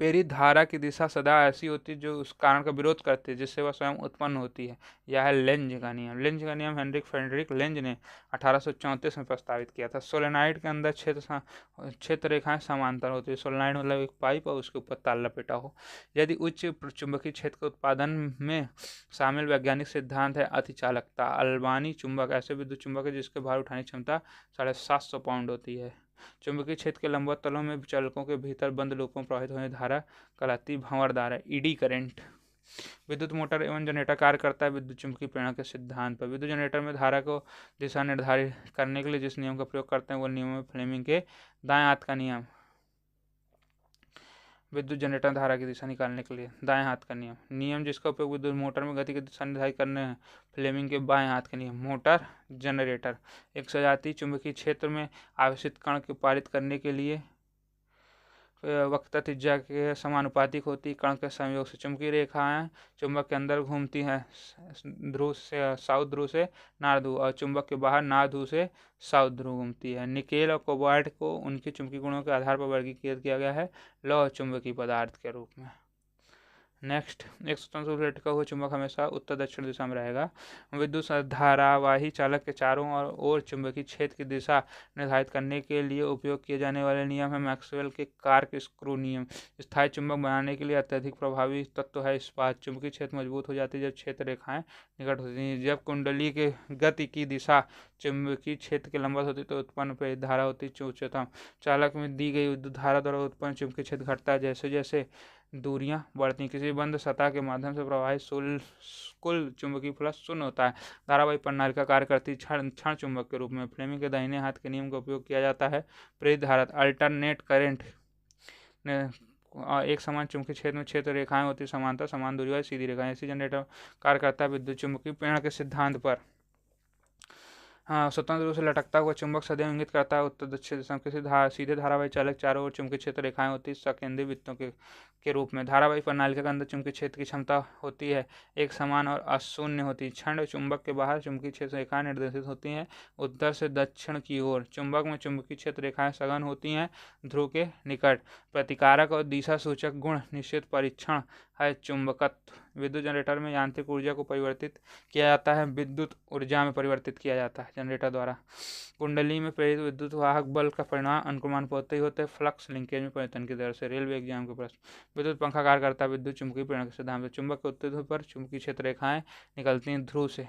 Speaker 1: प्रेरित धारा की दिशा सदा ऐसी होती है जो उस कारण का विरोध करती है जिससे वह स्वयं उत्पन्न होती है। यह है लेंज का नियम। लेंज का नियम हेनरिक फ्रेडरिक लेंज ने 1834 में प्रस्तावित किया था। सोलेनाइड के अंदर क्षेत्र रेखाएं समांतर होती है। सोलेनाइड मतलब एक पाइप और उसके ऊपर तार लपेटा हो। यदि उच्च चुंबकीय क्षेत्र के उत्पादन में शामिल वैज्ञानिक सिद्धांत है अतिचालकता। अल्बानी चुंबक ऐसे विद्युत चुंबक है जिसके भार उठाने की क्षमता 750 पाउंड होती है। चुंबकीय क्षेत्र के लंबवत तलों में चालकों के भीतर बंद लूपों में प्रवाहित होने धारा कहलाती भंवर धारा, ईडी करंट। विद्युत मोटर एवं जनरेटर कार्य करता है विद्युत चुंबकीय प्रेरण के सिद्धांत पर। विद्युत जनरेटर में धारा को दिशा निर्धारित करने के लिए जिस नियम का प्रयोग करते हैं वो नियम है फ्लेमिंग के दाएं हाथ का नियम। विद्युत जनरेटर धारा की दिशा निकालने के लिए दाएं हाथ का नियम जिसका उपयोग विद्युत मोटर में गति की दिशा निर्धारित करने हैं फ्लेमिंग के बाएं हाथ के नियम। मोटर जनरेटर एक सजातीय चुंबकीय क्षेत्र में आवेशित कण को पारित करने के लिए वक्रता त्रिज्या के समानुपातिक होती। कण के संयोग से चुंबकीय रेखाएं चुंबक के अंदर घूमती हैं ध्रुव से साउथ ध्रुव से नॉर्थ ध्रुव, और चुंबक के बाहर नॉर्थ ध्रुव से साउथ ध्रुव घूमती है। निकेल और कोबाल्ट को उनके चुंबकीय गुणों के आधार पर वर्गीकृत किया गया है लौह चुंबकीय पदार्थ के रूप में। नेक्स्ट, एक स्वतंत्र रूप से लटका हुआ चुंबक हमेशा उत्तर दक्षिण दिशा में रहेगा। विद्युत धारावाही चालक के चारों ओर चुंबकीय क्षेत्र की दिशा निर्धारित करने के लिए उपयोग किए जाने वाले नियम है मैक्सवेल के कार्क स्क्रू नियम। स्थायी चुंबक बनाने के लिए अत्यधिक प्रभावी तत्व है इस्पात। चुंबकीय क्षेत्र मजबूत हो जाती है जब क्षेत्र रेखाएं निकट होती हैं। जब कुंडली के गति की दिशा चुंबकीय क्षेत्र के लंबवत होती तो उत्पन्न प्रेरित धारा होती उच्चतम। चालक में दी गई विद्युत धारा द्वारा उत्पन्न चुंबकीय क्षेत्र घटता है जैसे जैसे दूरियां बढ़ती। किसी बंद सतह के माध्यम से प्रवाहित कुल चुंबकीय फ्लक्स शून्य होता है। धारावाही प्रणाली का कार्य करती क्षण चुंबक के रूप में। फ्लेमिंग के दाहिने हाथ के नियम का उपयोग किया जाता है। प्रेरित धारा अल्टरनेट करंट एक समान चुंबकीय क्षेत्र में क्षेत्र रेखाएं होती समांतर समान दूरी वाली सीधी रेखाएं। ऐसी जनरेटर कार्य करता है विद्युत चुंबकीय प्रेरण के सिद्धांत पर। स्वतंत्र रूप से लटकता हुआ चुंबक सदैव इंगित करता है उत्तर दक्षिण दिशा में। किसी सीधे धारावाही चालक चारों ओर चुंबकीय क्षेत्र रेखाएं होती सकेंद्रीय वृत्तों के रूप में। धारावाही प्रणाली के अंदर चुंबकीय क्षेत्र की क्षमता होती है एक समान और अशून्य होती है। क्षण चुंबक के बाहर चुंबकीय क्षेत्र रेखाएं निर्देशित होती हैं उत्तर से दक्षिण की ओर। चुंबक में चुंबकीय क्षेत्र रेखाएं सघन होती हैं ध्रुव के निकट। प्रतिकारक और दिशा सूचक गुण निश्चित परीक्षण है चुंबकत्व। विद्युत जनरेटर में यांत्रिक ऊर्जा को परिवर्तित किया जाता है विद्युत ऊर्जा में परिवर्तित किया जाता है जनरेटर द्वारा। कुंडली में प्रेरित विद्युत वाहक बल का परिणाम अनुक्रमान होते ही होते फ्लक्स लिंकेज में परिवर्तन की दर से। रेलवे एग्जाम के प्रश्न। विद्युत पंखा कार्य करता है विद्युत चुंबकीय प्रेरण के सिद्धांत। चुंबक के उत्तरी ध्रुव पर चुंबकीय क्षेत्र रेखाएं निकलती हैं ध्रुव से।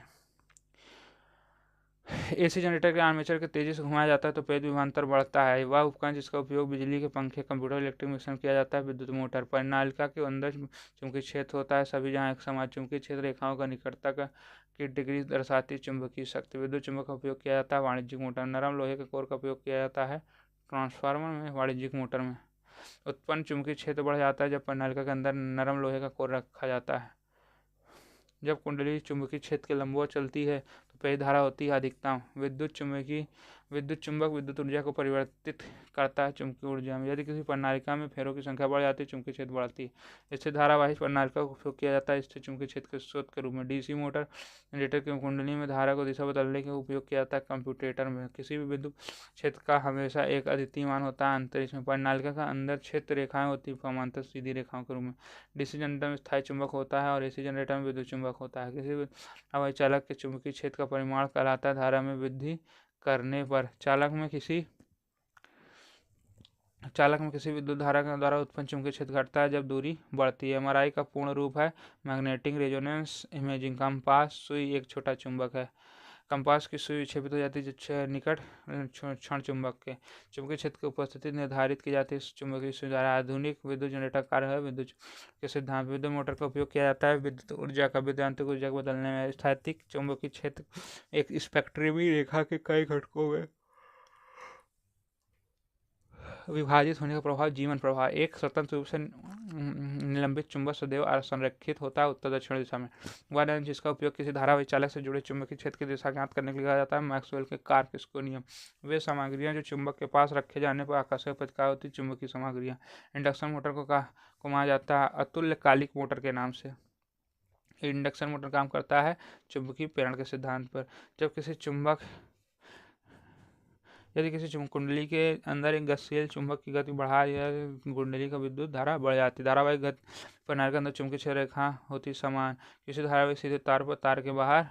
Speaker 1: एसी जनरेटर के आर्मेचर के तेजी से घुमाया जाता है तो प्रेरित विभवांतर बढ़ता है। वह उपकरण जिसका उपयोग बिजली के पंखे कंप्यूटर इलेक्ट्रिक मशीन किया जाता है विद्युत मोटर। परिनालिका के अंदर चुंबकीय क्षेत्र होता है सभी जहां एक समान चुंबकीय क्षेत्र रेखाओं का निकटता की डिग्री दर्शाती चुंबकीय शक्ति। विद्युत चुंबक का उपयोग किया जाता है वाणिज्यिक मोटर। नरम लोहे के कोर का उपयोग किया जाता है ट्रांसफार्मर में। वाणिज्यिक मोटर में उत्पन्न चुंबकीय क्षेत्र बढ़ जाता है जब परिनालिका के अंदर नरम लोहे का कोर रखा जाता है। जब कुंडली चुंबकीय क्षेत्र के लंबवत चलती है तो प्रेरित धारा होती है अधिकतम। विद्युत चुंबक विद्युत ऊर्जा को परिवर्तित करता है चुंबकीय ऊर्जा में। यदि किसी प्रणालिका में फेरों की संख्या बढ़ जाती है चुंबकीय क्षेत्र बढ़ती है। इससे धारावाही प्रणालिका का उपयोग किया जाता है स्थिर चुंबकीय क्षेत्र के स्रोत के रूप में। डीसी मोटर जनरेटर की कुंडली में धारा को दिशा बदलने के उपयोग किया जाता है कंप्यूटेटर में। किसी भी विद्युत क्षेत्र का हमेशा एक अद्वितीय मान होता है अंतरिक्ष में। प्रणालिका का अंदर क्षेत्र रेखाएं होती है समांतर सीधी रेखाओं के रूप में। डीसी जनरेटर में स्थायी चुंबक होता है और एसी जनरेटर में विद्युत चुंबक होता है। किसी भी हवाई चालक के चुंबकीय क्षेत्र का परिमाण कहलाता है धारा में वृद्धि करने पर। चालक में किसी विद्युत धारा के द्वारा उत्पन्न चुंबकीय क्षेत्र घटता है जब दूरी बढ़ती है। एमआरआई का पूर्ण रूप है मैग्नेटिक रेजोनेंस इमेजिंग। कंपास सुई एक छोटा चुंबक है। कंपास की सुई विक्षेपित हो जाती है जब निकट क्षण चुंबक के चुंबकीय क्षेत्र की उपस्थिति निर्धारित की जाती है चुंबकीय सुई द्वारा। आधुनिक विद्युत जनरेटर कार्य है विद्युत के सिद्धांत। विद्युत मोटर का उपयोग किया जाता है विद्युत ऊर्जा का विद्युत ऊर्जा को बदलने में। स्थैतिक चुंबकीय क्षेत्र एक स्पेक्ट्रमी रेखा के कई घटकों में विभाजित होने का प्रभाव जीवन प्रभाव। एक स्वतंत्र रूप से निलंबित चुंबक सदैव संरक्षित होता है उत्तर दक्षिण दिशा में। वह जिसका उपयोग किसी धारावाही चालक से जुड़े चुंबकीय क्षेत्र की दिशा ज्ञात करने के लिए किया जाता है मैक्सवेल के कार्क स्क्रू नियम। वे सामग्रियां जो चुंबक के पास रखे जाने पर आकर्षक प्रतिकार होती चुंबकीय सामग्रियां। इंडक्शन मोटर को कहा जाता है अतुल्यकालिक मोटर के नाम से। इंडक्शन मोटर काम करता है चुंबकीय प्रेरण के सिद्धांत पर। यदि किसी कुंडली के अंदर एक गतिशील चुंबक की गति बढ़ा या कुंडली का विद्युत धारा बढ़ जाती। धारावाही प्रणाली के अंदर चुंबकीय क्षेत्र रेखा होती समान। किसी धारावाही सीधे तार पर तार के बाहर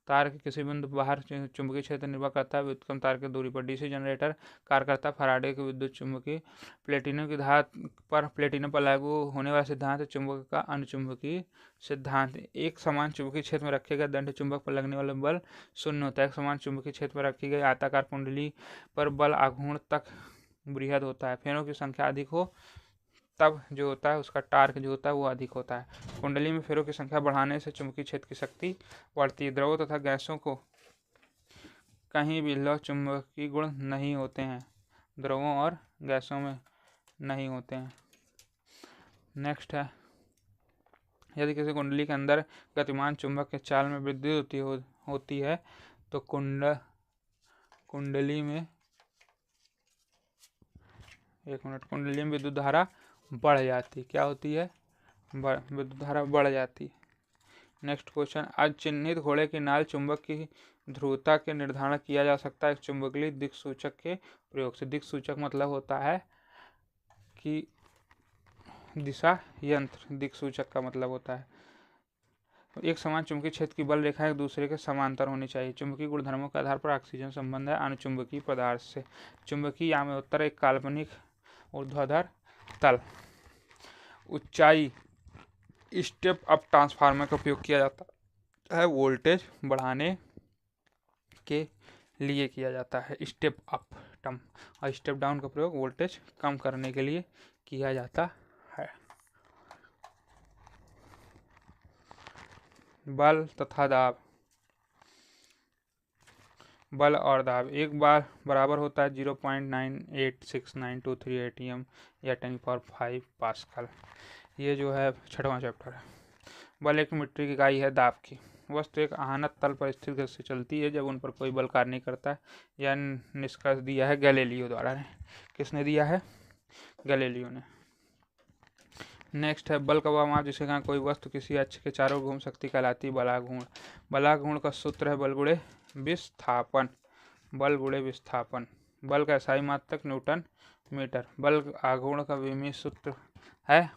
Speaker 1: तार के किसी बिंदु बाहर चुंबकीय क्षेत्र निर्भर करता है व्युत्क्रम तार की दूरी पर। डीसी जनरेटर कार्य करता है फैराडे के विद्युत चुंबकीय प्लेटिनम पर लागू होने वाला सिद्धांत चुंबक का अनुचुंबकीय सिद्धांत। एक समान चुंबकीय क्षेत्र में रखे गए दंड चुंबक पर लगने वाला बल शून्य होता है। एक समान चुंबकीय क्षेत्र में रखी गई आयताकार कुंडली पर बल आघूर्ण तक बृहद होता है। फेरों की संख्या अधिक हो तब जो होता है उसका टार्क जो होता है वो अधिक होता है। कुंडली में फेरों की संख्या बढ़ाने से चुंबकीय क्षेत्र की शक्ति बढ़ती है। द्रवों तथा गैसों को कहीं भी लौह चुंबकीय गुण नहीं होते हैं, द्रवों और गैसों में नहीं होते हैं। नेक्स्ट है, यदि किसी कुंडली के अंदर गतिमान चुंबक के चाल में वृद्धि होती है तो कुंडली में विद्युत धारा बढ़ जाती। क्या होती है? विद्युत धारा बढ़ जाती। नेक्स्ट क्वेश्चन, आज चिन्हित घोड़े की नाल चुंबक की ध्रुवता के निर्धारण किया जा सकता है एक चुंबकीय दिक्सूचक के प्रयोग से। दिक्सूचक मतलब होता है कि दिशा यंत्र, दिक्सूचक का मतलब होता है एक समान चुंबकीय क्षेत्र की बल रेखा एक दूसरे के समांतर होनी चाहिए। चुंबकीय गुणधर्मों के आधार पर ऑक्सीजन संबंध है अनुचुंबकीय पदार्थ से। चुंबकीय याम में उत्तर एक काल्पनिक ऊर्ध्वाधर तल। ऊंचाई स्टेप अप ट्रांसफार्मर का उपयोग किया जाता है वोल्टेज बढ़ाने के लिए किया जाता है स्टेप अप टर्म, और स्टेप डाउन का प्रयोग वोल्टेज कम करने के लिए किया जाता है। बल तथा दाब। बल और दाब एक बार बराबर होता है 0.986923 एटीएम या 10⁵ पास्कल। ये जो है 6वां चैप्टर है। बल एक मीट्रिक इकाई है दाब की। वस्तु एक आहानत तल पर स्थिर गति से चलती है जब उन पर कोई बल कार्य नहीं करता है। यह निष्कर्ष दिया है गैलीलियो द्वारा ने। किसने दिया है? गैलीलियो ने। नेक्स्ट है, बल का वह माप जिसके कारण कोई वस्तु किसी अक्ष के चारों ओर घूम सकती कहलाती है बलाघूर्ण। बलाघूर्ण का सूत्र है बल गुणे विस्थापन। बल गुणे विस्थापन। बल का SI मात्रक न्यूटन मीटर। बल आघूर्ण का विमीय सूत्र है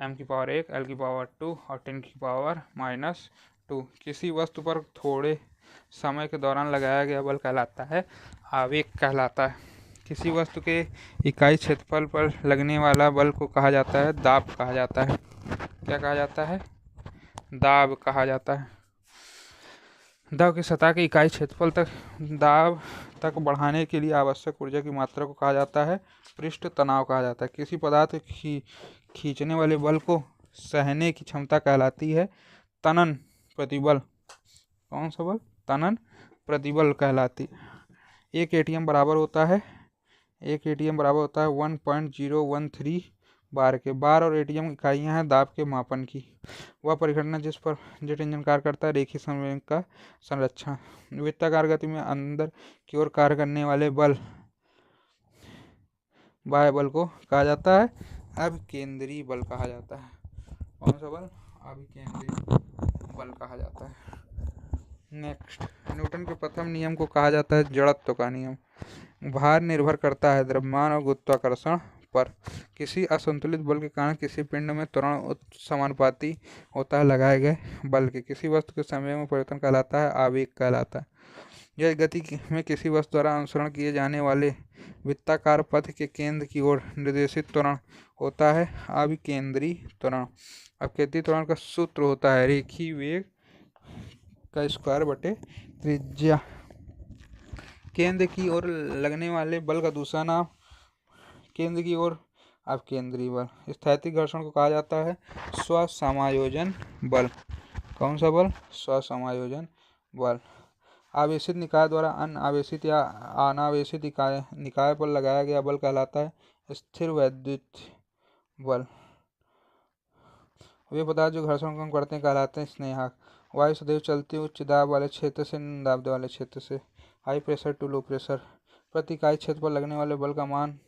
Speaker 1: m⁴1 l⁴2 और 10⁻⁻²। किसी वस्तु पर थोड़े समय के दौरान लगाया गया बल कहलाता है आवेग कहलाता है। किसी वस्तु के इकाई क्षेत्रफल पर लगने वाला बल को कहा जाता है दाब कहा जाता है। क्या कहा जाता है? दाब कहा जाता है। दाब की सतह के इकाई क्षेत्रफल तक दाब तक बढ़ाने के लिए आवश्यक ऊर्जा की मात्रा को कहा जाता है पृष्ठ तनाव कहा जाता है। किसी पदार्थ की खींचने वाले बल को सहने की क्षमता कहलाती है तनन प्रतिबल। कौन सा बल? तनन प्रतिबल कहलाती है। एक एटीएम बराबर होता है 1.013 बार के। बार और एटीएम इकाइयां हैं दाब के मापन की। वह परिघटना जिस पर जेट इंजन कार्य करता है रेखीय संवेग का संरक्षण। वृत्ताकार गति में अंदर की ओर कार्य करने वाले बल बाह्य बल को कहा जाता है अभिकेंद्री बल कहा जाता है। कौन सा बल? अभिकेंद्री बल कहा जाता है। नेक्स्ट, न्यूटन के प्रथम नियम को कहा जाता है जड़त्व का नियम। भार निर्भर करता है द्रव्यमान और गुरुत्वाकर्षण पर। किसी असंतुलित बल के कारण किसी पिंड में त्वरण समानुपाती होता है लगाए गए बल के। किसी वस्तु के संवेग में परिवर्तन कहलाता है आवेग कहलाता है। यह गति में किसी वस्तु द्वारा अनुसरण किए जाने वाले वृत्ताकार पथ के केंद्र की ओर निर्देशित त्वरण होता है अभिकेंद्री त्वरण। अभिकेंद्री त्वरण का सूत्र होता है रेखीय वेग का स्क्वायर बटे त्रिज्या। केंद्र की ओर लगने वाले बल का दूसरा नाम केंद्र की ओर अभिकेंद्री बल। स्थैतिक घर्षण को कहा जाता है स्वसमायोजन बल। कौन सा बल? स्वसमायोजन बल। आवेशित निकाय द्वारा अन्य आवेशित या अनावेशित निकाय पर लगाया गया बल कहलाता है स्थिर वैद्युत बल। वे पदार्थ जो घर्षण कम करते हैं कहलाते हैं स्नेहक। वायु सदैव चलती उच्च दाब वाले क्षेत्र से निम्न दाब वाले क्षेत्र से। High pressure to low pressure. प्रति इकाई क्षेत्र पर लगने वाले बल का मान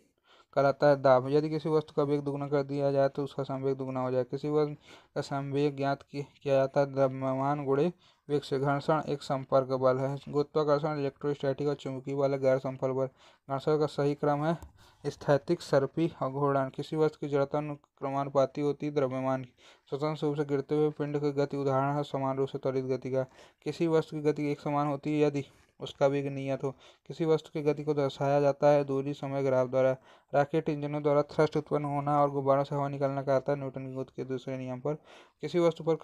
Speaker 1: कहलाता है दाब। यदि किसी वस्तु का वेग दुगना कर दिया जाए तो उसका संवेग दुगना हो जाए। किसी वस्तु का संवेग ज्ञात किया जाता है द्रव्यमान गुणे वेग से। घर्षण एक संपर्क बल है। गुरुत्वाकर्षण इलेक्ट्रोस्टैटिक और चुंबकीय बल है। गैर संपर्क बल। घर्षण का सही क्रम है स्थैतिक, सर्पी और घूर्णन। किसी वस्तु की जड़ता अनुक्रमानुपाती होती है द्रव्यमान की। स्वतंत्र रूप से गिरते हुए पिंड की गति उदाहरण है समान रूप से त्वरित गति का। किसी वस्तु की गति एक समान होती है यदि उसका वेग नियत हो। किसी वस्तु की गति को दर्शाया जाता है दूरी समय ग्राफ द्वारा। रॉकेट इंजनों द्वारा थ्रस्ट उत्पन्न होना और गुब्बारों से हवा निकलना कहलाता है न्यूटन की गति के दूसरे नियम पर। किसी वस्तु पर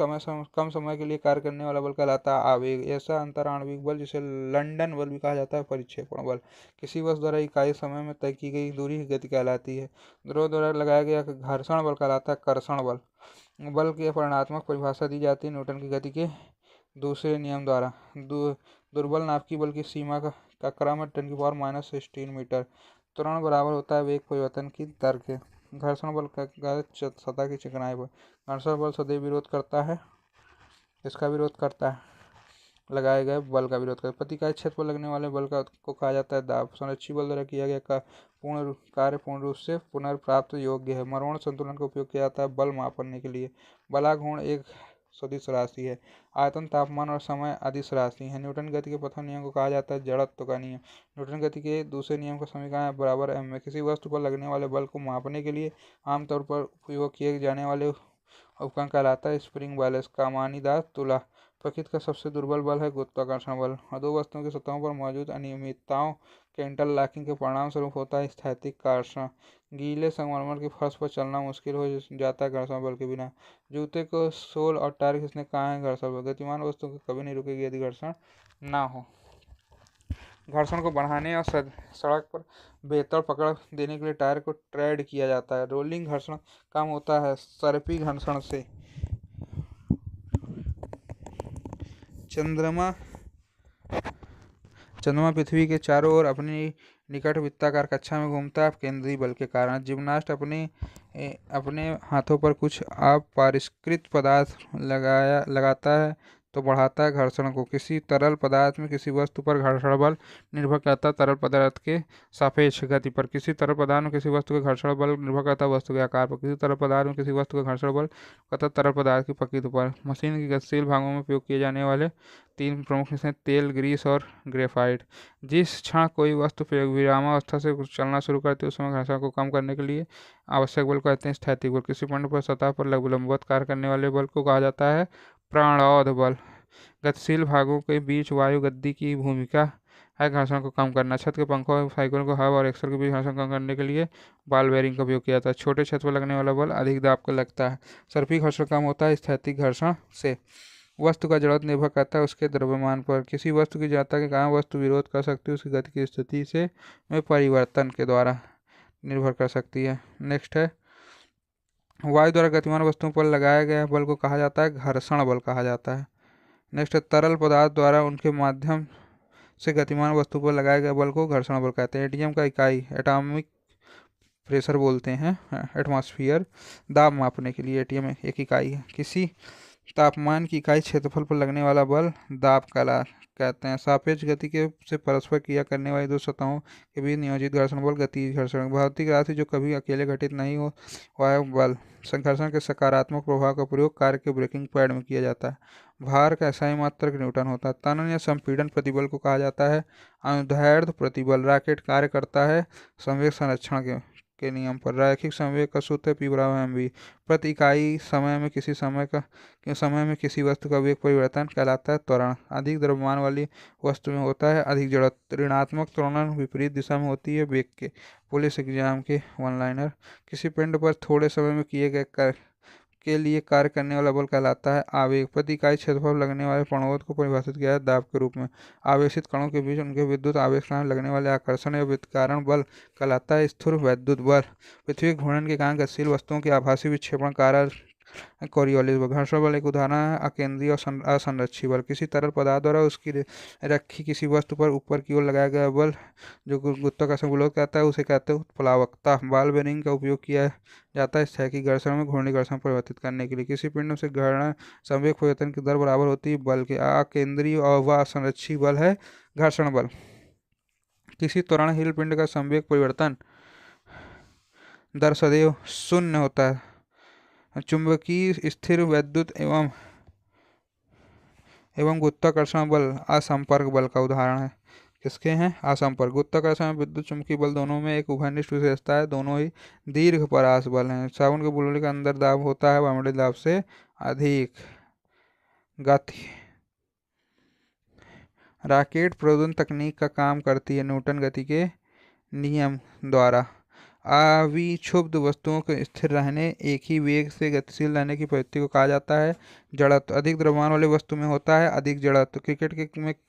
Speaker 1: कम समय के लिए कार्य करने वाला बल कहलाता है आवेग। ऐसा अंतराण्विक बल जिसे लंदन बल भी कहा जाता है परिक्षेपण बल। किसी वस्तु द्वारा इकाई समय में तय की गई दूरी की गति कहलाती है। द्रव द्वारा लगाया गया घर्षण बल कहलाता है कर्षण बल। बल की परिमाणात्मक परिभाषा दी जाती है न्यूटन की गति के दूसरे नियम द्वारा। दुर्बल नाभिकीय बल की सीमा का क्रम है 10⁻⁻16 मीटर। त्वरण बराबर होता है वेग परिवर्तन की दर के। घर्षण बल का सतह की चिकनाई पर। घर्षण बल सदैव विरोध करता है, इसका विरोध करता है लगाए गए बल का विरोध करता है। प्रति इकाई क्षेत्र पर लगने वाले बल को कहा जाता है दाब। संरक्षी बल द्वारा किया गया कार्य पूर्ण रूप से पुनर्प्राप्त योग्य है। मरोड़ संतुलन का उपयोग किया जाता है बल मापने के लिए। बलाघूर्ण एक सदिश राशि है। आयतन, तापमान और समय अदिश राशि है। न्यूटन गति के प्रथम नियम को कहा जाता है जड़त्व का नियम। न्यूटन गति के दूसरे नियम का समीकरण बराबर m है। किसी वस्तु पर लगने वाले बल को मापने के लिए आमतौर पर उपयोग किए जाने वाले उपकरण कहलाता है स्प्रिंग बल। इसका मानीदार तुला। प्रकृति का सबसे दुर्बल बल है गुरुत्वाकर्षण बल और दो वस्तुओं की सतहों पर मौजूद अनियमितताओं के इंटरलॉकिंग के परिणाम स्वरूप होता है स्थैतिक घर्षण। गीले संगमरमर के फर्श पर चलना मुश्किल हो जाता है घर्षण बल के बिना। जूते को सोल और टायर खींचने कहाँ है घर्षण बल। गतिमान वस्तु कभी नहीं रुकेगी यदि घर्षण ना हो। घर्षण को बढ़ाने और सड़क पर बेहतर पकड़ देने के लिए टायर को ट्रेड किया जाता है। रोलिंग घर्षण कम होता है सर्पी घर्षण से। चंद्रमा पृथ्वी के चारों ओर अपनी निकट वृत्ताकार कक्षा में घूमता है केंद्रीय बल के कारण। जिम्नास्ट अपने हाथों पर कुछ अपरिष्कृत पदार्थ लगाता है तो बढ़ाता है घर्षण को। किसी तरल पदार्थ में किसी वस्तु पर घर्षण बल निर्भर करता है तरल पदार्थ के सापेक्ष गति पर। किसी तरल पदार्थ में किसी वस्तु का घर्षण बल निर्भर करता है वस्तु के आकार पर। किसी तरल पदार्थ में किसी वस्तु का घर्षण बल करता है तरल पदार्थ की प्रकृति पर। मशीन के गतिशील भागों में उपयोग किए जाने वाले तीन प्रमुख हैं तेल, ग्रीस और ग्रेफाइट। जिस क्षण कोई वस्तु विरामावस्था से चलना शुरू करती है उस समय घर्षण को कम करने के लिए आवश्यक बल को कहते हैं स्थैतिक बल। किसी पिंड पर सतह पर लंबवत कार्य करने वाले बल को कहा जाता है प्राणोद बल। गतिशील भागों के बीच वायु गति की भूमिका है घर्षण को कम करना। छत के पंखों, साइकिलों को हवा और एक्सल के बीच घर्षण कम करने के लिए बॉल बेयरिंग का उपयोग किया जाता है। छोटे क्षेत्र पर लगने वाला बल अधिक दाब का लगता है। सर्पी घर्षण कम होता है स्थैतिक घर्षण से। वस्तु का जड़त्व निर्भर करता है उसके द्रव्यमान पर। किसी वस्तु की जड़ता के कारण वस्तु विरोध कर सकती है उसकी गति की स्थिति से में परिवर्तन के द्वारा निर्भर कर सकती है। नेक्स्ट है वायु द्वारा गतिमान वस्तुओं पर लगाया गया बल को कहा जाता है घर्षण बल कहा जाता है। नेक्स्ट है तरल पदार्थ द्वारा उनके माध्यम से गतिमान वस्तु पर लगाया गया बल को घर्षण बल कहते हैं। एटीएम का इकाई एटॉमिक प्रेशर बोलते हैं एटमॉस्फेयर। दाब मापने के लिए एटीएम एक इकाई है। किसी तापमान की इकाई क्षेत्रफल पर लगने वाला बल दाब कहते हैं। सापेक्ष गति के से परस्पर क्रिया करने वाली दो सतहों के बीच नियोजित घर्षण बल गतिज घर्षण। भौतिक राशि जो कभी अकेले घटित नहीं हो वह बल। घर्षण के सकारात्मक प्रभाव का प्रयोग कार के ब्रेकिंग पैड में किया जाता है। भार का SI मात्रक न्यूटन होता है। तनन या संपीड़न प्रतिबल को कहा जाता है अनुदैर्ध्य प्रतिबल। रॉकेट कार्य करता है संवेग संरक्षण के नियम पर। रैखिक संवेग का सूत्र P = mv। प्रति इकाई समय में किसी वस्तु का वेग परिवर्तन कहलाता है त्वरण। अधिक द्रव्यमान वाली वस्तु में होता है अधिक जड़त्व। ऋणात्मक त्वरण विपरीत दिशा में होती है वेग के। पुलिस एग्जाम के वन लाइनर। किसी पिंड पर थोड़े समय में किए गए के लिए कार्य करने वाला बल कहलाता है आवेग। प्रति इकाई क्षेत्रफल लगने वाले प्रणोद को परिभाषित किया है दाब के रूप में। आवेशित कणों के बीच उनके विद्युत आवेश के कारण लगने वाले आकर्षण या वित्कारण बल कहलाता है स्थिर वैद्युत बल। पृथ्वी के घूर्णन के कारण गतिशील वस्तुओं के आभासी विक्षेपण कार्य कोरियोलिस बल। घर्षण बल एक उदाहरण है अकेंद्रीय और असंरक्षी बल। किसी तरल पदार्थ द्वारा उसकी रखी किसी वस्तु पर ऊपर की ओर लगाया गया बल जो गुरुत्वाकर्षण विरोध कहता है उसे कहते हैं उत्प्लावकता। बॉल बेयरिंग का उपयोग किया जाता है स्थैतिक घर्षण में घूर्णी घर्षण परिवर्तित करने के लिए। किसी पिंड से घर्षण संवेग परिवर्तन की दर बराबर होती है बल के। अकेंद्रीय और व असंरक्षी बल है घर्षण बल। किसी त्वरणहीन पिंड का संवेग परिवर्तन
Speaker 2: दर सदैव शून्य होता है। चुंबकीय स्थिर वैद्युत एवं गुरुत्वाकर्षण बल असंपर्क बल का उदाहरण है। किसके हैं? असंपर्क। गुरुत्वाकर्षण और विद्युत चुंबकीय बल दोनों में एक उभयनिष्ठ विशेषता है, दोनों ही दीर्घ परास बल हैं। साबुन के बुलबुले का अंदर दाब होता है वायुमंडलीय दाब से अधिक। गति रॉकेट प्रोद्योन तकनीक का काम करती है न्यूटन गति के नियम द्वारा। अविक्षुब्ध वस्तुओं के स्थिर रहने, एक ही वेग से गतिशील रहने की प्रवृत्ति को कहा जाता है जड़त्व। अधिक द्रव्यमान वाली वस्तु में होता है अधिक जड़त्व। क्रिकेट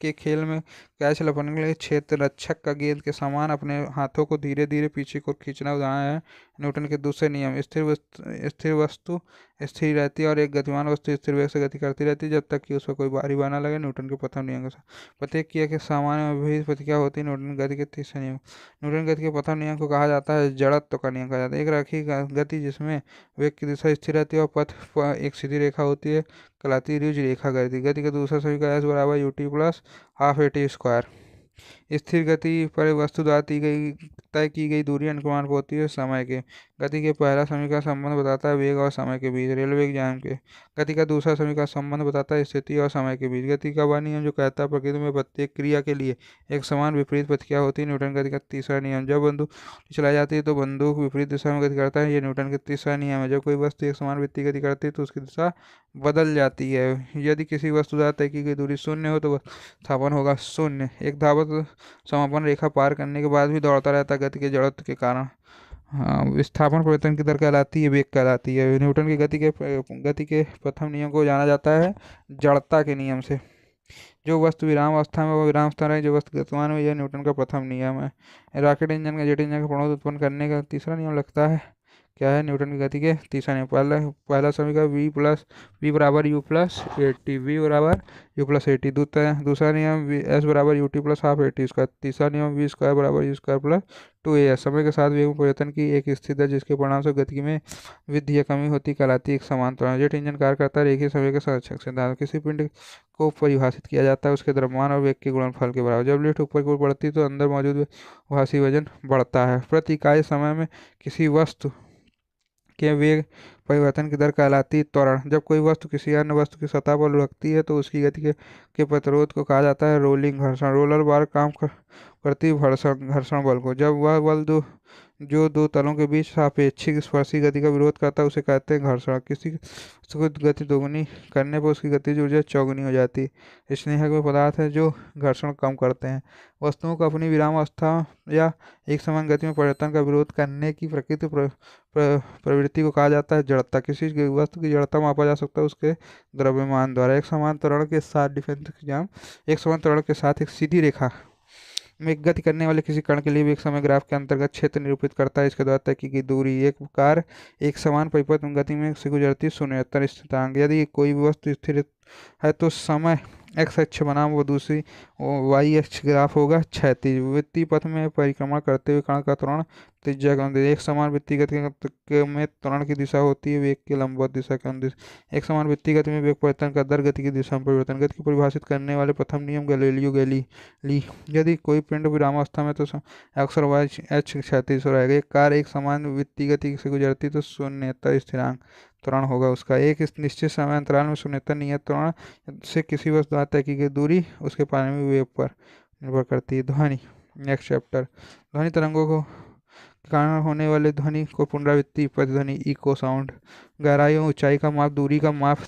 Speaker 2: के खेल में कैच लपकने के लिए क्षेत्र रक्षक का गेंद के समान अपने हाथों को धीरे धीरे पीछे को खींचना उदाहरण है न्यूटन के दूसरे नियम। स्थिर वस्तु स्थिर रहती है और एक गतिमान वस्तु स्थिर वेग से गति करती रहती है जब तक कि उस पर कोई भारी बल न लगे। न्यूटन के प्रथम नियम के प्रत्येक क्रिया के सामान्य में विपरीत प्रतिक्रिया होती है न्यूटन गति के तीसरे नियम। न्यूटन गति के प्रथम नियम को कहा जाता है जड़त्व का नियम कहा जाता है। एक रैखिक गति जिसमें वेग की दिशा स्थिर रहती है और पथ पर एक सीधी रेखा होती है कहलाती है ऋज रेखा गति। गति का दूसरा समीकरण S बराबर ut plus half at square. स्थिर गति पर वस्तु द्वारा तय की गई दूरी अनुक्रमानुपाती होती है समय के। गति के पहला समीकरण संबंध बताता है वेग और समय के बीच रेलवे एग्जाम के। गति का दूसरा समीकरण संबंध बताता है स्थिति और समय के बीच। गति का वह नियम जो कहता है प्रकृति में प्रत्येक क्रिया के लिए एक समान विपरीत प्रतिक्रिया होती है न्यूटन गति का तीसरा नियम। जब बंदूक चलाई जाती है तो बंदूक विपरीत दिशा में गति करता है, यह न्यूटन का तीसरा नियम है। जब कोई वस्तु एक समान वृत्तीय गति करती है तो उसकी दिशा बदल जाती है। यदि किसी वस्तु द्वारा तय की गई दूरी शून्य हो तो विस्थापन होगा शून्य। एक धावक समापन रेखा पार करने के बाद भी दौड़ता रहता है गति के जड़त्व के कारण। विस्थापन परिवर्तन की दर कहलाती है वेग कहलाती है। न्यूटन की गति के प्रथम नियम को जाना जाता है जड़ता के नियम से। जो वस्तु विराम अवस्था में वह विराम स्थान है, जो वस्तु गतिमान में, यह न्यूटन का प्रथम नियम है। रॉकेट इंजन का जेट इंजन का प्रणोद उत्पन्न करने का तीसरा नियम लगता है क्या है न्यूटन की गति के तीसरा नियम। पहला समीकरण v बराबर u प्लस एटी v बराबर u प्लस एटी। दूसरा नियम s बराबर ut plus half eighty square. तीसरा नियम v स्क्वायर बराबर u स्क्वायर प्लस 2as। समय के साथ वेग में परिवर्तन की एक स्थिति है जिसके परिणाम से गति में वृद्धि या कमी होती कहलाती है एक समान त्वरण। जेट इंजन कार्य करता है रेखीय समय के संरक्षक सिद्धांत। किसी पिंड को परिभाषित किया जाता है उसके द्रव्यमान और वेग के गुणनफल के बराबर। जब लिफ्ट ऊपर की ओर बढ़ती है तो अंदर मौजूद भाषी वजन बढ़ता है। प्रति इकाई समय में किसी वस्तु के वेग परिवर्तन की दर कहलाती है त्वरण। जब कोई वस्तु किसी अन्य वस्तु की सतह पर लुढ़कती है तो उसकी गति के प्रतिरोध को कहा जाता है रोलिंग घर्षण। रोलर बार काम करती घर्षण बल को। जब वह बल जो दो तलों के बीच सापेक्षिक स्पर्शी गति का विरोध करता है उसे कहते हैं घर्षण। किसी वस्तु की गति दोगुनी करने पर उसकी गतिज ऊर्जा चौगुनी हो जाती है। स्नेहक वे पदार्थ है जो घर्षण कम करते हैं। वस्तुओं को अपनी विराम अवस्था या एक समान गति में परिवर्तन का विरोध करने की प्रकृति प्रवृत्ति को कहा जाता है जड़ता। किसी वस्तु की जड़ता मापा जा सकता है उसके द्रव्यमान द्वारा। एक समान त्वरण के साथ डिफेंस एग्जाम एक समान त्वरण के साथ एक सीधी रेखा में गति करने वाले किसी कण के लिए भी एक समय ग्राफ के अंतर्गत क्षेत्र निरूपित करता है। इसके द्वारा तय की गई दूरी एक कार एक समान परिपथ गति में से गुजरती शून्यतर स्थिरांक। यदि कोई वस्तु स्थिर है तो समय एक्स अक्ष बनाम वो दूसरी वाई अक्ष ग्राफ होगा क्षैतिज। वृत्तीय पथ में परिक्रमण करते हुए कण का त्वरण त्रिज्या के अनुदिश। एक समान वृत्तीय गति में त्वरण की दिशा होती है वेग के लंबवत दिशा के अनुदिश। एक समान वृत्तीय गति में वेग परिवर्तन का दर गति की दिशा में परिवर्तन। गति को परिभाषित करने वाले प्रथम नियम गैलीलियो गैलीली। यदि कोई पिंड विरामावस्था में तो एक्स और वाई अक्ष क्षैतिज हो रहेगा। एक कार एक समान वृत्तीय गति से गुजरती तो शून्यतर स्थिरांक त्वरण होगा उसका। एक निश्चित समय अंतराल में शून्यतर नियत त्वरण से किसी वस्तु द्वारा तय की गई दूरी उसके पारमाणु वेग पर निर्भर करती है। ध्वनि नेक्स्ट चैप्टर। ध्वनि तरंगों को कारण होने वाले ध्वनि को पुनरावृत्ति प्रतिध्वनि इको साउंड। गहराई और ऊंचाई का माप दूरी का माप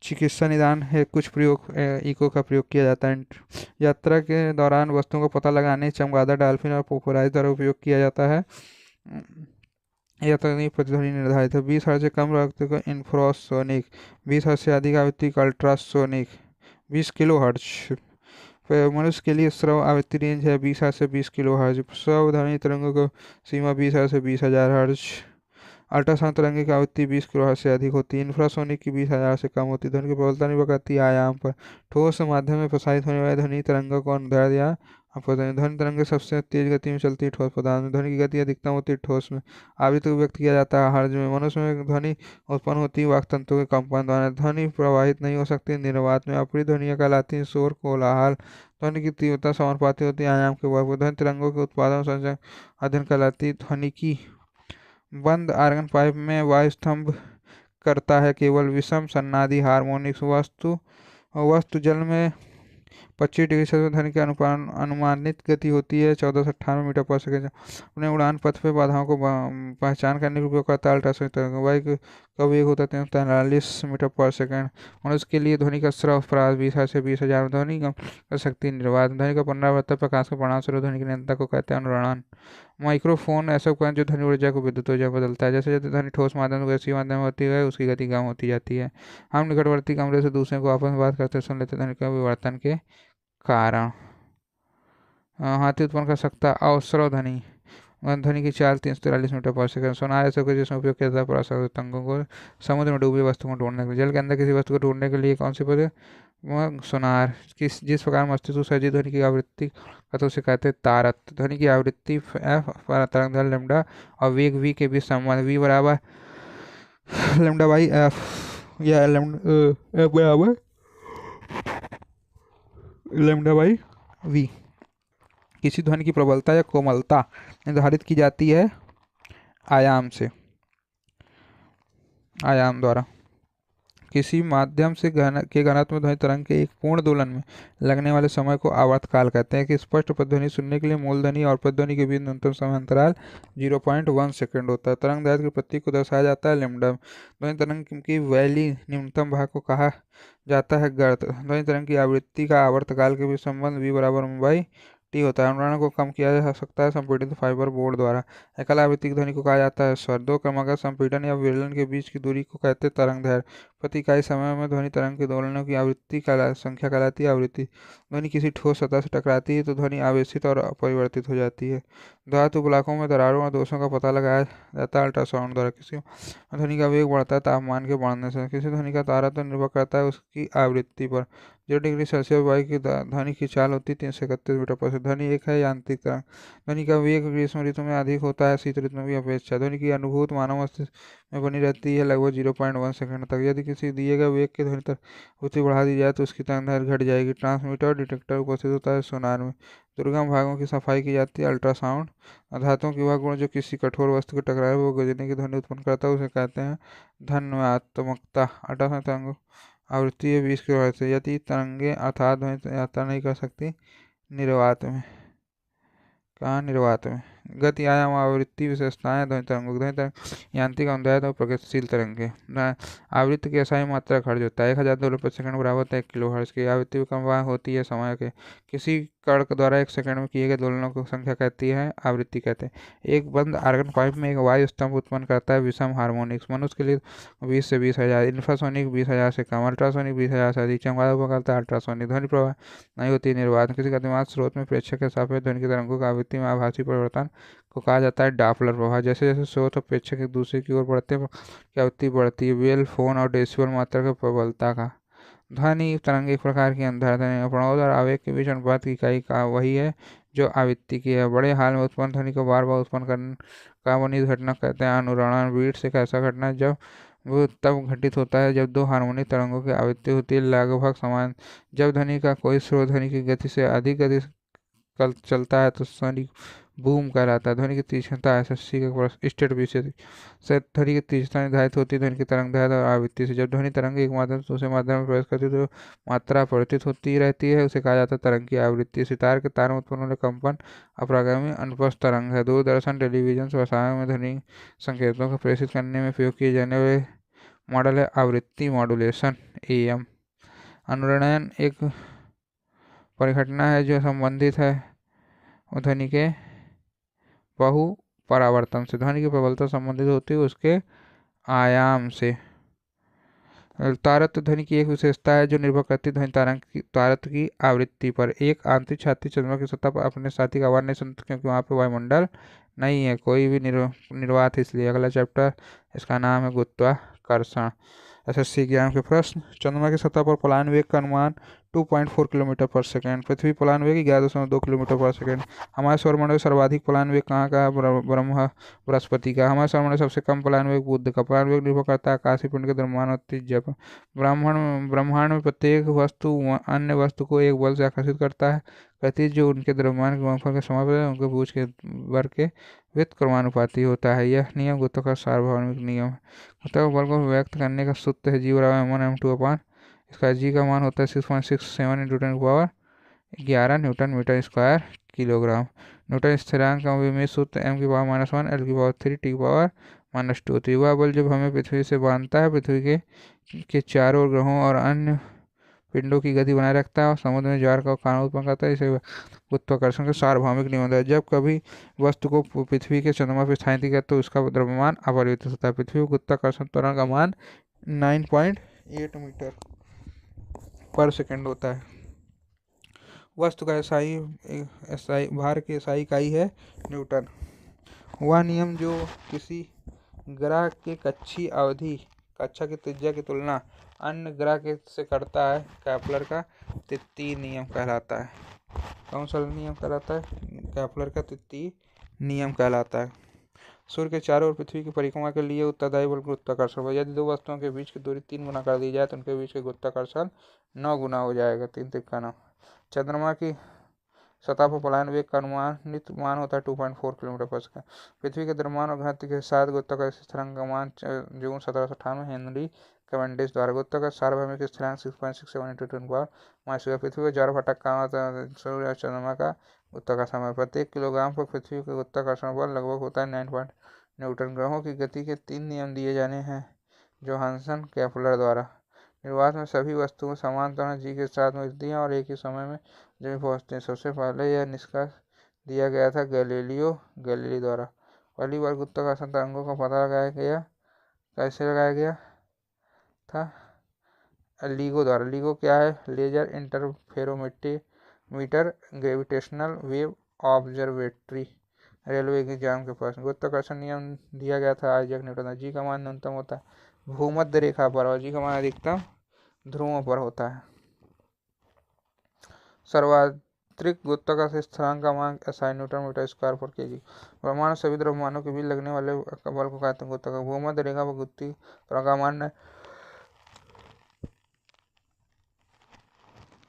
Speaker 2: चिकित्सा निदान है कुछ प्रयोग इको का प्रयोग किया जाता है। यात्रा के दौरान वस्तुओं का पता लगाने चमगादड़ डाल्फिन और पोपोराइज द्वारा उपयोग किया जाता है। यह तकनीक प्रतिध्वनि निर्धारित है। 20 हर्ट्ज से कम आवृत्ति को इंफ्रासोनिक, 20 हर्ट्ज से अधिक आवृत्ति का अल्ट्रासोनिक, 20 किलो हर्ट्ज। मनुष्य के लिए श्रव्य आवृत्ति रेंज है 20 हर्ट्ज से 20 किलो हर्ट्ज। श्रव्य ध्वनि तरंगों को सीमा 20 हर्ट्ज से 20,000 हर्ट्ज। अल्ट्रासाउंड तरंगे की आवृत्ति 20 किलो हर्ट्ज से अधिक होती है। इंफ्रासोनिक की 20,000 से कम होती है। ध्वनि की प्रबलता निर्भर करती है आयाम पर। ठोस माध्यम में प्रसारित होने वाले ध्वनि तरंगों को अनुदैर्ध्य या ध्वनि तरंगे सबसे तेज गति में चलती है ठोस पदार्थ में। ध्वनि की गति अधिकतम होती है ठोस में। आवृत्ति को व्यक्त किया जाता है हर्ट्ज में। मनुष्य में ध्वनि उत्पन्न होती है वाक् तंतु के कंपन द्वारा। ध्वनि प्रवाहित नहीं हो सकती निर्वात में। अपरी ध्वनियाँ कहलाती हैं शोर कोलाहल। ध्वनि की तीव्रता समानुपाती होती है आयाम के वर्ग। ध्वनि तरंगों के उत्पादन संचय अध्ययन कहलाती है ध्वनिकी बंद आर्गन पाइप में वायु स्तंभ करता है केवल विषम सन्नादी हार्मोनिक्स। वस्तु वस्तु जल में 25 डिग्री सेल्सियस ध्वनि की अनुमानित गति होती है 14 से 98 मीटर पर सेकंड। अपने उड़ान पथ पे बाधाओं को पहचान करने का उपयोग करता है अल्ट्रासोनिक तरंग। वायु का वेग होता है 43 मीटर पर सेकंड। मनुष्य के लिए ध्वनि का स्रव प्राय 20,000 से 20,000 ध्वनि कर सकती निर्वात। ध्वनि का पुनरावर्तक प्रकाश के परिणाम स्वरूप ध्वनि की निरंतरता को कहते हैं अनुरणन। माइक्रोफोन ऐसा उपकरण जो ध्वनि ऊर्जा को विद्युत ऊर्जा में बदलता है। जैसे जैसे ध्वनि ठोस माध्यम से गैसीय माध्यम में होती है उसकी गति कम होती जाती है। हम निकटवर्ती कमरे से दूसरे को आपस में बात करते सुन लेते ध्वनि का विवर्तन के कारण। हाथी उत्पन्न कर सकता अवस्रव ध्वनि। ध्वनि की चाल 343 मीटर पर सेकंड। सोनार ऐसा कुछ जिसमें उपयोग किया जाता है प्रसारित तंगों को समुद्र में डूबी वस्तु को ढूंढने के लिए। जल के अंदर किसी वस्तु को ढूंढने के लिए कौन सी पद सोनार। जिस प्रकार मस्तिष्क सर्जित ध्वनि की आवृत्ति का तो उसे कहते हैं तारत। ध्वनि की आवृत्ति एफ पर तरंग दैर्घ्य लैम्डा और वेग वी के बीच संबंध वी बराबर लैम्डा बाई एफ या लैम्डा एफ बराबर लैम्डा बाई वी। किसी ध्वनि की प्रबलता या कोमलता निर्धारित की जाती है आयाम द्वारा। किसी माध्यम से के घनत्व में ध्वनि तरंग के एक पूर्ण दोलन में लगने वाले समय को आवर्तकाल कहते हैं। कि स्पष्ट प्रतिध्वनि सुनने के लिए मूलध्वनि और प्रतिध्वनि के बीच न्यूनतम समय अंतराल 0.1 सेकंड होता है। तरंग दैर्घ्य के प्रतीक को दर्शाया जाता है लैम्डा। ध्वनि तरंग की वैली न्यूनतम भाग को कहा जाता है गर्त। ध्वनि तरंग की आवृत्ति का आवर्तकाल के बीच संबंध v बराबर बाई टी होता है। अनुरणन को कम किया जा सकता है संपीड़ित फाइबर बोर्ड द्वारा। एकल आवृत्ति की ध्वनि को कहा जाता है स्वर। दो क्रमागत संपीड़न या विरलन के बीच की दूरी को कहते हैं तरंग दैर्घ्य। प्रति इकाई समय में ध्वनि तरंग के दोलनों की आवृत्ति संख्या कहलाती है आवृत्ति। ध्वनि किसी ठोस सतह से टकराती है तो ध्वनि आवेशित और अपरिवर्तित हो जाती है। धातु ब्लॉकों में दरारों और दोषों का पता लगाया जाता है अल्ट्रासाउंड द्वारा। किसी ध्वनि का वेग बढ़ता है तापमान के बढ़ने से। किसी ध्वनि का तारतम्य निर्भर करता है उसकी आवृत्ति पर। 0 डिग्री सेल्सियस वायु की ध्वनि की चाल होती है 331 मीटर पर सेकंड। ध्वनि एक है यांत्रिक तरंग। ध्वनि का वेग ग्रीष्म ऋतु में अधिक होता है शीत ऋतु में की अपेक्षा। ध्वनि की अनुभूति मानव मस्तिष्क में बनी रहती है लगभग 0.1 सेकंड तक। यदि किसी दिए गए वेग की ध्वनि आवृत्ति बढ़ा दी जाए तो उसकी तरंग दैर्घ्य घट जाएगी। ट्रांसमीटर और डिटेक्टर उपस्थित होता है सोनार में। दुर्गम भागों की सफाई की जाती है अल्ट्रासाउंड। धातुओं की वह गुण जो किसी कठोर वस्तु के टकराए वो गरजने की ध्वनि उत्पन्न करता है उसे कहते हैं ध्वन्यात्मकता। अल्ट्रासाउंड तरंगों आवृत्ति है 20 किलोहर्ट्ज से। यदि तरंगे अर्थात ध्वनि यात्रा नहीं कर सकती निर्वात में। गति आयाम आवृत्ति विशेषताएं ध्वनि तरंगों। ध्वनि तरंग यांत्रिक अनुदैर्ध्य और प्रगतिशील तरंगे। आवृत्ति की असाई मात्रा खर्च होता है 1000 दोलन प्रति सेकंड बराबर होता है 1 किलोहर्ट्ज की। आवृत्ति में कम होती है समय के। किसी कण द्वारा 1 सेकंड में किए गए दोलनों की संख्या कहती है आवृत्ति कहते हैं। एक बंद आर्गन पाइप में एक वायु स्तंभ उत्पन्न करता है विषम हार्मोनिक्स। मनुष्य के लिए 20 से 20,000। इंफ्रासोनिक 20,000 से कम। अल्ट्रासोनिक 20,000 से अधिक। चमगादड़ उपयोग करता है अल्ट्रासोनिक। ध्वनि प्रवाह नहीं होती निर्वात। किसी गतिमान स्रोत में प्रेक्षक के सापेक्ष ध्वनि की तरंगों की आवृत्ति में आभासी परिवर्तन को कहा जाता है डॉपलर प्रभाव। जैसे जैसे स्रोत और प्रेक्षक एक दूसरे की ओर बढ़ते हैं की आवृत्ति बढ़ती है। बेल फोन और डेसिबल मात्रा की प्रबलता का। ध्वनि तरंग एक प्रकार की अंतर्ध्वनि प्रणोद और आवेग के बीच अनुपात की इकाई का वही है जो आवृत्ति की है। बड़े हाल में उत्पन्न ध्वनि को बार बार उत्पन्न करने काल्पनिक घटना कहते हैं अनुरणन। बीट्स एक ऐसा घटना जब वो तब घटित होता है जब दो हार्मोनिक तरंगों की आवृत्ति होती है लगभग समान। जब ध्वनि का कोई स्रोत ध्वनि की गति से अधिक गति चलता है तो ध्वनि बूम कहलाता है। ध्वनि की तीक्ष्णता एसएससी के स्टेट विशेष से ध्वनि की तीक्ष्णता निर्धारित होती है ध्वनि की तरंग दैर्घ्य और आवृत्ति से। जब ध्वनि तरंग एक माध्यम से दूसरे माध्यम में प्रवेश करती है तो मात्रा परिवर्तित होती रहती है उसे कहा जाता है तरंग की आवृत्ति। सितार के तार में उत्पन्न होने कंपन अपरागामी अनुप्रस्थ तरंग है। दूरदर्शन टेलीविजन व्यवसायों में ध्वनि संकेतों को प्रेषित करने में उपयोग किए जाने वाले मॉडल है आवृत्ति मॉड्यूलेशन AM। अनुरणन एक परिघटना है जो संबंधित है ध्वनि के बहु परावर्तन से। ध्वनि की प्रबलता संबंधित होती है उसके आयाम से। तारतम्य ध्वनि की एक विशेषता है जो निर्भर करती है ध्वनि तारतम्य की आवृत्ति पर। एक आंतरिक छाती चंद्रमा की सतह पर अपने साथी का आवाज नहीं सुनती क्योंकि वहाँ पे वायुमंडल नहीं है कोई भी निर्वात। इसलिए अगला चैप्टर इसका नाम है गुरुत्वाकर्षण। SSC ज्ञान के प्रश्न। चंद्रमा की सतह पर पलायन वेग का अनुमान 2.4 किलोमीटर पर सेकंड। पृथ्वी पलायन वेग 11.2 किलोमीटर पर सेकंड। हमारे सौरमंडल में सर्वाधिक पलायन वेग कहाँ का है? बृहस्पति का। हमारे सौरमंडल में सबसे कम पलायन वेग बुध का। पलायन वेग निर्भर करता है आकाशीय पिंड के द्रव्यमान और त्रिज्या पर। ब्रह्मांड में प्रत्येक वस्तु अन्य वस्तु को एक बल से आकर्षित करता है। गतिज जो उनके द्रव्यमान के गुणनफल के समापन उनके भुज के वर्ग के व्युत्क्रमानुपाती होता है। यह नियम गुरुत्वाकर्षण सार्वभौमिक नियम है। गुरुत्वाकर्षण बल को व्यक्त करने का सूत्र है G/m1m2/। जी का मान होता है 6.67 × 10⁻11 newton metre square kilogram. Newton स्थिरांक का विमेय सूत्र m⁻⁻1 l⁻³ t⁻⁻2 होती है। वह बल जब हमें पृथ्वी से बांधता है, पृथ्वी के चारों ओर ग्रहों और अन्य पिंडों की गति बनाए रखता है और समुद्र में ज्वार का कारण उत्पन्न करता है, इसे गुरुत्वाकर्षण का सार्वभौमिक नियम होता है। जब कभी वस्तु को पृथ्वी के चंद्रमा पर स्थानांतरित किया तो उसका द्रव्यमान अपरिवर्तित होता है। पृथ्वी पर गुरुत्वाकर्षण त्वरण का मान 9.8 मीटर पर सेकंड होता है। वस्तु का SI भार की SI इकाई है न्यूटन। वह नियम जो किसी ग्रह के कक्षा की त्रिज्या की तुलना अन्य ग्रह से करता है, केपलर का तृतीय नियम कहलाता है। कौन सा नियम कहलाता है? केपलर का तृतीय नियम कहलाता है। सूर्य के चारों ओर पृथ्वी की परिक्रमा के लिए उत्तरदायी बल गुरुत्वाकर्षण बल। यदि दो वस्तुओं के बीच की दूरी 3 गुना कर दी जाए तो उनके बीच के गुरुत्वाकर्षण 9 गुना हो जाएगा। 3 3 9। चंद्रमा की सतह पर पलायन वेग का अनुमानित मान होता है 2.4 किलोमीटर पर सेकंड। पृथ्वी के द्रव्यमान और घनत्व के साथ गुरुत्वाकर्षण स्थिरांक का मान जून 1798 हेनरी कैवेंडिश द्वारा। गुरुत्वाकर्षण सार्वभौमिक स्थिरांक 6.67 × 10⁻⁻⁴ पृथ्वी पर ज्वार भाटक का सूर्य और चंद्रमा का गुरुत्वाकर्षण बल। प्रत्येक किलोग्राम पर पृथ्वी का गुरुत्वाकर्षण बल लगभग होता है 9 न्यूटन। ग्रहों की गति के 3 नियम दिए जाने हैं जोहानसन केपलर द्वारा। निर्वात में सभी वस्तुएं समान त्वरण g के साथ मिलती हैं और एक ही समय में जमीन पहुंचती हैं। सबसे पहले यह निष्कर्ष दिया गया था गैलीलियो गैलीली द्वारा। पहली बार गुरुत्वाकर्षण तरंगों का पता लगाया गया कैसे लगाया गया था? LIGO द्वारा। LIGO क्या है? Laser interferometer gravitational wave observatory. Railway exam के पास गुरुत्वाकर्षण नियम दिया गया था आइजैक न्यूटन। जी का मान न्यूनतम होता है भूमध्य रेखा पर और जी का मान अधिकतम ध्रुवों पर होता है। सर्वाधिक गुरुत्वाकर्षण स्थिरांक का मान SI न्यूटन मीटर स्क्वायर पर kg। ब्रह्मांड सभी द्रव्यमानों के बीच लगने वाले बल को कहते हैं गुरुत्वाकर्षण। भूमध्य रेखा पर गुरुत्वीय त्वरण का मान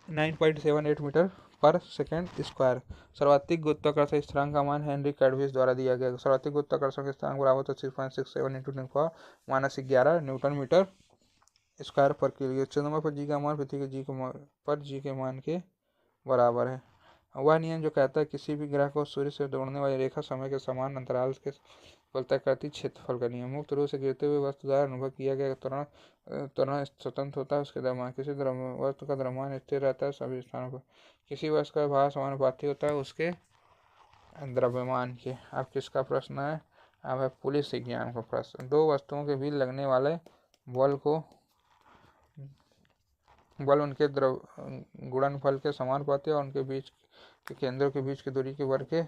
Speaker 2: 9.78 मीटर पर सेकंड स्क्वायर। सर्वाधिक गुरुत्वाकर्षण स्थिरांक का मान हेनरी कैवेंडिश द्वारा दिया गया। सर्वाधिक गुरुत्वाकर्षण स्थिरांक बराबर होता है 6.67 × 10⁻11 न्यूटन मीटर स्क्वायर पर किलोग्राम। चंद्रमा पर जी का मान पृथ्वी के जी के मान के बराबर है। वह नियम जो कहता है किसी भी ग्रह को सूर्य से जोड़ने वाली रेखा समय के समान अंतराल के बल तय करती है, क्षेत्रफल का नियम। मुक्त रूप से गिरते हुए वस्तु द्वारा अनुभव किया गया त्वरण स्वतंत्र होता है उसके द्रव्यमान। किसी वस्तु का द्रव्यमान स्थिर रहता है सभी स्थानों पर। किसी वस्तु का भार समानुपाती होता है उसके द्रव्यमान के। अब किसका प्रश्न है? अब है पुलिस विज्ञान का प्रश्न। दो वस्तुओं के बीच लगने वाले बल उनके गुणनफल के समानुपाती और उनके बीच के केंद्रों के बीच की दूरी के वर्ग के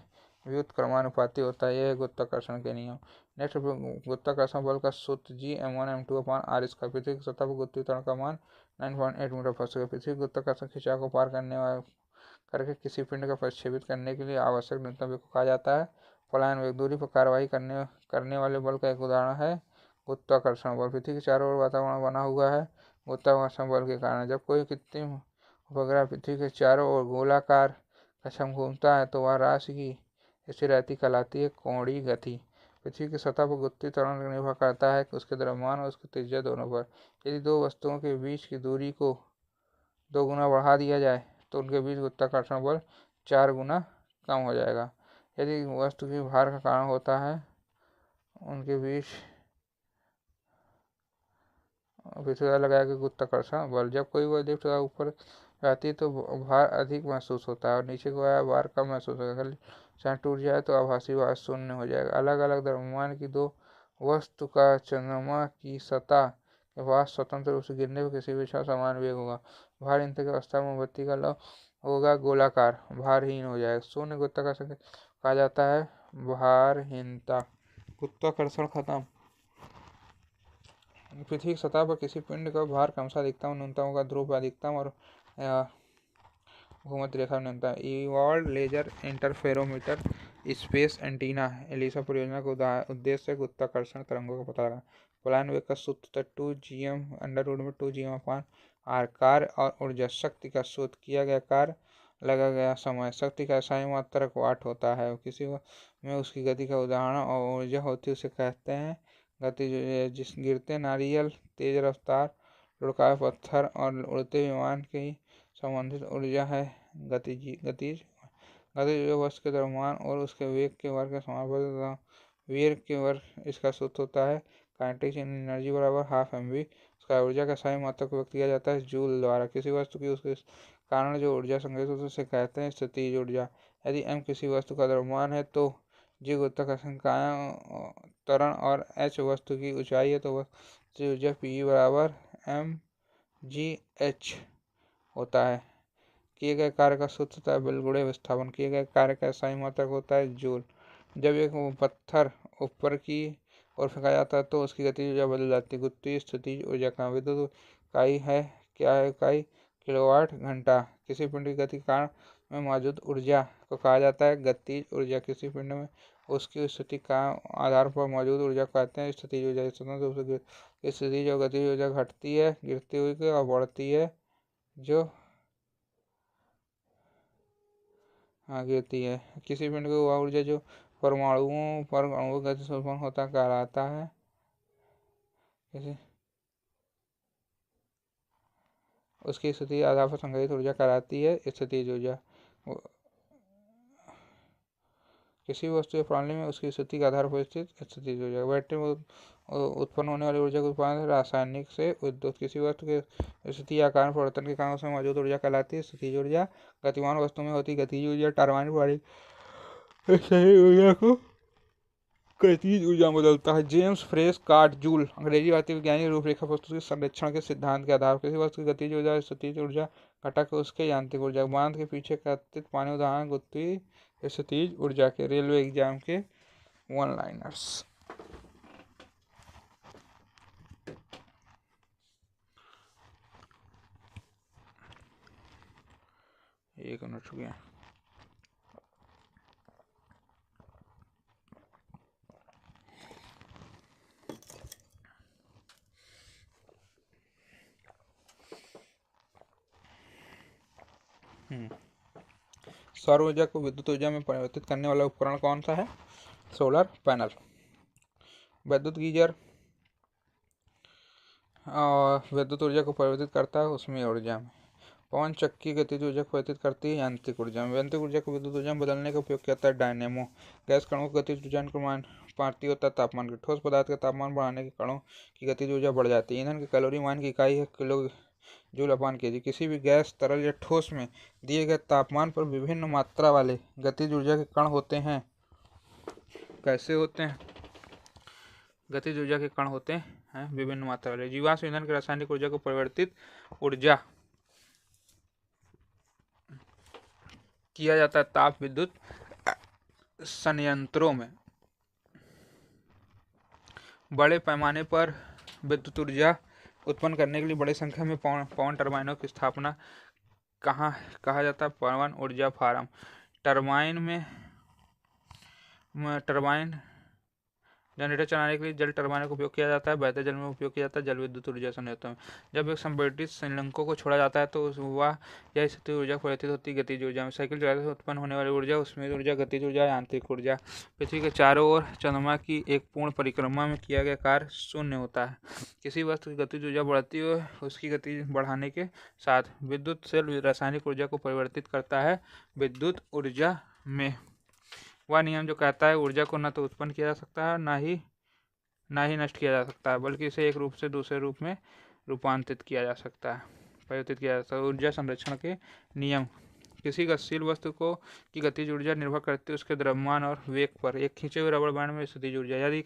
Speaker 2: व्युत्क्रमानुपाती होता है। यह है गुरुत्वाकर्षण के नियम। नेक्स्ट गुरुत्वाकर्षण बल का सूत्र G/m1m2/r²। पृथ्वी की सतह पर गुरुत्वीय त्वरण का मान 9.8 मीटर पर सेकंड। पृथ्वी गुरुत्वाकर्षण खिंचाव को पार करके किसी पिंड का प्रक्षेपित करने के लिए आवश्यक न्यूनतम वेग को कहा जाता है पलायन वेग। दूरी पर कार्रवाई करने वाले बल का एक उदाहरण है गुरुत्वाकर्षण बल। पृथ्वी के चारों ओर वातावरण बना हुआ है गुरुत्वाकर्षण बल के कारण। जब कोई कृत्रिम उपग्रह पृथ्वी के चारों ओर गोलाकार कक्षा में घूमता है तो वह राशि की स्थिर रहती कहलाती है कोणीय गति। पृथ्वी की सतह पर गुरुत्वीय त्वरण निर्भर करता है उसके द्रव्यमान और उसकी त्रिज्या दोनों पर। यदि दो वस्तुओं के बीच की दूरी को 2 गुना बढ़ा दिया जाए तो उनके बीच गुरुत्वाकर्षण बल 4 गुना कम हो जाएगा। यदि वस्तु के भार का कारण होता है उनके बीच पृथ्वी द्वारा लगाया गया गुरुत्वाकर्षण बल। जब कोई वह लिफ्ट ऊपर जाती है तो भार अधिक महसूस होता है और नीचे को आया भार कम महसूस होगा। अगर चाहे टूट जाए तो आभासी भार शून्य हो जाएगा। अलग अलग द्रव्यमान की दो वस्तु का चंद्रमा की सतह के पास स्वतंत्र रूप से गिरने पर किसी भी क्षण समान वेग होगा। भार हीनता की अवस्था में मोमबत्ती का लौ होगा गोलाकार, भारहीन हो जाएगा। शून्य गुरुत्वाकर्षण कहा जाता है भारहीनता। गुरुत्वाकर्षण खत्म। पृथ्वी की सतह पर किसी पिंड का भार क्रमशः अधिकतम और न्यूनतम होगा। ध्रुव पर अधिकतम और भूमध्य रेखा में न्यूनतम। Evolve laser interferometer space antenna eLISA परियोजना का उद्देश्य है गुरुत्वाकर्षण तरंगों का पता लगाना। पलायन वेग का सूत्र 2gm √2gm/r। कार्य और ऊर्जा शक्ति का सूत्र किया गया कार्य लगा गया समय। शक्ति का SI मात्रक वाट होता है। किसी में उसकी गति का उदाहरण और ऊर्जा होती है उसे कहते हैं गतिज। जिस गिरते नारियल, तेज रफ्तार, लुढ़काए पत्थर और उड़ते विमान की संबंधित ऊर्जा है गतिज। गतिज वस्तु के द्रव्यमान और उसके वेग के वर्ग के समानुपाती तथा वेग के वर्ग इसका सूत्र होता है काइनेटिक एनर्जी बराबर हाफ mv। उसका ऊर्जा का SI मात्रक को व्यक्त किया जाता है जूल द्वारा। किसी वस्तु की उसके कारण जो ऊर्जा संग्रहित होती है उसे कहते हैं स्थितिज ऊर्जा। यदि m किसी वस्तु का द्रव्यमान है तो g गुरुत्वाकर्षण त्वरण और h वस्तु की ऊंचाई है तो वह ऊर्जा P बराबर mgh होता है। किए गए कार्य का सूत्र होता है बलगुणे विस्थापन। किए गए कार्य का SI मात्रक होता है जूल। जब एक पत्थर ऊपर की ओर फेंका जाता है तो उसकी गतिज ऊर्जा बदल जाती है। गुरुत्वीय स्थितिज ऊर्जा का विद्युत इकाई है क्या है इकाई किलोवाट घंटा। किसी पिंड की गति के कारण में मौजूद ऊर्जा को कहा जाता है गतिज ऊर्जा। किसी पिंड में उसकी स्थिति का आधार पर मौजूद ऊर्जा को कहते हैं स्थितिज ऊर्जा। स्वतंत्र रूप से स्थितिज और गतिज ऊर्जा घटती है गिरती हुई और बढ़ती है जो गिरती है। किसी पिंड की वह ऊर्जा जो परमाणुओं पर अणुओं की गति से उत्पन्न होता कहलाता है उसकी स्थिति आधार पर संग्रहित ऊर्जा कहलाती है स्थितिज ऊर्जा। किसी भी वस्तु या प्रणाली में उसकी स्थिति के आधार पर स्थित स्थितिज ऊर्जा। बैटरी में उत्पन्न होने वाली ऊर्जा का उत्पादन रासायनिक से विद्युत। किसी वस्तु के स्थिति या कारण परिवर्तन के कारण उसमें मौजूद ऊर्जा कहलाती है स्थितिज ऊर्जा। गतिमान वस्तु में होती गतिज ऊर्जा टरबाइन प्रणाली ऊर्जा को गतिज ऊर्जा में बदलता है। जेम्स फ्रेस्कार्ट जूल अंग्रेजी भारतीय वैज्ञानिक रूपरेखा पुस्तक के संरक्षण के सिद्धांत के आधार पर किसी वस्तु की गतिज ऊर्जा स्थितिज ऊर्जा घटक उसके यांत्रिक ऊर्जा। बांध के पीछे एकत्रित पानी उदाहरण गुरुत्वीय स्थितिज ऊर्जा के। रेलवे एग्जाम के वन लाइनर्स। एक मिनट हो गया। सौर ऊर्जा को विद्युत ऊर्जा में परिवर्तित करने वाला उपकरण कौन सा है? Solar panel. विद्युत गीजर विद्युत ऊर्जा को परिवर्तित करता है उसमें ऊर्जा में। पवन चक्की गतिज ऊर्जा को परिवर्तित करती है यांत्रिक ऊर्जा में। यांत्रिक ऊर्जा को विद्युत ऊर्जा में बदलने का उपयोग किया जाता है डायनेमो। गैस कणों की गतिज ऊर्जा अनुपाती होता है तापमान के। ठोस पदार्थ का तापमान बढ़ाने के कणों की गतिज ऊर्जा बढ़ जाती है। ईंधन की कैलोरी मान की इकाई है किलो जूल अपॉन केजी। किसी भी गैस तरल या ठोस में दिए गए तापमान पर विभिन्न मात्रा वाले गतिज ऊर्जा के कण होते हैं। कैसे होते हैं? गतिज ऊर्जा के कण होते हैं विभिन्न मात्रा वाले। जीवाश्म ईंधन की रासायनिक ऊर्जा को परिवर्तित ऊर्जा किया जाता है ताप विद्युत संयंत्रों में। बड़े पैमाने पर विद्युत ऊर्जा उत्पन्न करने के लिए बड़ी संख्या में पवन टरबाइनों की स्थापना कहा जाता है पवन ऊर्जा फार्म। टरबाइन जनरेटर चलाने के लिए जल टरबाइन का उपयोग किया जाता है। बहते जल में उपयोग किया जाता है जल विद्युत ऊर्जा संयंत्रों में। जब एक संपीड़ित संलग्नकों को छोड़ा जाता है तो वह यह स्थितिज ऊर्जा परिवर्तित होती है गतिज ऊर्जा में। साइकिल चलाने से उत्पन्न होने वाली ऊर्जा उसमें ऊर्जा गतिज ऊर्जा यांत्रिक ऊर्जा। पृथ्वी के चारों ओर चंद्रमा की एक पूर्ण परिक्रमा में किया गया कार्य शून्य होता है। किसी वस्तु की गतिज ऊर्जा बढ़ती है उसकी गति बढ़ाने के साथ विद्युत सेल रासायनिक ऊर्जा को परिवर्तित करता है विद्युत ऊर्जा में। वह नियम जो कहता है ऊर्जा को न तो उत्पन्न किया जा सकता है ना ही नष्ट किया जा सकता है बल्कि इसे एक रूप से दूसरे रूप में रूपांतरित किया जा सकता है परिवर्तित किया जा सकता है। ऊर्जा संरक्षण के नियम। किसी गतिशील वस्तु की गतिज ऊर्जा निर्भर करती है उसके द्रव्यमान और वेग पर। एक खींचे हुए रबड़ बैंड में स्थितिज ऊर्जा। यदि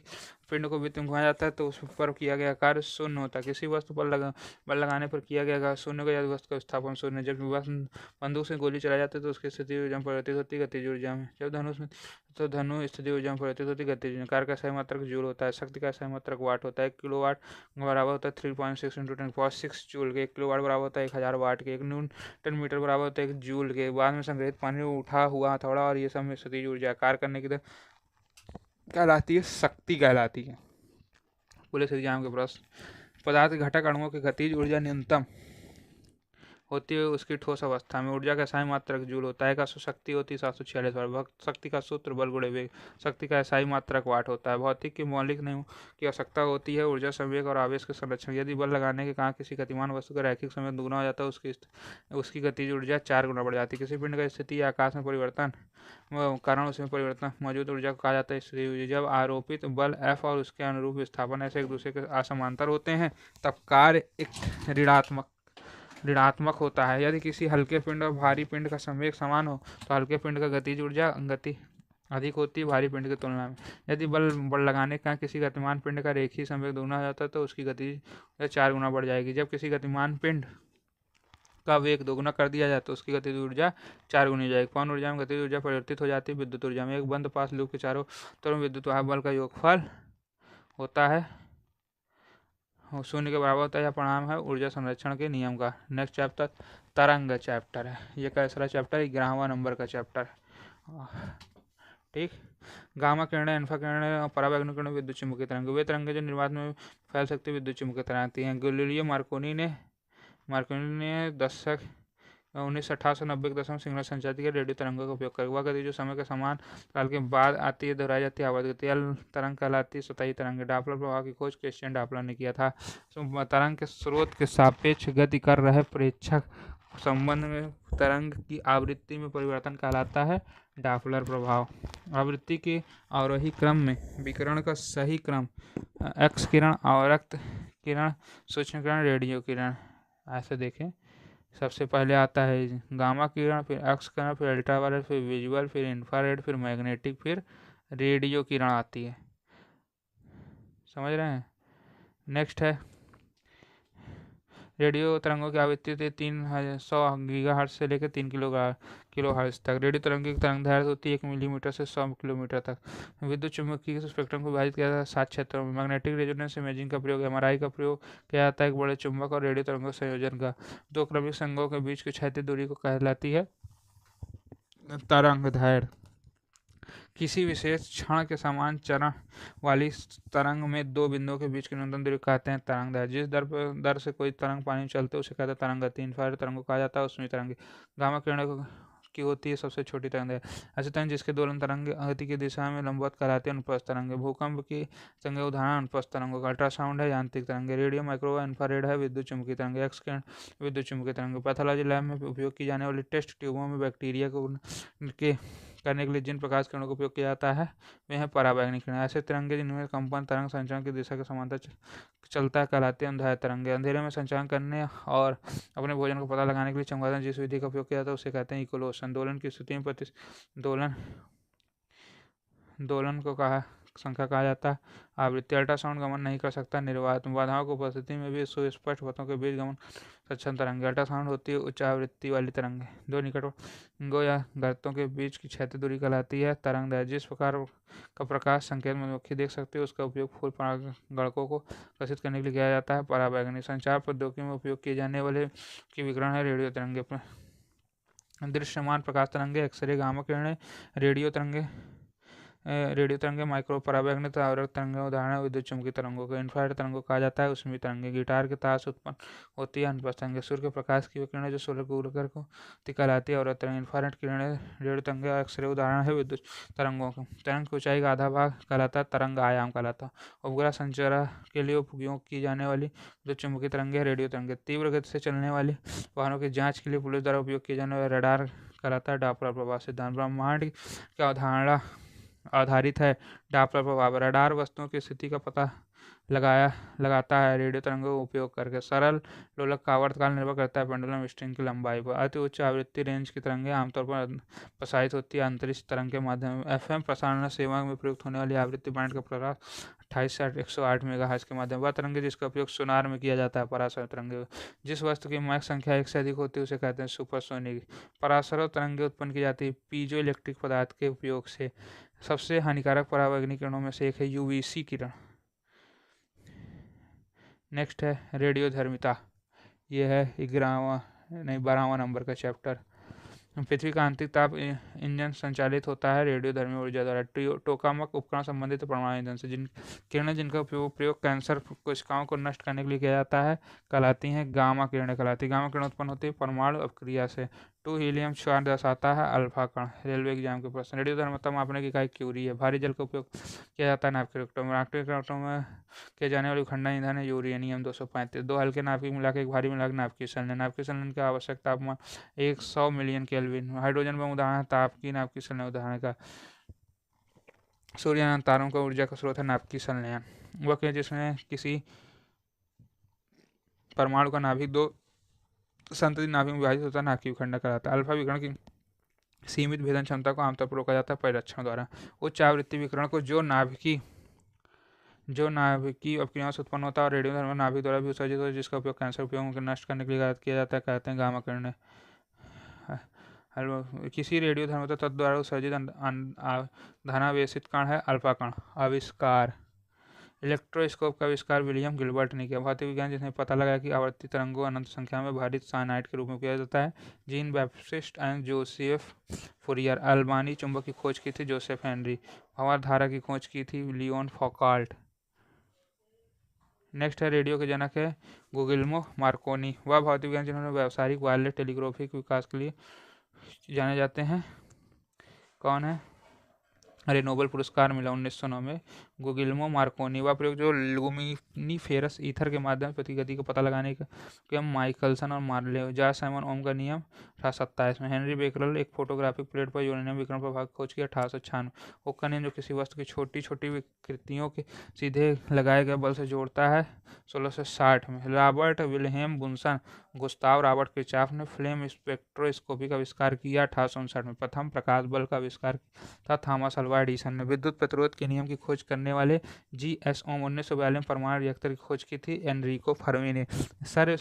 Speaker 2: पिंड को वृत्त में घुमाया जाता है तो उस पर किया गया कार्य शून्य होता है। किसी वस्तु पर बल लगाने पर किया गया कार्य शून्य होगा यदि वस्तु का विस्थापन शून्य। जब बंदूक से गोली चलाई जाती है तो उसकी स्थितिज ऊर्जा में परिवर्तित होती है गतिज ऊर्जा में। जब धनु स्थितिज ऊर्जा में परिवर्तित होती है गतिज ऊर्जा। कार्य का SI मात्रक जूल होता है। शक्ति का SI मात्रक वाट होता है। 1 किलोवाट बराबर होता है 3.6 × 10⁶ जूल के। 1 किलोवाट बराबर होता है 1000 वाट के। 1 न्यूटन मीटर बराबर होता है 1 जूल के। बाद में संग्रहित पानी उठा हुआ हथौड़ा और ये सब में स्थितिज ऊर्जा कार्य करने की कहलाती है शक्ति कहलाती है। पुलिस एग्जाम के प्रश्न। पदार्थ घटक अणुओं की गतिज ऊर्जा न्यूनतम
Speaker 1: होती है उसकी ठोस अवस्था में। ऊर्जा का SI मात्रक जूल होता है। का शक्ति होती है 746 बार। शक्ति का सूत्र बल गुणे वेग। शक्ति का SI मात्रक वाट होता है। भौतिक के मौलिक नियमों की आवश्यकता होती है ऊर्जा, संवेग और आवेश के संरक्षण। यदि बल लगाने के कारण किसी गतिमान वस्तु का रैखिक समय दुगना हो जाता है, उसकी गतिज ऊर्जा 4 गुना बढ़ जाती है। किसी पिंड का स्थिति या आकाश में परिवर्तन कारण उसमें परिवर्तन मौजूद ऊर्जा को कहा जाता है स्थिति ऊर्जा। जब आरोपित बल F और उसके अनुरूप विस्थापन ऐसे एक दूसरे के असमांतर होते हैं तब कार्य एक ऋणात्मक होता है। यदि किसी हल्के पिंड और भारी पिंड का संवेग समान हो तो हल्के पिंड का गतिज ऊर्जा गति अधिक होती है भारी पिंड की तुलना में। यदि बल लगाने का किसी गतिमान पिंड का रेखीय संवेग दोगुना हो जाता है तो उसकी गति 4 गुना बढ़ जाएगी। जब किसी गतिमान पिंड का वेग दोगुना कर दिया जाए तो उसकी गतिज ऊर्जा 4 गुनी हो जाएगी। पवन ऊर्जा में गतिज ऊर्जा परिवर्तित हो जाती है विद्युत ऊर्जा में। एक बंद पास लूप के चारों तरफ विद्युत वाहक बल का योगफल होता है शून्य के बराबर होता है। यह परिणाम है ऊर्जा संरक्षण के नियम का। नेक्स्ट चैप्टर तरंग चैप्टर है। ये कैसा चैप्टर है? 11वां नंबर का चैप्टर। ठीक। गामा किरणें, अल्फा किरणें और पराबैंगनी किरणें विद्युत चुम्बकीय तरंग। वे तरंगें जो निर्वात में फैल सकती विद्युत चुम्बकीय तरंग आती हैं। गैलीलियो मार्कोनी ने दशक 1988-90 के दशक में सिग्नल संचार के रेडियो तरंगों का उपयोग कर। वह गति जो समय के समान काल के बाद आती है दोहराई जाती है आवर्त गति। एल तरंग कहलाती है सतही तरंग। डॉपलर प्रभाव की खोज क्रिश्चियन डॉपलर ने किया था। तरंग के स्रोत के सापेक्ष गति कर रहे प्रेक्षक संबंध में तरंग की आवृत्ति में परिवर्तन कहलाता है डॉपलर प्रभाव। आवृत्ति के अवरोही क्रम में विकिरण का सही क्रम एक्स किरण, अवरक्त किरण, सूक्ष्म किरण, रेडियो किरण। ऐसे देखें, सबसे पहले आता है गामा किरण, फिर एक्स किरण, फिर अल्ट्रावायलेट, फिर विजुअल, फिर इंफ्रारेड, फिर मैग्नेटिक, फिर रेडियो किरण आती है। समझ रहे हैं? नेक्स्ट है रेडियो तरंगों की आवृत्ति 300 गीगाहर्ट्ज से लेकर 3 किलोहर्ट्ज तक। रेडियो तरंगों की तरंग दैर्ध्य होती है 1 मिलीमीटर से 100 किलोमीटर तक। विद्युत चुम्बकीय स्पेक्ट्रम को विभाजित किया जाता है 7 क्षेत्रों में। मैग्नेटिक रेजोनेंस इमेजिंग का प्रयोग MRI का प्रयोग किया जाता है एक बड़े चुंबक और रेडियो तरंगों संयोजन का। दो क्रमिक संघों के बीच की क्षैतिज दूरी को कहलाती है तरंग दैर्ध्य। किसी विशेष क्षण के समान चरण वाली तरंग में दो बिंदुओं के बीच की न्यूनतम दूरी कहते हैं तरंग दैर्ध्य। जिस दर से कोई तरंग पानी में चलते है उसे कहते हैं तरंग गति। इंफ्रारेड तरंग को कहा जाता है ऊष्मीय तरंग। गामा किरणों की होती है सबसे छोटी तरंग ऐसे तरंग जिसके दोलन तरंग गति की दिशा में लंबवत कहलाती है अनुप्रस्थ तरंग। भूकंप की तरंग उदाहरण अनुप्रस्थ तरंगों का। अल्ट्रासाउंड है यांत्रिक तरंग। रेडियो, माइक्रोवेव, इंफ्रारेड है विद्युत चुम्बकीय तरंग। एक्स किरण विद्युत चुम्बकीय तरंग। पैथोलॉजी लैब में उपयोग की जाने वाली टेस्ट ट्यूबों में बैक्टीरिया के करने के लिए जिन प्रकाश किरणों का उपयोग किया जाता है वे हैं पराबैंगनी किरण। ऐसे तरंगे जिनमें कंपन तरंग संचालन की दिशा के समांतर चलता है कहलाते हैं अंधारे तरंगे। अंधेरे में संचालन करने और अपने भोजन का पता लगाने के लिए चमगादड़ जिस विधि का उपयोग किया जाता है उसे कहते हैं इकोलोशन। दोलन की स्थिति में दोलन को संख्या कहा जाता है आवृत्ति। अल्ट्रासाउंड गमन नहीं कर सकता निर्वात बाधाओं की उपस्थिति में भी सुस्पष्ट पथों के बीच गमन सक्षम तरंगे। अल्ट्रासाउंड होती है उच्च आवृत्ति वाली तरंगे। दो निकटों या गर्तों के बीच की क्षैतिज दूरी कहलाती है तरंग दैर्ध्य। जिस प्रकार का प्रकाश संकेत मधुमक्खी देख सकते हैं उसका उपयोग फूल परागणकों को आकर्षित करने के लिए किया जाता है पराबैंगनी। संचार प्रौद्योगिकी में उपयोग किए जाने वाले की विकिरण है रेडियो तरंगे। दृश्यमान प्रकाश तरंगे, एक्सरे, गामा किरणें, रेडियो तरंगे, माइक्रो पराबैंगनी आवरक तरंगे उदाहरण विद्युत चुम्बकीय तरंगों का। इंफ्रारेड तरंगों कहा जाता है ऊष्मीय तरंगे। गिटार के तार से उत्पन्न होती है अनुप्रस्थ तरंगे। सूर्य के प्रकाश की किरणें जो सोलर ऊर्जा को कहलाती है अवरक्त तरंग। इंफ्रारेड किरणें, रेडियो तरंगे और एक्सरे उदाहरण है विद्युत तरंगों का। तरंग की ऊंचाई का आधा भाग कहलाता है तरंग आयाम कहलाता है। उपग्रह संचार के लिए उपयोग की जाने वाली विद्युत चुम्बकीय तरंगे रेडियो तरंगे। तीव्र गति से चलने वाले वाहनों की जांच के लिए पुलिस द्वारा उपयोग किए जाने वाले रडार कहलाता है डॉपलर प्रभाव सिद्धांत। ब्रह्मांड की अवधारणा आधारित है डॉपलर प्रभाव। रडार वस्तुओं की स्थिति का पता लगाता है रेडियो तरंगों का उपयोग करके। सरल लोलक का आवर्तकाल निर्भर करता है पेंडुलम स्ट्रिंग की लंबाई पर। अति उच्च आवृत्ति रेंज की तरंगें आमतौर पर प्रसारित होती है अंतरिक्ष तरंग के माध्यम से। FM प्रसारण सेवा में प्रयुक्त होने वाली आवृत्ति बैंड का प्रकाश 28 से 108 मेगाहर्ट्ज के माध्यम। वह तरंगे जिसका उपयोग सोनार में किया जाता है परासर तरंगे। जिस वस्तु की मैक संख्या 1 से अधिक होती है उसे कहते हैं सुपरसोनिक। परासर तरंगे उत्पन्न की जाती है पीजो इलेक्ट्रिक पदार्थ के उपयोग से। सबसे हानिकारक पराबैंगनी किरणों में से एक है UVC किरण। नेक्स्ट है रेडियोधर्मिता। ये है 12वां नंबर का चैप्टर। पृथ्वी का आंतरिक ताप इंजन संचालित होता है रेडियोधर्मी ऊर्जा द्वारा। टोकामक उपकरण संबंधित परमाणु ईंधन से। किरणें जिनका प्रयोग कैंसर कोशिकाओं को नष्ट करने के लिए किया जाता है कहलाती हैं गामा किरणें कहलाती है। गामा किरण उत्पन्न होती है परमाणु अपक्रिया से। 2 हीलियम 4 दर्शाता है अल्फा कण। रेलवे एग्जाम के प्रश्न। रेडियोधर्मिता मापने की इकाई क्यूरी है। भारी जल का उपयोग किया जाता है नाभिक रिएक्टर में। नाभिक रिएक्टर में किए जाने वाली विखंडन ईंधन है यूरेनियम 235। 2 हल्के नाभिक मिलाकर एक भारी मिलाकर नाभिकीय संलयन। नाभिकीय संलयन का आवश्यक तापमान 100 मिलियन केल्विन। हाइड्रोजन बम उदाहरण ताप की नाभिकीय संलयन उदाहरण का। सूर्य तारों का ऊर्जा का स्रोत है नाभिकीय संलयन। वह क्रिया जिसमें किसी परमाणु का नाभिक 2 संतति नाभिक में विभाजित होता है नाभिकीय विखंडन कहलाता है। अल्फा विकिरण की सीमित भेदन क्षमता को आमतौर पर रोका जाता है परिरक्षण द्वारा। उच्च आवृत्ति विकिरण को जो नाभिकीय अपक्रियाओं से उत्पन्न होता है और रेडियोधर्मी नाभिक द्वारा भी उत्सर्जित होता है जिसका उपयोग कैंसर उपयोगों को नष्ट करने के लिए किया जाता है कहते हैं गामा किरणें। किसी रेडियोधर्मिता तत्व द्वारा उत्सर्जित धनावेशित कण है अल्फा कण। आविष्कार। इलेक्ट्रोस्कोप का आविष्कार विलियम गिलबर्ट ने किया। भौतिक विज्ञान जिसने पता लगाया कि आवर्ती तरंगों अनंत संख्या में भारित साइनाइड के रूप में किया जाता है। Jean Baptiste and Joseph Fourier. अल्बानी चुंबक की खोज की थी जोसेफ हेनरी। भंवर धारा की खोज की थी लियोन फौकाल्ट। नेक्स्ट है रेडियो के जनक है गुगिल्मो मार्कोनी। वह भौतिक विज्ञान जिन्होंने व्यावसायिक वायरलेस टेलीग्राफी के विकास के लिए जाने जाते हैं। कौन है? अरे नोबेल पुरस्कार मिला 1909 में गुगिल्मो मार्कोनी। वह प्रयोग जो लुमिनीफेरस ईथर के माध्यम से पृथ्वी गति का पता लगाने का माइकलसन और मार्ले। जॉर्ज साइमन ओम का नियम 1827 में। हेनरी बेकरल एक फोटोग्राफिक प्लेट पर यूरेनियम विकिरण प्रभाव की खोज की 1896। हुक का नियम जो किसी वस्तु की छोटी छोटी विकृतियों के सीधे लगाए गए बल से जोड़ता है 1660 में। Robert Wilhelm Bunsen. Gustav Robert Kirchhoff ने फ्लेम स्पेक्ट्रोस्कोपी का आविष्कार किया 1859 में। प्रथम प्रकाश बल का आविष्कार था थॉमस अल्वा एडिसन ने। विद्युत प्रतिरोध के नियम की खोज करने वाले G.S. ओम 1942 में परमाणु रिएक्टर की खोज की थी एनरिको फर्मी ने। सर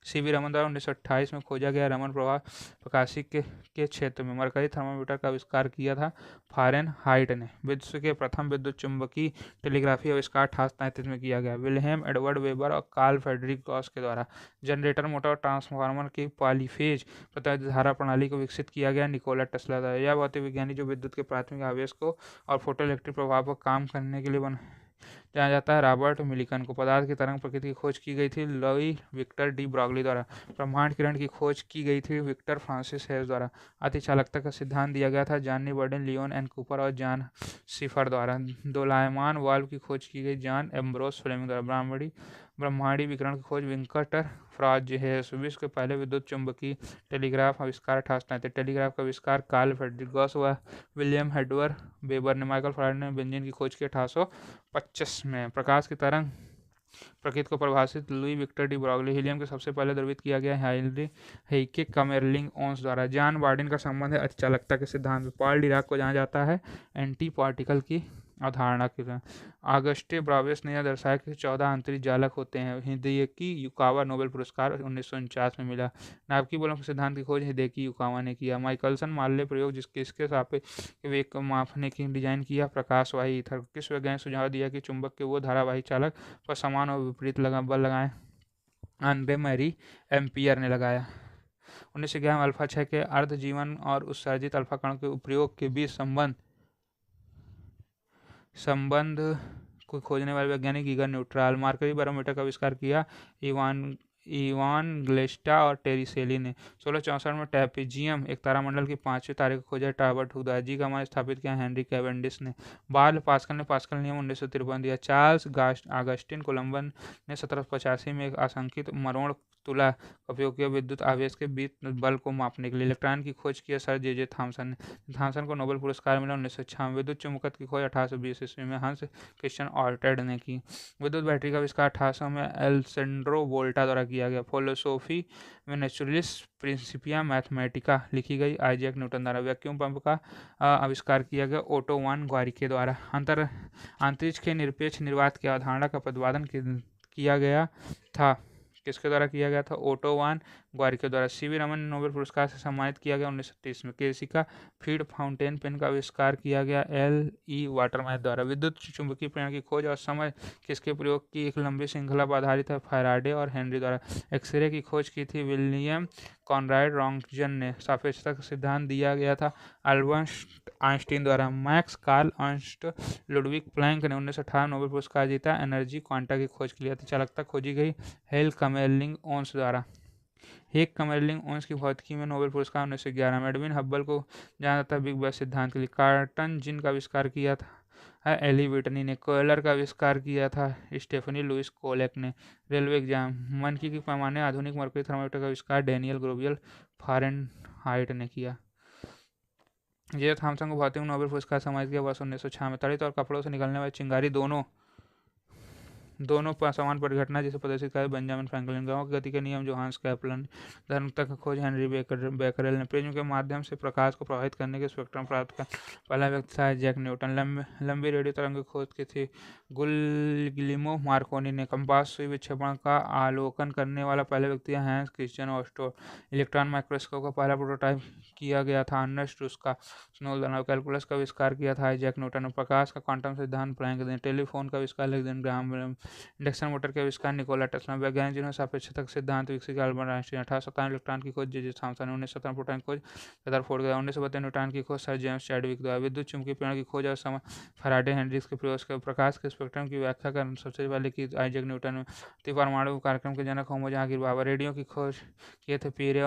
Speaker 1: सीवी रमन द्वारा 1928 में खोजा गया रमन प्रवाह प्रकाशिक के क्षेत्र में मरकरी थर्मामीटर का आविष्कार किया था फारेनहाइट ने। विश्व के प्रथम विद्युत चुंबकीय टेलीग्राफी आविष्कार 1833 में किया गया विल्हेम एडवर्ड वेबर और कार्ल फ्रेडरिक गॉस के द्वारा। जनरेटर मोटर और ट्रांसफार्मर की पॉलीफेज प्रत्यावर्ती धारा प्रणाली को विकसित किया गया निकोला टेस्ला द्वारा। यह भौतिक विज्ञानी जो विद्युत के प्राथमिक आवेश को और फोटोइलेक्ट्रिक प्रभाव पर काम करने के लिए जाना जाता है रॉबर्ट मिलिकन को। पदार्थ की तरंग प्रकृति की खोज की गई थी लुई विक्टर डी ब्रॉगली द्वारा। ब्रह्मांड किरण की खोज की गई थी विक्टर फ्रांसिस हेस द्वारा। अतिचालकता का सिद्धांत दिया गया था John Bardeen Leon N Cooper और जॉन सिफर द्वारा। दोलायमान वाल्व की खोज की गई जॉन एम्ब्रोस फ्लेमिंग द्वारा। ब्रह्मांडी विकिरण की खोज विंकटर फ्राज हेस। विश्व के पहले विद्युत चुंबकीय टेलीग्राफ आविष्कार 1833। टेलीग्राफ का आविष्कार कार्ल फ्रेडरिक गॉस व विलियम एडवर्ड वेबर ने। माइकल फैराडे ने बेंजीन की खोज की 1825 में। प्रकाश की तरंग प्रकृति को परिभाषित Louis Victor de Broglie. Helium के सबसे पहले द्रवित किया गया हेइके कमेरलिंग ओन्स द्वारा। जॉन बार्डिन का संबंध है अतिचालकता के सिद्धांत में। पॉल डिराक को जाना जाता है एंटी पार्टिकल की अवधारणा के लिए। ऑगस्टे ब्रावेस ने यह दर्शाया कि 14 आंतरिक जालक होते हैं। हिदेकी युकावा नोबेल पुरस्कार 1949 में मिला। नाभिकीय बलों के सिद्धांत की खोज हिदेकी युकावा ने किया। माइकलसन मार्ले प्रयोग जिसके सापेक्ष वेग को मापने की डिजाइन किया प्रकाशवाही ईथर। किस वैज्ञानिक सुझाव दिया कि चुंबक के वो धारावाही चालक पर समान और विपरीत बल लगाएं? आंद्रे मैरी एम्पियर ने लगाया। 1911 में अल्फा 6 के अर्ध जीवन और उत्सर्जित अल्फा कण के प्रयोग के बीच संबंध को खोजने वाले वैज्ञानिक ईगर न्यूट्रॉन। मार्करी बैरोमीटर का आविष्कार किया इवान ग्लेस्टा और टेरिसेली ने। 1664 में ट्रैपेजियम एक तारामंडल की 5वें तारे को खोजा टाबर्ट हुक द्वारा। जी का मान स्थापित किया हेनरी कैवेंडिश ने। बार्ल पास्कल ने पास्कल नियम 1953 दिया। चार्ल्स ऑगस्टिन कोलंबस ने 1785 में एक आशंकित मरोड़ तुला का उपयोग किया विद्युत आवेश के बीच बल को मापने के लिए। इलेक्ट्रॉन की खोज किया सर जे थॉमसन ने। थॉमसन को नोबेल पुरस्कार मिला 1996। विद्युत चुंबकत्व की खोज 1820 ईस्वी में हंस क्रिश्चियन ऑर्टेड ने की। विद्युत बैटरी का आविष्कार 1800 में एल्सेंड्रो वोल्टा द्वारा किया गया। फिलोसोफी में नेचुरलिस प्रिंसिपिया मैथमेटिका लिखी गई आइजैक न्यूटन द्वारा। वैक्यूम पंप का आविष्कार किया गया ओटो वान ग्वारिके द्वारा। अंतरिक्ष के निरपेक्ष निर्वात की अवधारणा का प्रतिपादन किया गया था किसके द्वारा किया गया था? ओटो वान ग्वारी के द्वारा। सीवी रमन नोबेल पुरस्कार से सम्मानित किया गया 1930 में। केसिका फीड फाउंटेन पेन का आविष्कार किया गया L.E. वाटरमैन द्वारा। विद्युत चुंबकीय प्रेरण की खोज और समय किसके प्रयोग की एक लंबी श्रृंखला पर आधारित है? फैराडे और हेनरी द्वारा। एक्सरे की खोज की थी विलियम कॉनराड रॉन्टगन ने। सापेक्षता का सिद्धांत दिया गया था अल्बर्ट आइंस्टीन द्वारा। Max Karl Ernst Ludwig Planck ने 1958 नोबेल पुरस्कार जीता एनर्जी क्वांटा की खोज के लिए। चालकता खोजी गई हेल कमेरलिंग ओन्स द्वारा। हेक कमेरलिंग ओन्स की भौतिकी में नोबेल पुरस्कार 1911 में। एडविन हब्बल को जाना जाता है बिग बैंग सिद्धांत के लिए। कार्टन जिन का आविष्कार किया था एली विटनी ने। कोयलर का आविष्कार किया था स्टेफनी लुइस कोलेक ने। रेलवे एग्जाम मानकी के पैमाने आधुनिक मरकरी थर्मामीटर का आविष्कार डेनियल ग्रोवियल फारेनहाइट ने किया। जे थॉमसन को भौतिक नोबेल पुरस्कार सम्मानित किया वर्ष 1906 में। तड़ित और कपड़ों से निकलने वाली चिंगारी दोनों समान परिघटना जिसे प्रदर्शित किया बेंजामिन फ्रैंकलिन। ग्रहों की गति के नियम जोहान्स कैपलन। धर्मता की खोज हेनरी बेकरेल ने। प्रिज्म के माध्यम से प्रकाश को प्रभावित करने के स्पेक्ट्रम प्राप्त कर पहला व्यक्ति था जैक न्यूटन। लंबी रेडियो तरंग की खोज की थी गुलिल्मो मार्कोनी ने। कंपास सुई विक्षेपण का आलोकन करने वाला पहला व्यक्ति हैंस क्रिश्चियन ऑस्टोर। इलेक्ट्रॉन माइक्रोस्कोप का पहला प्रोटोटाइप किया गया था अर्नेस्ट रुस्का स्नोल द्वारा। कैलकुलस का आविष्कार किया था जैक न्यूटन ने। प्रकाश का क्वांटम सिद्धांत प्लैंक ने। टेलीफोन का आविष्कार Alexander Graham Bell. Induction motor के आविष्कार निकोला टेस्ला। वैज्ञानिक जिन्होंने सापेक्षता का सिद्धांत विकसित किया अल्बर्ट आइंस्टीन। 1857 इलेक्ट्रॉन की खोज जे थॉमसन ने। 1917 प्रोटॉन की खोज रदरफोर्ड द्वारा। 1932 न्यूटन की खोज सर जेम्स चैडविक द्वारा। विद्युत चुंबकीय प्रेरण की खोज और समय फैराडे हेनरिक्स के प्रयोग से। प्रकाश के स्पेक्ट्रम की व्याख्या कर सबसे पहले की आइजैक न्यूटन ने। परमाणु कार्यक्रम के जनक होमो जहांगीर बाबा। रेडियम की खोज पियरे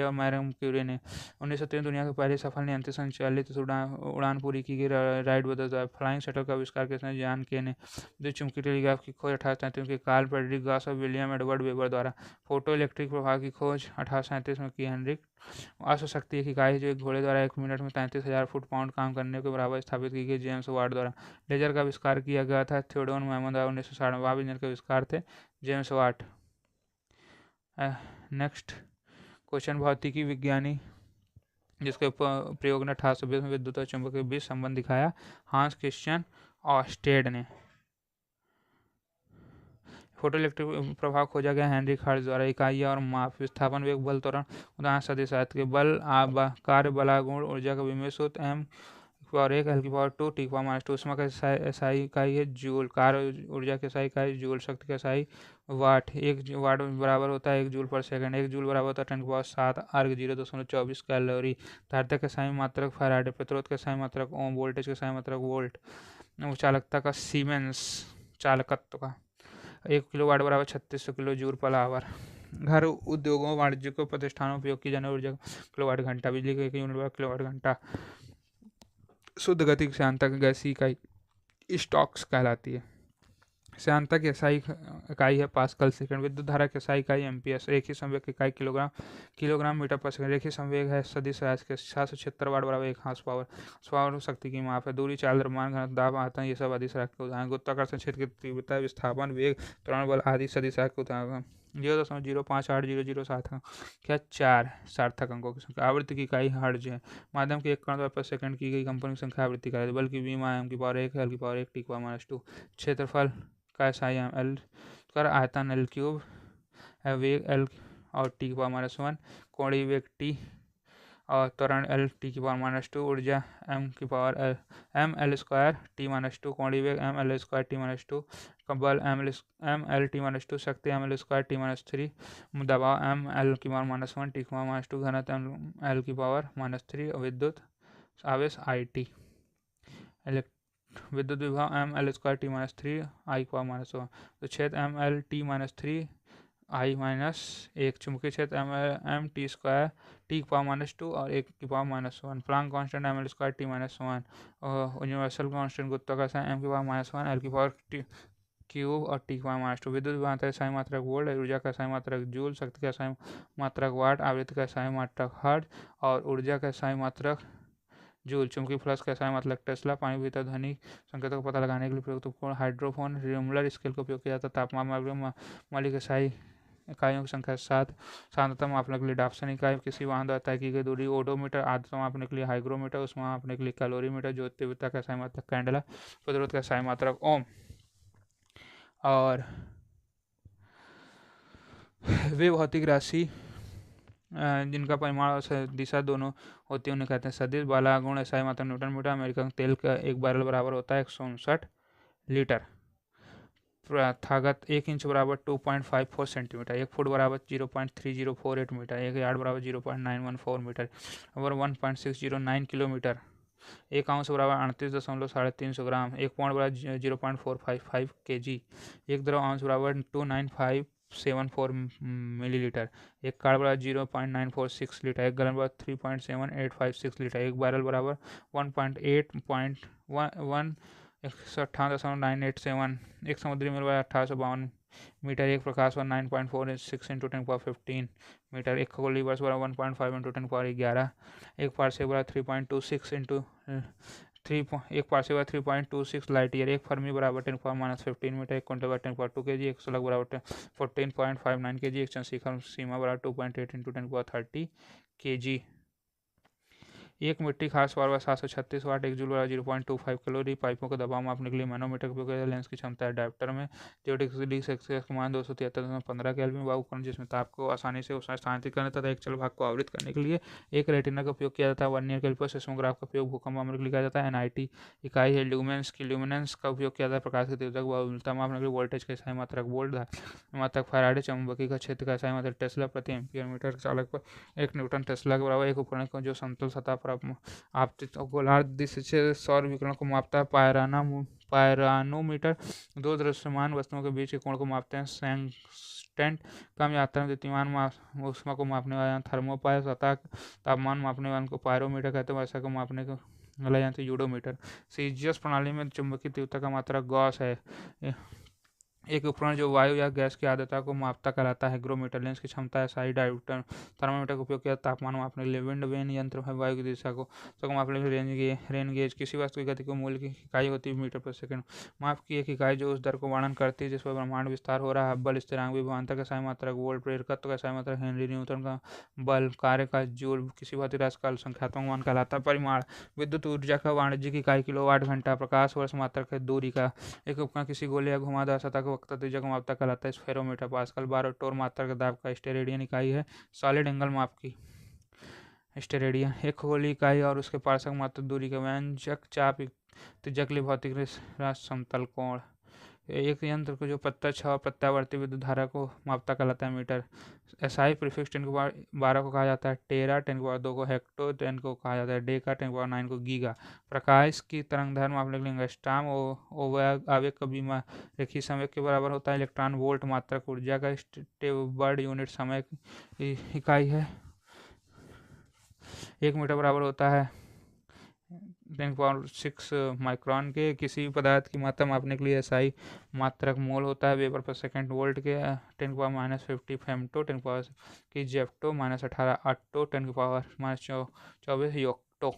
Speaker 1: और मैरी क्यूरी ने। 1903 दुनिया की पहली सफल नियंत्रित संचालित उड़ान पूरी की गई राइट ब्रदर्स द्वारा। फ्लाइंग शटल का आविष्कार किसने? जॉन के ने। विद्युत चुंबकीय टेलीग्राफ की खोज 1837 में कार्ल फ्रेडरिक गॉस और विलियम एडवर्ड वेबर द्वारा। फोटो इलेक्ट्रिक प्रभाव की खोज 1837 में की हेनरिक। अश्वशक्ति एक इकाई जो एक घोड़े द्वारा 1 मिनट में 33,000 फुट पाउंड काम करने के बराबर स्थापित की गई जेम्स वाट द्वारा। लेजर का आविष्कार किया गया था थियोडोर मैमन द्वारा। 1960 में वाप इंजन के आविष्कार थे जेम्स वाट। नेक्स्ट क्वेश्चन, भौतिकी विज्ञानी जिसके प्रयोग ने 1820 में विद्युत और चुंबक के बीच संबंध दिखाया? हांस क्रिश्चियन ऑस्टेड ने। फोटो इलेक्ट्रिक प्रभाव खोजा गया हेनरिक हर्ट्ज द्वारा। इकाइयाँ और माप विस्थापन वेग बल त्वरण उदाहरण सदिश के बल कार्य बलागुण ऊर्जा का विमेय सूत्र m पावर 1 L की पावर 2 T की पावर -2। उष्मा का SI इकाई है जूल। कार्य ऊर्जा की SI इकाई जूल। शक्ति का SI वाट। 1 वाट बराबर होता है 1 जूल पर सेकंड। 1 जूल बराबर होता है 10 की पावर 7 अर्ग 0.24 कैलोरी। धारिता का SI मात्रक फैराडे। प्रतिरोध का SI मात्रक ओम। वोल्टेज का SI मात्रक वोल्ट। चालकता का सीमेंस। चालकत्व का 1 किलोवाट बराबर 3600 किलो जूल पर आवर। घर उद्योगों वाणिज्यिक प्रतिष्ठानों में उपयोग की जाने ऊर्जा किलोवाट घंटा। बिजली का 1 यूनिट किलोवाट घंटा। शुद्ध गति श्यानता की गैसीय इकाई स्टॉक्स कहलाती है। श्यानता की SI इकाई है पास्कल सेकंड। विद्युत धारा की SI इकाई एम्पियर। रेखीय संवेग की इकाई किलोग्राम मीटर पर सेकंड। रेखीय संवेग है सदिश राशि के 776 वाट बराबर 1 हार्स पावर शक्ति की माप है। दूरी, चाल, द्रव्यमान, घनत्व, दाब, आयतन ये सब अदिश राशि के उदाहरण। गुरुत्वाकर्षण क्षेत्र की तीव्रता, विस्थापन, वेग, त्वरण बल आदि सदिश राशि के उदाहरण। 0.058007 क्या 4 सार्थक अंकों की संख्या। आवृत्ति की इकाई हर्ट्ज है। माध्यम के 1 कण पर सेकंड की गई कंपन की संख्या आवृत्ति कहलाती है। बल की विमा m की पावर 1 L की पावर 1 T की पावर -2। क्षेत्रफल का SI L कर। आयतन L क्यूब है। वेग L और T की पावर -1। कोणीय वेग T और त्वरण L T की पावर -2। ऊर्जा m की power m L square T -2। कोणीय वेग m L स्क्वायर T -2। बल m L T -2। शक्ति m L स्क्वायर T -3। दबाव m L की पावर -1 T की पावर -2। घनत्व m L की पावर -3। विद्युत आवेश IT। विद्युत विभव m L square T -3 I की पावर -1। तो क्षेत्र m L T -3 I -1। चुंबकीय क्षेत्र m T स्क्वायर T की पावर -2 और 1 की power -1। Planck constant m L square T -1 और यूनिवर्सल कांस्टेंट गुरुत्वाकर्षण m की पावर -1 L की पावर क्यूब और T की पावर -2। विद्युत विभव का SI मात्रक वोल्ट। ऊर्जा का SI मात्रक जूल। शक्ति का SI मात्रक वाट। आवृत्ति का SI मात्रक हर्ट्ज और ऊर्जा का SI मात्रक जूल। चुंबकीय फ्लक्स का SI मात्रक टेस्ला। पानी भीतर ध्वनि संकेतों का पता लगाने के लिए प्रयुक्त उपकरण हाइड्रोफोन। रिमुलर स्केल का उपयोग किया जाता है। तापमान मापने मौलिक SI इकाइयों की संख्या 7। सांद्रता मापने के लिए डाप्सन इकाई। किसी वाहन द्वारा तय की गई दूरी ओडोमीटर। आर्द्रता मापने के लिए हाइग्रोमीटर। उष्मा मापने के लिए कैलोरीमीटर। ज्योति तीव्रता का SI मात्रक कैंडेला। प्रतिरोध का SI मात्रक ओम। और वे भौतिक राशि जिनका परिमाण और दिशा दोनों होती है उन्हें कहते हैं सदिश। बाला गुण SI मात्रा न्यूटन मीटर। अमेरिकन तेल का एक बैरल बराबर होता है 159 लीटर। प्रथागत 1 इंच बराबर 2.54 सेंटीमीटर। 1 फुट बराबर 0.3048 मीटर। 1 यार्ड बराबर 0.914 मीटर और 1.609 किलोमीटर। 1 आउंस बराबर 38.350 ग्राम। 1 पौंड बराबर 0.455 kg। 1 द्रव आउंस बराबर 29574 मिलीलीटर। 1 कार्ड बराबर 0.946 लीटर। 1 गैलन बराबर 3.7856 लीटर। 1 बैरल बराबर 1.8.1 158.987। 1 समुद्री मील बराबर 1852 मीटर। 1 प्रकाश बराबर 9.46 इंटू 10⁻15 मीटर। 1 खगोलीय वर्ष बराबर 1.5 इंटू 10⁻11। 1 पार्सेक बराबर 3.26 इंटू 1 पार्सेक बराबर 3.26 लाइट ईयर। 1 फर्मी बराबर 10⁻15 मीटर। 1 क्विंटल बराबर 10⁻2 kg। 1 शलग बराबर 14.59 kg। 1 चंद्रशिखर सीमा बराबर 2.8 into 10⁻30 kg। 1 metric horse power 736 वाट। 1 जूल बराबर 0.25 कैलोरी। पाइपों का दबाव मापने के लिए मैनोमीटर का उपयोग किया जाता है। लेंस की क्षमता है डायोप्टर में 0 डिग्री सेल्सियस का मान 273.15 केल्विन। वह उपकरण जिसमें ताप को आसानी से स्थानांतरित करने तथा एक चल भाग को आवृत करने के लिए एक रेटिना का उपयोग किया जाता है। वर्नियर कैलिपर सिस्मोग्राफ का उपयोग भूकंप मापने के लिए किया जाता है। NIT इकाई है। ल्यूमेंस की ल्यूमिनेंस का उपयोग किया जाता है प्रकाश की तीव्रता व उल्टा मापने के लिए। वोल्टेज का SI मात्रक वोल्ट। मात्रक फैराडे। चुंबकीय का क्षेत्र का SI मात्रक टेस्ला प्रति एम्पियर मीटर। चालक पर 1 न्यूटन। टेस्ला के बराबर एक उपकरण को जो समतल सतह पर आपतित और गोलार्ध दिशा से सौर विकिरण को मापता है। पायरानोमीटर। 2 दृश्यमान वस्तुओं के बीच के कोण को मापते हैं। सेंस्टेंट। कम यात्रा में द्युतिमान ऊष्मा को मापने वाला यंत्र। थर्मोपाइल। सतह तापमान मापने वाले को पायरोमीटर कहते हैं। वर्षा को मापने वाला यंत्र यूडोमीटर। सीजीएस प्रणाली में चुंबकीय तीव्रता का मात्रक गॉस है। एक उपकरण जो वायु या गैस की आर्द्रता को मापता कहलाता है हिग्रोमीटर। लेंस की क्षमता है SI डायोप्टर। थर्मामीटर का उपयोग किया तापमान मापने के लिए। विंड वेन यंत्र है वायु की दिशा को मापने के लिए। Rain gauge. किसी वस्तु की गति को मूल्य की इकाई होती है मीटर पर सेकंड। माप की एक इकाई जो उस दर को वर्णन करती है जिस पर ब्रह्मांड विस्तार हो रहा है। हब्बल स्थिरांक। विभवांतर का SI मात्रक वोल्ट। प्रेरकत्व का SI मात्रक हेनरी। न्यूटन का बल कार्य का जूल। किसी भौतिक राशि का संख्यात्मक मान कहलाता है परिमाण। विद्युत ऊर्जा का वाणिज्यिक इकाई किलोवाट घंटा। प्रकाश वर्ष मात्रक है दूरी का। एक उपकरण किसी गोले या घुमावदार सतह को वक्रता त्रिज्या को मापता कहलाता है स्फेरोमीटर। पास्कल बार और टोर मात्रक दाब का स्टेरेडियन इकाई है। सॉलिड एंगल माप की स्टेरेडियन। एक खगोलीय इकाई और उसके पार्श्व मात्रक दूरी का व्यंजक चाप त्रिज्या के लिए भौतिक राशि समतल कोण। एक यंत्र को जो प्रत्यक्ष और प्रत्यावर्ती विद्युत धारा को मापता कहलाता है मीटर। SI प्रीफिक्स 10⁻12 को कहा जाता है टेरा। 10⁻2 को हेक्टो। 10 को कहा जाता है डेका। 10⁻9 को गीगा। प्रकाश की तरंगदैर्घ्य मापने के लिए एंगस्ट्रॉम। आवेग का बीमा रेखीय संवेग के बराबर होता है। Electron volt. मात्रक ऊर्जा का वर्ड यूनिट समय इकाई है। 1 मीटर बराबर होता है 10⁻6 माइक्रोन के। किसी पदार्थ की मात्रा मापने के लिए SI मात्रक मोल होता है वेबर पर सेकंड। वोल्ट के 10⁻50 फेम्टो। 10 की जेप्टो। -18 अट्टो। 10⁻24 योक्टो।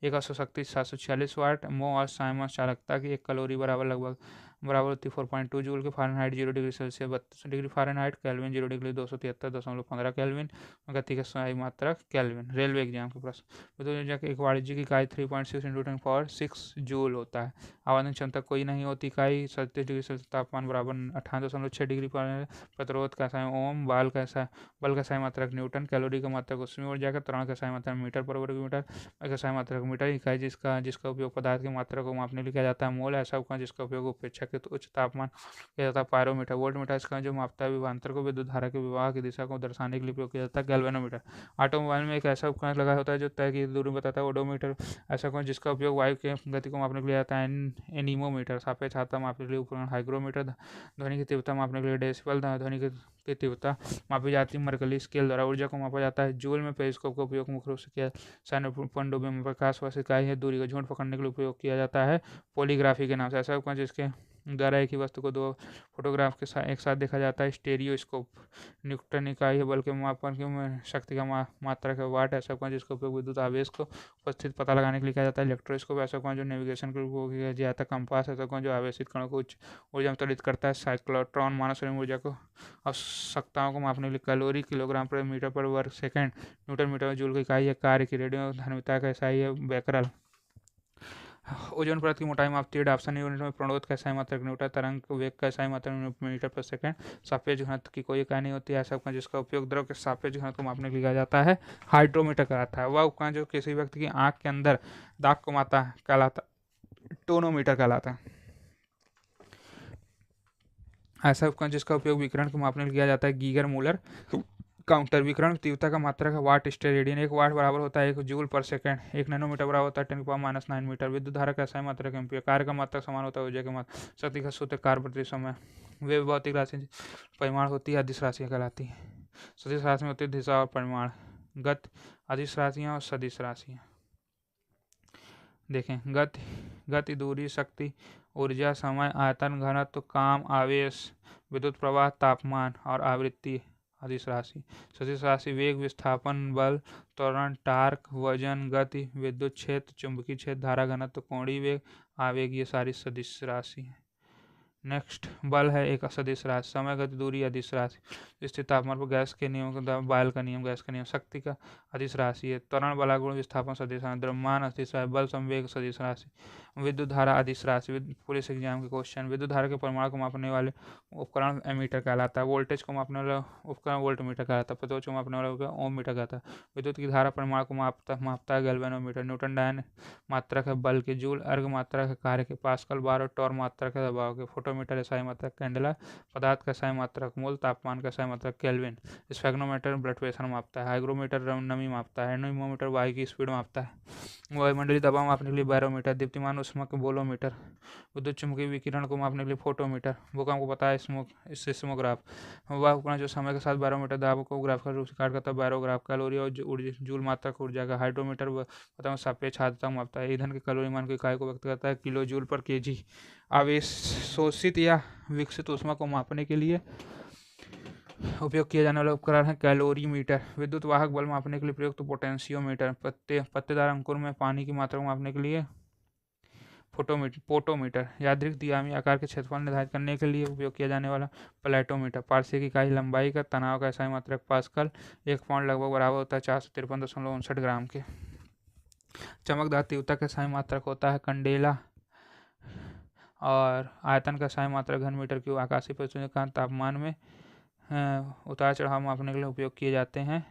Speaker 1: एक अश्वशक्ति 746 वाट। मोह और साइमंस चालकता की 1 कैलोरी बराबर होती 4.2 जूल के। Fahrenheit 0 degree Celsius 32 degree Fahrenheit. Kelvin 0 degree 273.15 kelvin. गति का SI मात्रक केल्विन। रेलवे एग्जाम के प्रश्न। विद्युत ऊर्जा की एक वाणिज्यिक इकाई 3.6 इंटू 10⁻6 जूल होता है। आवेदन क्षमता कोई नहीं होती इकाई 37 डिग्री सेल्सियस। तापमान बराबर 58.6 डिग्री पर। प्रतिरोध का SI ओम। बल का SI मात्रक न्यूटन। कैलोरी का मात्रक ऊष्मीय ऊर्जा का। त्वरण का SI मात्रक मीटर पर वर्ग मीटर। का SI मात्रक मीटर। इकाई जिसका उपयोग पदार्थ की मात्रा को मापने के लिए किया जाता है मोल। ऐसा उपकरण जिसका उपयोग अपेक्षाकृत उच्च तापमान किया जाता है पायरोमीटर। वोल्टमीटर इसका जो मापता है विभवांतर को विद्युत धारा के विवाह की दिशा को दर्शाने के लिए उपयोग किया जाता है। गैल्वेनोमीटर। ऑटोमोबाइल में एक ऐसा उपकरण लगा होता है जो तय की दूरी बताता है ओडोमीटर। ऐसा उपकरण जिसका उपयोग वायु की गति को मापने के लिए जाता है एनीमोमीटर। सापेक्ष आर्द्रता मापने के लिए उपकरण हाइग्रोमीटर। ध्वनि की तीव्रता मापने के लिए डेसिबल। ध्वनि की तीव्रता मापी जाती है मर्कली स्केल द्वारा। ऊर्जा को मापा जाता है जूल में। पेरिस्कोप का उपयोग मुख्य रूप से किया पनडुब्बी में प्रकाश वर्ष इकाई है। दूरी का झूठ पकड़ने के लिए उपयोग किया जाता है पॉलीग्राफी के नाम से। ऐसा उपकरण जिसके द्वारा एक ही वस्तु को 2 फोटोग्राफ के एक साथ देखा जाता है स्टेरियोस्कोप। न्यूटन इकाई है बल के मापन की शक्ति का मात्रक है वाट। ऐसा उपकरण जिसका उपयोग विद्युत आवेश को उपस्थित पता लगाने के लिए किया जाता है इलेक्ट्रोस्कोप। ऐसा उपकरण जो नेविगेशन के लिए उपयोग किया जाता है कंपास। ऐसा उपकरण जो आवेशित कणों को उच्च ऊर्जा में त्वरित करता है साइक्लोट्रॉन। मानव शरीर में ऊर्जा को आवश्यकताओं को मापने के लिए कैलोरी किलोग्राम पर मीटर पर वर्ग सेकंड। न्यूटन मीटर में जूल की इकाई है। कार्य की रेडियो धर्मिता का SI है बैकरल। ओजोन परत की मोटाई मापती है डाप्सन यूनिट में, प्रणोद का SI मात्रक न्यूटन, तरंग वेग का SI मात्रक मीटर पर सेकंड, सापेक्ष घनत्व की कोई इकाई नहीं होती है। ऐसा उपकरण जिसका उपयोग द्रव के सापेक्ष घनत्व को मापने के लिए किया जाता है हाइड्रोमीटर कहलाता है। वह उपकरण जो किसी व्यक्ति की आंख के अंदर दाग को मापता है कहलाता टोनोमीटर कहलाता है। ऐसा उपकरण जिसका उपयोग विकिरण को मापने के लिए किया जाता है गीगर मूलर काउंटर। विकिरण तीव्रता का मात्रक है वाट स्टेरेडियन। 1 वाट बराबर होता है 1 जूल पर सेकंड। 1 नैनोमीटर बराबर होता है 10⁻⁹ मीटर। विद्युत धारा का SI मात्रक एम्पियर। कार्य का मात्रक समान होता है ऊर्जा के मात्रक। शक्ति का सूत्र कार्य प्रति समय। वे भौतिक राशि परिमाण होती है अदिश राशियाँ कहलाती है। सदिश राशि में होती है दिशा और परिमाण। गति अदिश राशियाँ और सदिश राशियाँ। देखें गति, दूरी, शक्ति, ऊर्जा, समय, आयतन, घनत्व, काम, आवेश, विद्युत प्रवाह, तापमान और आवृत्ति अदिश राशि। सदिश राशि वेग, विस्थापन, बल, त्वरण, टार्क, वजन, गति, विद्युत क्षेत्र, चुंबकीय क्षेत्र, धारा घनत्व, कोणीय वेग, आवेग, ये सारी सदिश राशि है। नेक्स्ट बल है एक असदिश राशि। समय, गति, दूरी अदिश राशि। स्थिर तापमान पर गैस के नियम का बॉयल का नियम, गैस का नियम। शक्ति का अदिश राशि है। त्वरण, बलागुण, विस्थापन सदिश राशि। द्रव्यमान अदिश राशि। बल, संवेग सदिश राशि। विद्युत धारा अदिश राशि। पुलिस एग्जाम के क्वेश्चन। विद्युत धारा के परिमाण को मापने वाले उपकरण एमीटर कहलाता है। वोल्टेज को मापने वाला उपकरण वोल्टमीटर कहलाता है। प्रतिरोध को मापने वाला उपकरण ओम मीटर कहलाता है। विद्युत की धारा परिमाण को मापता है गैल्वेनोमीटर। न्यूटन डायन मात्रक है बल के। जूल अर्ग मात्रक है कार्य के। पास्कल बार और टॉर मात्रक है दबाव के। फोटोमीटर SI मात्रक। कैंडेला पदार्थ का SI मात्रक। मूल तापमान का SI मात्रक केल्विन। स्फेग्नोमीटर ब्लड प्रेशर मापता है। हाइग्रोमीटर नमी मापता है। एनीमोमीटर वायु की स्पीड मापता है। वायुमंडलीय दबाव मापने के लिए बैरोमीटर। दीप्तिमान ऊष्मा को बोलोमीटर। विद्युत चुम्बकीय विकिरण को मापने के लिए फोटोमीटर। भूकंप को पता है सिस्मोग्राफ। वह उपकरण जो समय के साथ बैरोमीटर दाब को ग्राफिकल रूप से काट करता है बैरोग्राफ। कैलोरी और जूल मात्रक ऊर्जा का। हाइड्रोमीटर बताओ सापेक्ष आर्द्रता मापता है। ईंधन के कैलोरी मान की इकाई को व्यक्त करता है किलो जूल पर kg। आवेश शोषित या विकसित ऊष्मा को मापने के लिए उपयोग किया जाने वाला उपकरण है कैलोरीमीटर। विद्युत वाहक बल मापने के लिए प्रयुक्त पोटेंशियोमीटर। पत्तेदार अंकुर में पानी की मात्रा को मापने के लिए पोटोमीटर। यादृच्छिक द्विआयामी आकार के क्षेत्रफल निर्धारित करने के लिए उपयोग किया जाने वाला प्लेटोमीटर। पारसी की इकाई लंबाई का। तनाव का SI मात्रक पास्कल। 1 पाउंड लगभग बराबर होता है 453.59 ग्राम के। चमकदार तीव्रता का SI मात्रक होता है कंडेला। और आयतन का SI मात्रक घन मीटर क्यूब। आकाशीय परिस्थितियों के कारण तापमान में उतार चढ़ाव मापने के लिए उपयोग किए जाते हैं।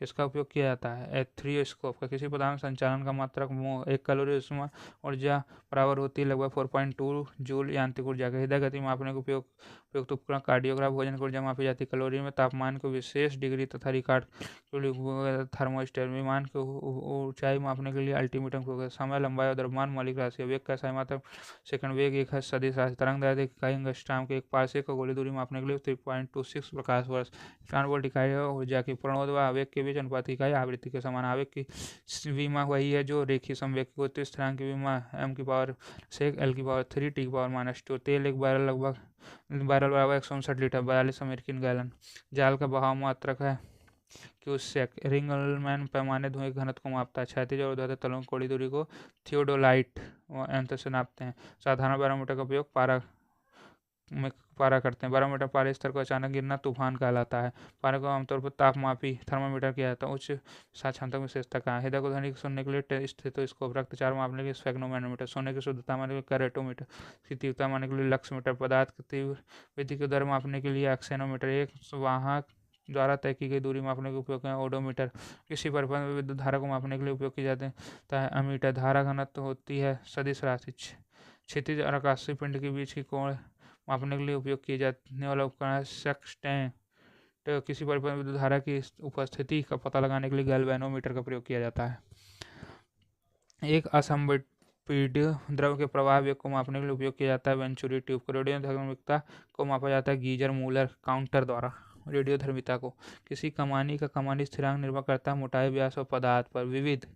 Speaker 1: किसका उपयोग किया जाता है एथ्रियोस्कोप का। किसी पदार्थ संचालन का मात्रक मोह। 1 कैलोरी ऊष्मा ऊर्जा बराबर होती है लगभग 4.2 जूल यांत्रिक ऊर्जा का। हृदय गति मापने के उपयुक्त उपकरण कार्डियोग्राफ। भोजन की ऊर्जा मापी जाती है कैलोरी में। तापमान को विशेष डिग्री तथा रिकॉर्ड के लिए थर्मोस्टेट। विमान की ऊंचाई मापने के लिए अल्टीमीटर उपयोग। समय, लंबाई और द्रव्यमान मौलिक राशि। वेग का SI मात्रक सेकंड। वेग एक है सदिश राशि। तरंग दैर्ध्य इकाई एंगस्ट्रॉम के। 1 पारसेक का गोली दूरी मापने के लिए 3.26 प्रकाश वर्ष। इलेक्ट्रॉन वोल्ट इकाई है ऊर्जा की। प्रणोद व आवेग के बीच अनुपात इकाई आवृत्ति के समान। आवेग की विमा वही है जो रेखीय संवेग की होती है। स्थिरांक की विमा m⁻6 l⁻3 t⁻²। तेल एक बैरल बराबर 159 लीटर 42 अमेरिकन गैलन। जाल का बहाव मात्रक है क्यूसेक। रिंगलमैन पैमाने धुएं के घनत्व को मापता है। क्षैतिज और ऊर्ध्वाधर तलों की कोणीय दूरी को थियोडोलाइट यंत्र से नापते हैं। साधारण बैरोमीटर का उपयोग पारा करते हैं। बैरोमीटर पारे स्तर को अचानक गिरना तूफान कहलाता है। पारे को आमतौर पर तापमापी थर्मामीटर किया जाता है। उच्च साक्षांतक विशेषता का। हृदय को ध्वनि सुनने के लिए स्टेथोस्कोप। रक्तचाप मापने के लिए स्फेग्नोमैनोमीटर। सोने की शुद्धता मापने के लिए कैरेटोमीटर। की तीव्रता मापने के लिए लक्समीटर। पदार्थ की तीव्र वृद्धि की दर मापने के लिए एक्सेनोमीटर। एक वाहक द्वारा तय की गई दूरी मापने के उपयोग है ओडोमीटर। किसी परिपथ में विद्युत धारा को मापने के लिए उपयोग किया जाता है अमीटर। धारा घनत्व होती है सदिश राशि। क्षितिज और आकाशीय पिंड के बीच की कोण मापने के लिए उपयोग किए जाने वाला उपकरण है सेक्सटेंट। किसी परिपथ में विद्युत धारा की उपस्थिति का पता लगाने के लिए गैल्वेनोमीटर का प्रयोग किया जाता है। एक असंपीड्य द्रव के प्रवाह वेग को मापने के लिए उपयोग किया जाता है वेंचुरी ट्यूब को। रेडियोधर्मिता को मापा जाता है गीजर मूलर काउंटर द्वारा। रेडियोधर्मिता को। किसी कमानी का कमानी स्थिरांक निर्भर करता है मोटाई, व्यास और पदार्थ पर। विविध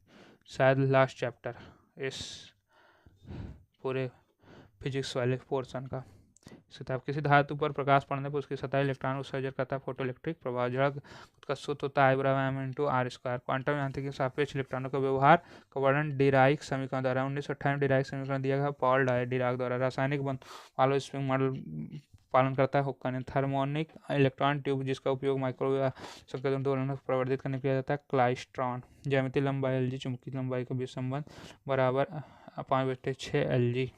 Speaker 1: शायद लास्ट चैप्टर इस पूरे फिजिक्स वाले पोर्शन का। सतह किसी धातु पर प्रकाश पड़ने पर उसकी सतह इलेक्ट्रॉन उत्सर्जन करता है फोटो इलेक्ट्रिक प्रभाव। जड़ का सूत्र होता है I/m/r²। क्वांटम यांत्रिकी के सापेक्ष इलेक्ट्रॉनों का व्यवहार का वर्णन डिराक समीकरण द्वारा। 1958 डिराक समीकरण दिया गया पॉल डिराक द्वारा। रासायनिक बंध वालों स्प्रिंग मॉडल पालन करता है हुक्का ने। थर्मोनिक इलेक्ट्रॉन ट्यूब जिसका उपयोग माइक्रोवेव संकेतन दोलनों को प्रवर्धित करने के लिए किया जाता है क्लाइस्ट्रॉन। ज्यामितीय लंबाई LG चुंबकीय लंबाई के बीच संबंध बराबर 5/6 Lg।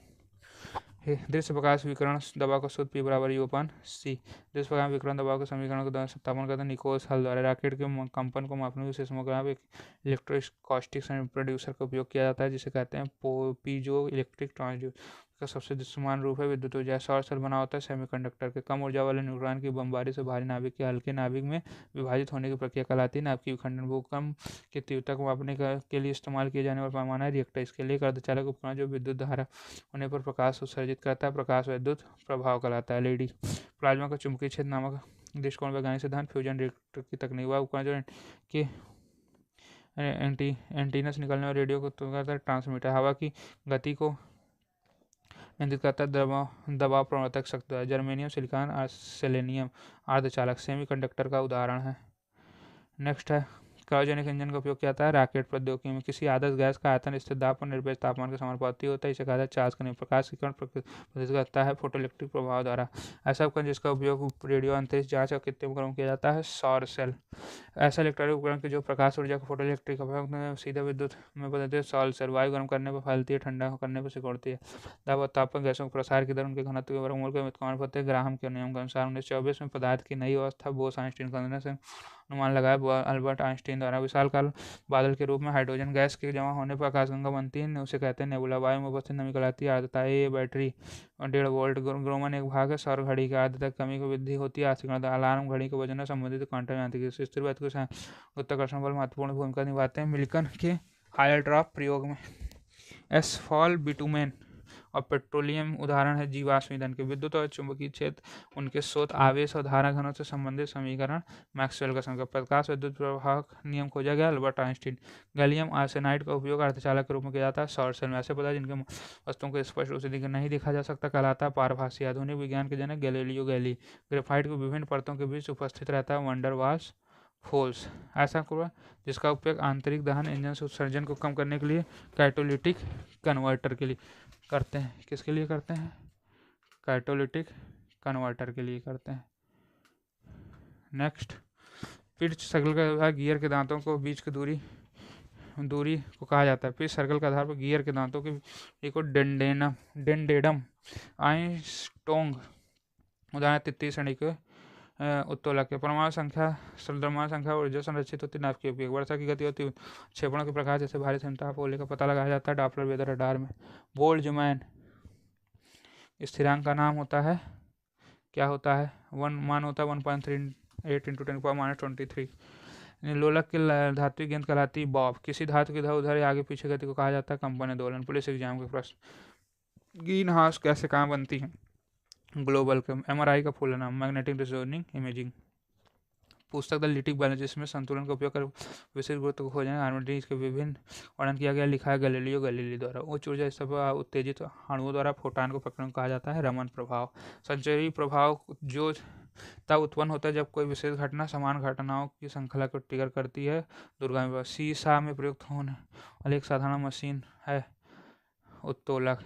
Speaker 1: दृश्य प्रकाश विकिरण दबाव का सूत्र P बराबर U/C। दृश्य प्रकाश विकिरण दबाव के समीकरण को सत्यापन करते हैं निकोल्स हल द्वारा। रॉकेट के कंपन को मापने के विशेष मौका एक इलेक्ट्रोस्टैटिक प्रोड्यूसर का उपयोग किया जाता है जिसे कहते हैं पीजो इलेक्ट्रिक ट्रांसड्यूसर। का सबसे दृश्यमान रूप है विद्युत ऊर्जा। सौर सेल बना होता है सेमीकंडक्टर के। कम ऊर्जा वाले न्यूट्रॉन की बमबारी से भारी नाभिक के हल्के नाभिक में विभाजित होने की प्रक्रिया कहलाती है। नाभिक की विखंडन भूकंप की तीव्रता को मापने के लिए इस्तेमाल किए जाने वाला पैमाना है रिएक्टर। इसके लिए एक अर्धचालक उपकरण जो विद्युत धारा होने पर प्रकाश उत्सर्जित करता है प्रकाश विद्युत प्रभाव कहलाता है। एलईडी। प्लाज्मा का चुंबकीय क्षेत्र नामक दृष्टिकोण वैज्ञानिक सिद्धांत फ्यूजन रिएक्टर की तकनीक। वह उपकरण जो कि एंटीना से निकलने वाले रेडियो को ट्रांसमीटर हवा की गति को नियंत्रित करता है। दबाव प्रवर्तक शक्ति है। जर्मेनियम सिलिकॉन सेलेनियम अर्धचालक सेमीकंडक्टर का उदाहरण है। नेक्स्ट है क्रायोजेनिक इंजन का उपयोग किया जाता है रॉकेट प्रौद्योगिकी में। किसी आदर्श गैस का आयतन स्थिर दाब पर निरपेक्ष तापमान के समानुपाती होता है। इसे कहा जाता है चार्ज करने प्रकाश की कण प्रदर्शित करता है फोटोइलेक्ट्रिक प्रभाव द्वारा। ऐसा उपकरण जिसका उपयोग रेडियो अंतरिक्ष जांच और कृत्रिम उपकरण में किया जाता है सौर सेल। ऐसा इलेक्ट्रॉनिक उपकरण की जो प्रकाश ऊर्जा को फोटोइलेक्ट्रिक उपयोग सीधे विद्युत में बदलती है। सौर सेल वायु गर्म करने पर फैलती है ठंडा करने पर सिकुड़ती है। दाब और ताप पर गैसों के प्रसार की दर उनके घनत्व के वर्गमूल के अनुपात है। ग्राहम के नियम के अनुसार 1924 में पदार्थ की नई अवस्था बोस आइंस्टीन कंडेंसर अनुमान लगाया अल्बर्ट आइंस्टीन द्वारा। विशालकाय बादल के रूप में हाइड्रोजन गैस के जमा होने पर आकाशगंगा बनती है। उसे कहते हैं नेबुला। वायु में उपस्थित नमी कहलाती है आर्द्रता। ये बैटरी 1.5 वोल्ट ग्रोमन एक भाग है। सौर घड़ी की आर्द्रता कमी की वृद्धि होती है। अलार्म घड़ी के वजन संबंधित क्वांटम यांत्रिकी स्थिर गुरुत्वाकर्षण बल महत्वपूर्ण भूमिका निभाते हैं मिल्टन के हाइड्रोट्रॉप प्रयोग में। एसफॉल बिटुमेन और पेट्रोलियम उदाहरण है जीवाश्म ईंधन के। विद्युत और चुंबकीय क्षेत्र उनके स्रोत आवेश और धारा घनों से संबंधित समीकरण मैक्सवेल का समीकरण। प्रकाश विद्युत प्रवाह नियम खोजा गया अल्बर्ट आइंस्टीन। गैलियम आर्सेनाइड का उपयोग अर्धचालक के रूप में किया जाता है सौर सेल में। ऐसे पदार्थ जिनके वस्तुओं को स्पष्ट रूप से नहीं देखा जा सकता कहलाता है पारभासी। आधुनिक विज्ञान के जनक गैलीलियो गैली। ग्रेफाइट की विभिन्न परतों के बीच उपस्थित रहता है वंडर वाल्स फोल्स। ऐसा हुआ जिसका उपयोग आंतरिक दहन इंजन से उत्सर्जन को कम करने के लिए कैटालिटिक कन्वर्टर के लिए करते हैं। किसके लिए करते हैं? कैटालिटिक कन्वर्टर के लिए करते हैं। नेक्स्ट पिच सर्कल का गियर के दांतों को बीच की दूरी को कहा जाता है। पिच सर्कल के आधार पर गियर के दांतों के को डेंडेडम आइंस्टोंग उदाहरण 33 श्रेणी के उत्तोलक के। परमाणु संख्या द्रव्यमान संख्या ऊर्जा संरक्षित होती नाभिक के उपयोग। वर्षा की गति होती क्षेपणों के प्रकार जैसे भारी ताप होने का पता लगाया जाता है डॉपलर वेदर रडार में। बोल्ट्जमैन स्थिरांक का नाम होता है क्या होता है मान होता है 1.38 × 10⁻23। लोलक की धात्विक गेंद कहलाती बॉब। किसी धातु की इधर उधर आगे पीछे गति को कहा जाता है कंपन दोलन। पुलिस एग्जाम के प्रश्न ग्रीन हाउस कैसे कहाँ बनती है ग्लोबल के। MRI का फुल नाम मैग्नेटिक रेजोनेंस इमेजिंग। पुस्तक द लिटिक बैलेंस जिसमें संतुलन का उपयोग कर विशेष गुरुत्व को खोजने हार्मोनिक्स के विभिन्न वर्णन किया गया लिखा है गैलीलियो गैलीली द्वारा। उच्च ऊर्जा स्तर पर उत्तेजित अणुओं द्वारा फोटॉन को प्रकरण कहा जाता है रमन प्रभाव। संचरी प्रभाव जो तब उत्पन्न होता है जब कोई विशेष घटना समान घटनाओं की श्रृंखला को ट्रिगर करती है दूरगामी प्रभाव। सीसा में प्रयुक्त होने वाली एक साधारण मशीन है उत्तोलक।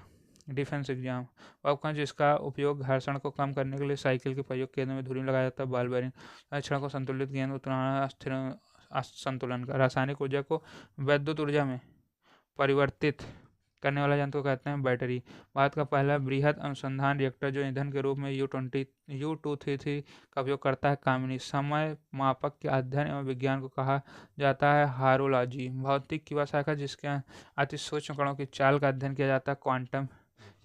Speaker 1: डिफेंस एग्जाम उपकरण जिसका उपयोग घर्षण को कम करने के लिए साइकिल के प्रयोग केंद्र में धुरी में लगाया जाता है बॉल बेयरिंग। क्षण को संतुलित गेंद उत्तोलन स्थिर संतुलन का। रासायनिक ऊर्जा को विद्युत ऊर्जा में परिवर्तित करने वाला यंत्र को कहते हैं बैटरी। भारत का पहला बृहद अनुसंधान रिएक्टर जो ईंधन के रूप में U-233 का उपयोग करता है कामिनी। समय मापक के अध्ययन एवं विज्ञान को कहा जाता है हाइड्रोलॉजी। भौतिक की वह शाखा जिसके अति सूक्ष्म कणों की चाल का अध्ययन किया जाता है क्वांटम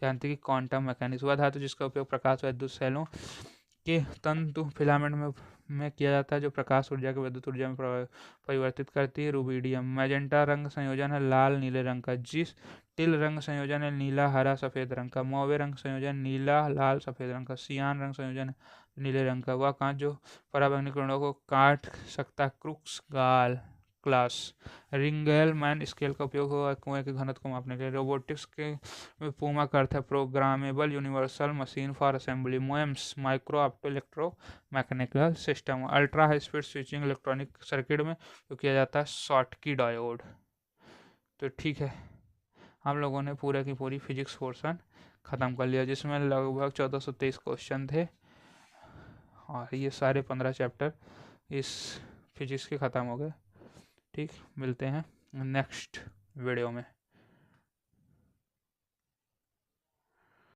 Speaker 1: यांत्रिकी क्वांटम मैकेनिक्स। वह धातु जिसका उपयोग प्रकाश विद्युत सेलों के तंतु फिलामेंट में किया जाता है जो प्रकाश ऊर्जा को विद्युत ऊर्जा में परिवर्तित करती है रुबिडियम। मैजेंटा रंग संयोजन है लाल नीले रंग का। जिस टिल रंग संयोजन है नीला हरा सफेद रंग का। मौवे रंग संयोजन नीला लाल सफेद रंग का। सियान रंग संयोजन है नीले रंग का। वह कांच जो पराबैंगनी किरणों को काट सकता क्रूक्स गाल क्लास। रिंगेलमैन स्केल का उपयोग हुआ कुएं के घनत्व को मापने के लिए। रोबोटिक्स के पूमा का अर्थ है programmable universal machine for assembly. MOEMS micro opto electro mechanical system. Ultra high speed switching electronic circuit में जो किया जाता है शॉटकी डायोड। तो ठीक है हम लोगों ने पूरे की पूरी फिजिक्स पोर्शन ख़त्म कर लिया जिसमें लगभग 1423 क्वेश्चन थे और ये सारे 15 चैप्टर इस फिजिक्स के ख़त्म हो गए। ठीक मिलते हैं नेक्स्ट वीडियो में।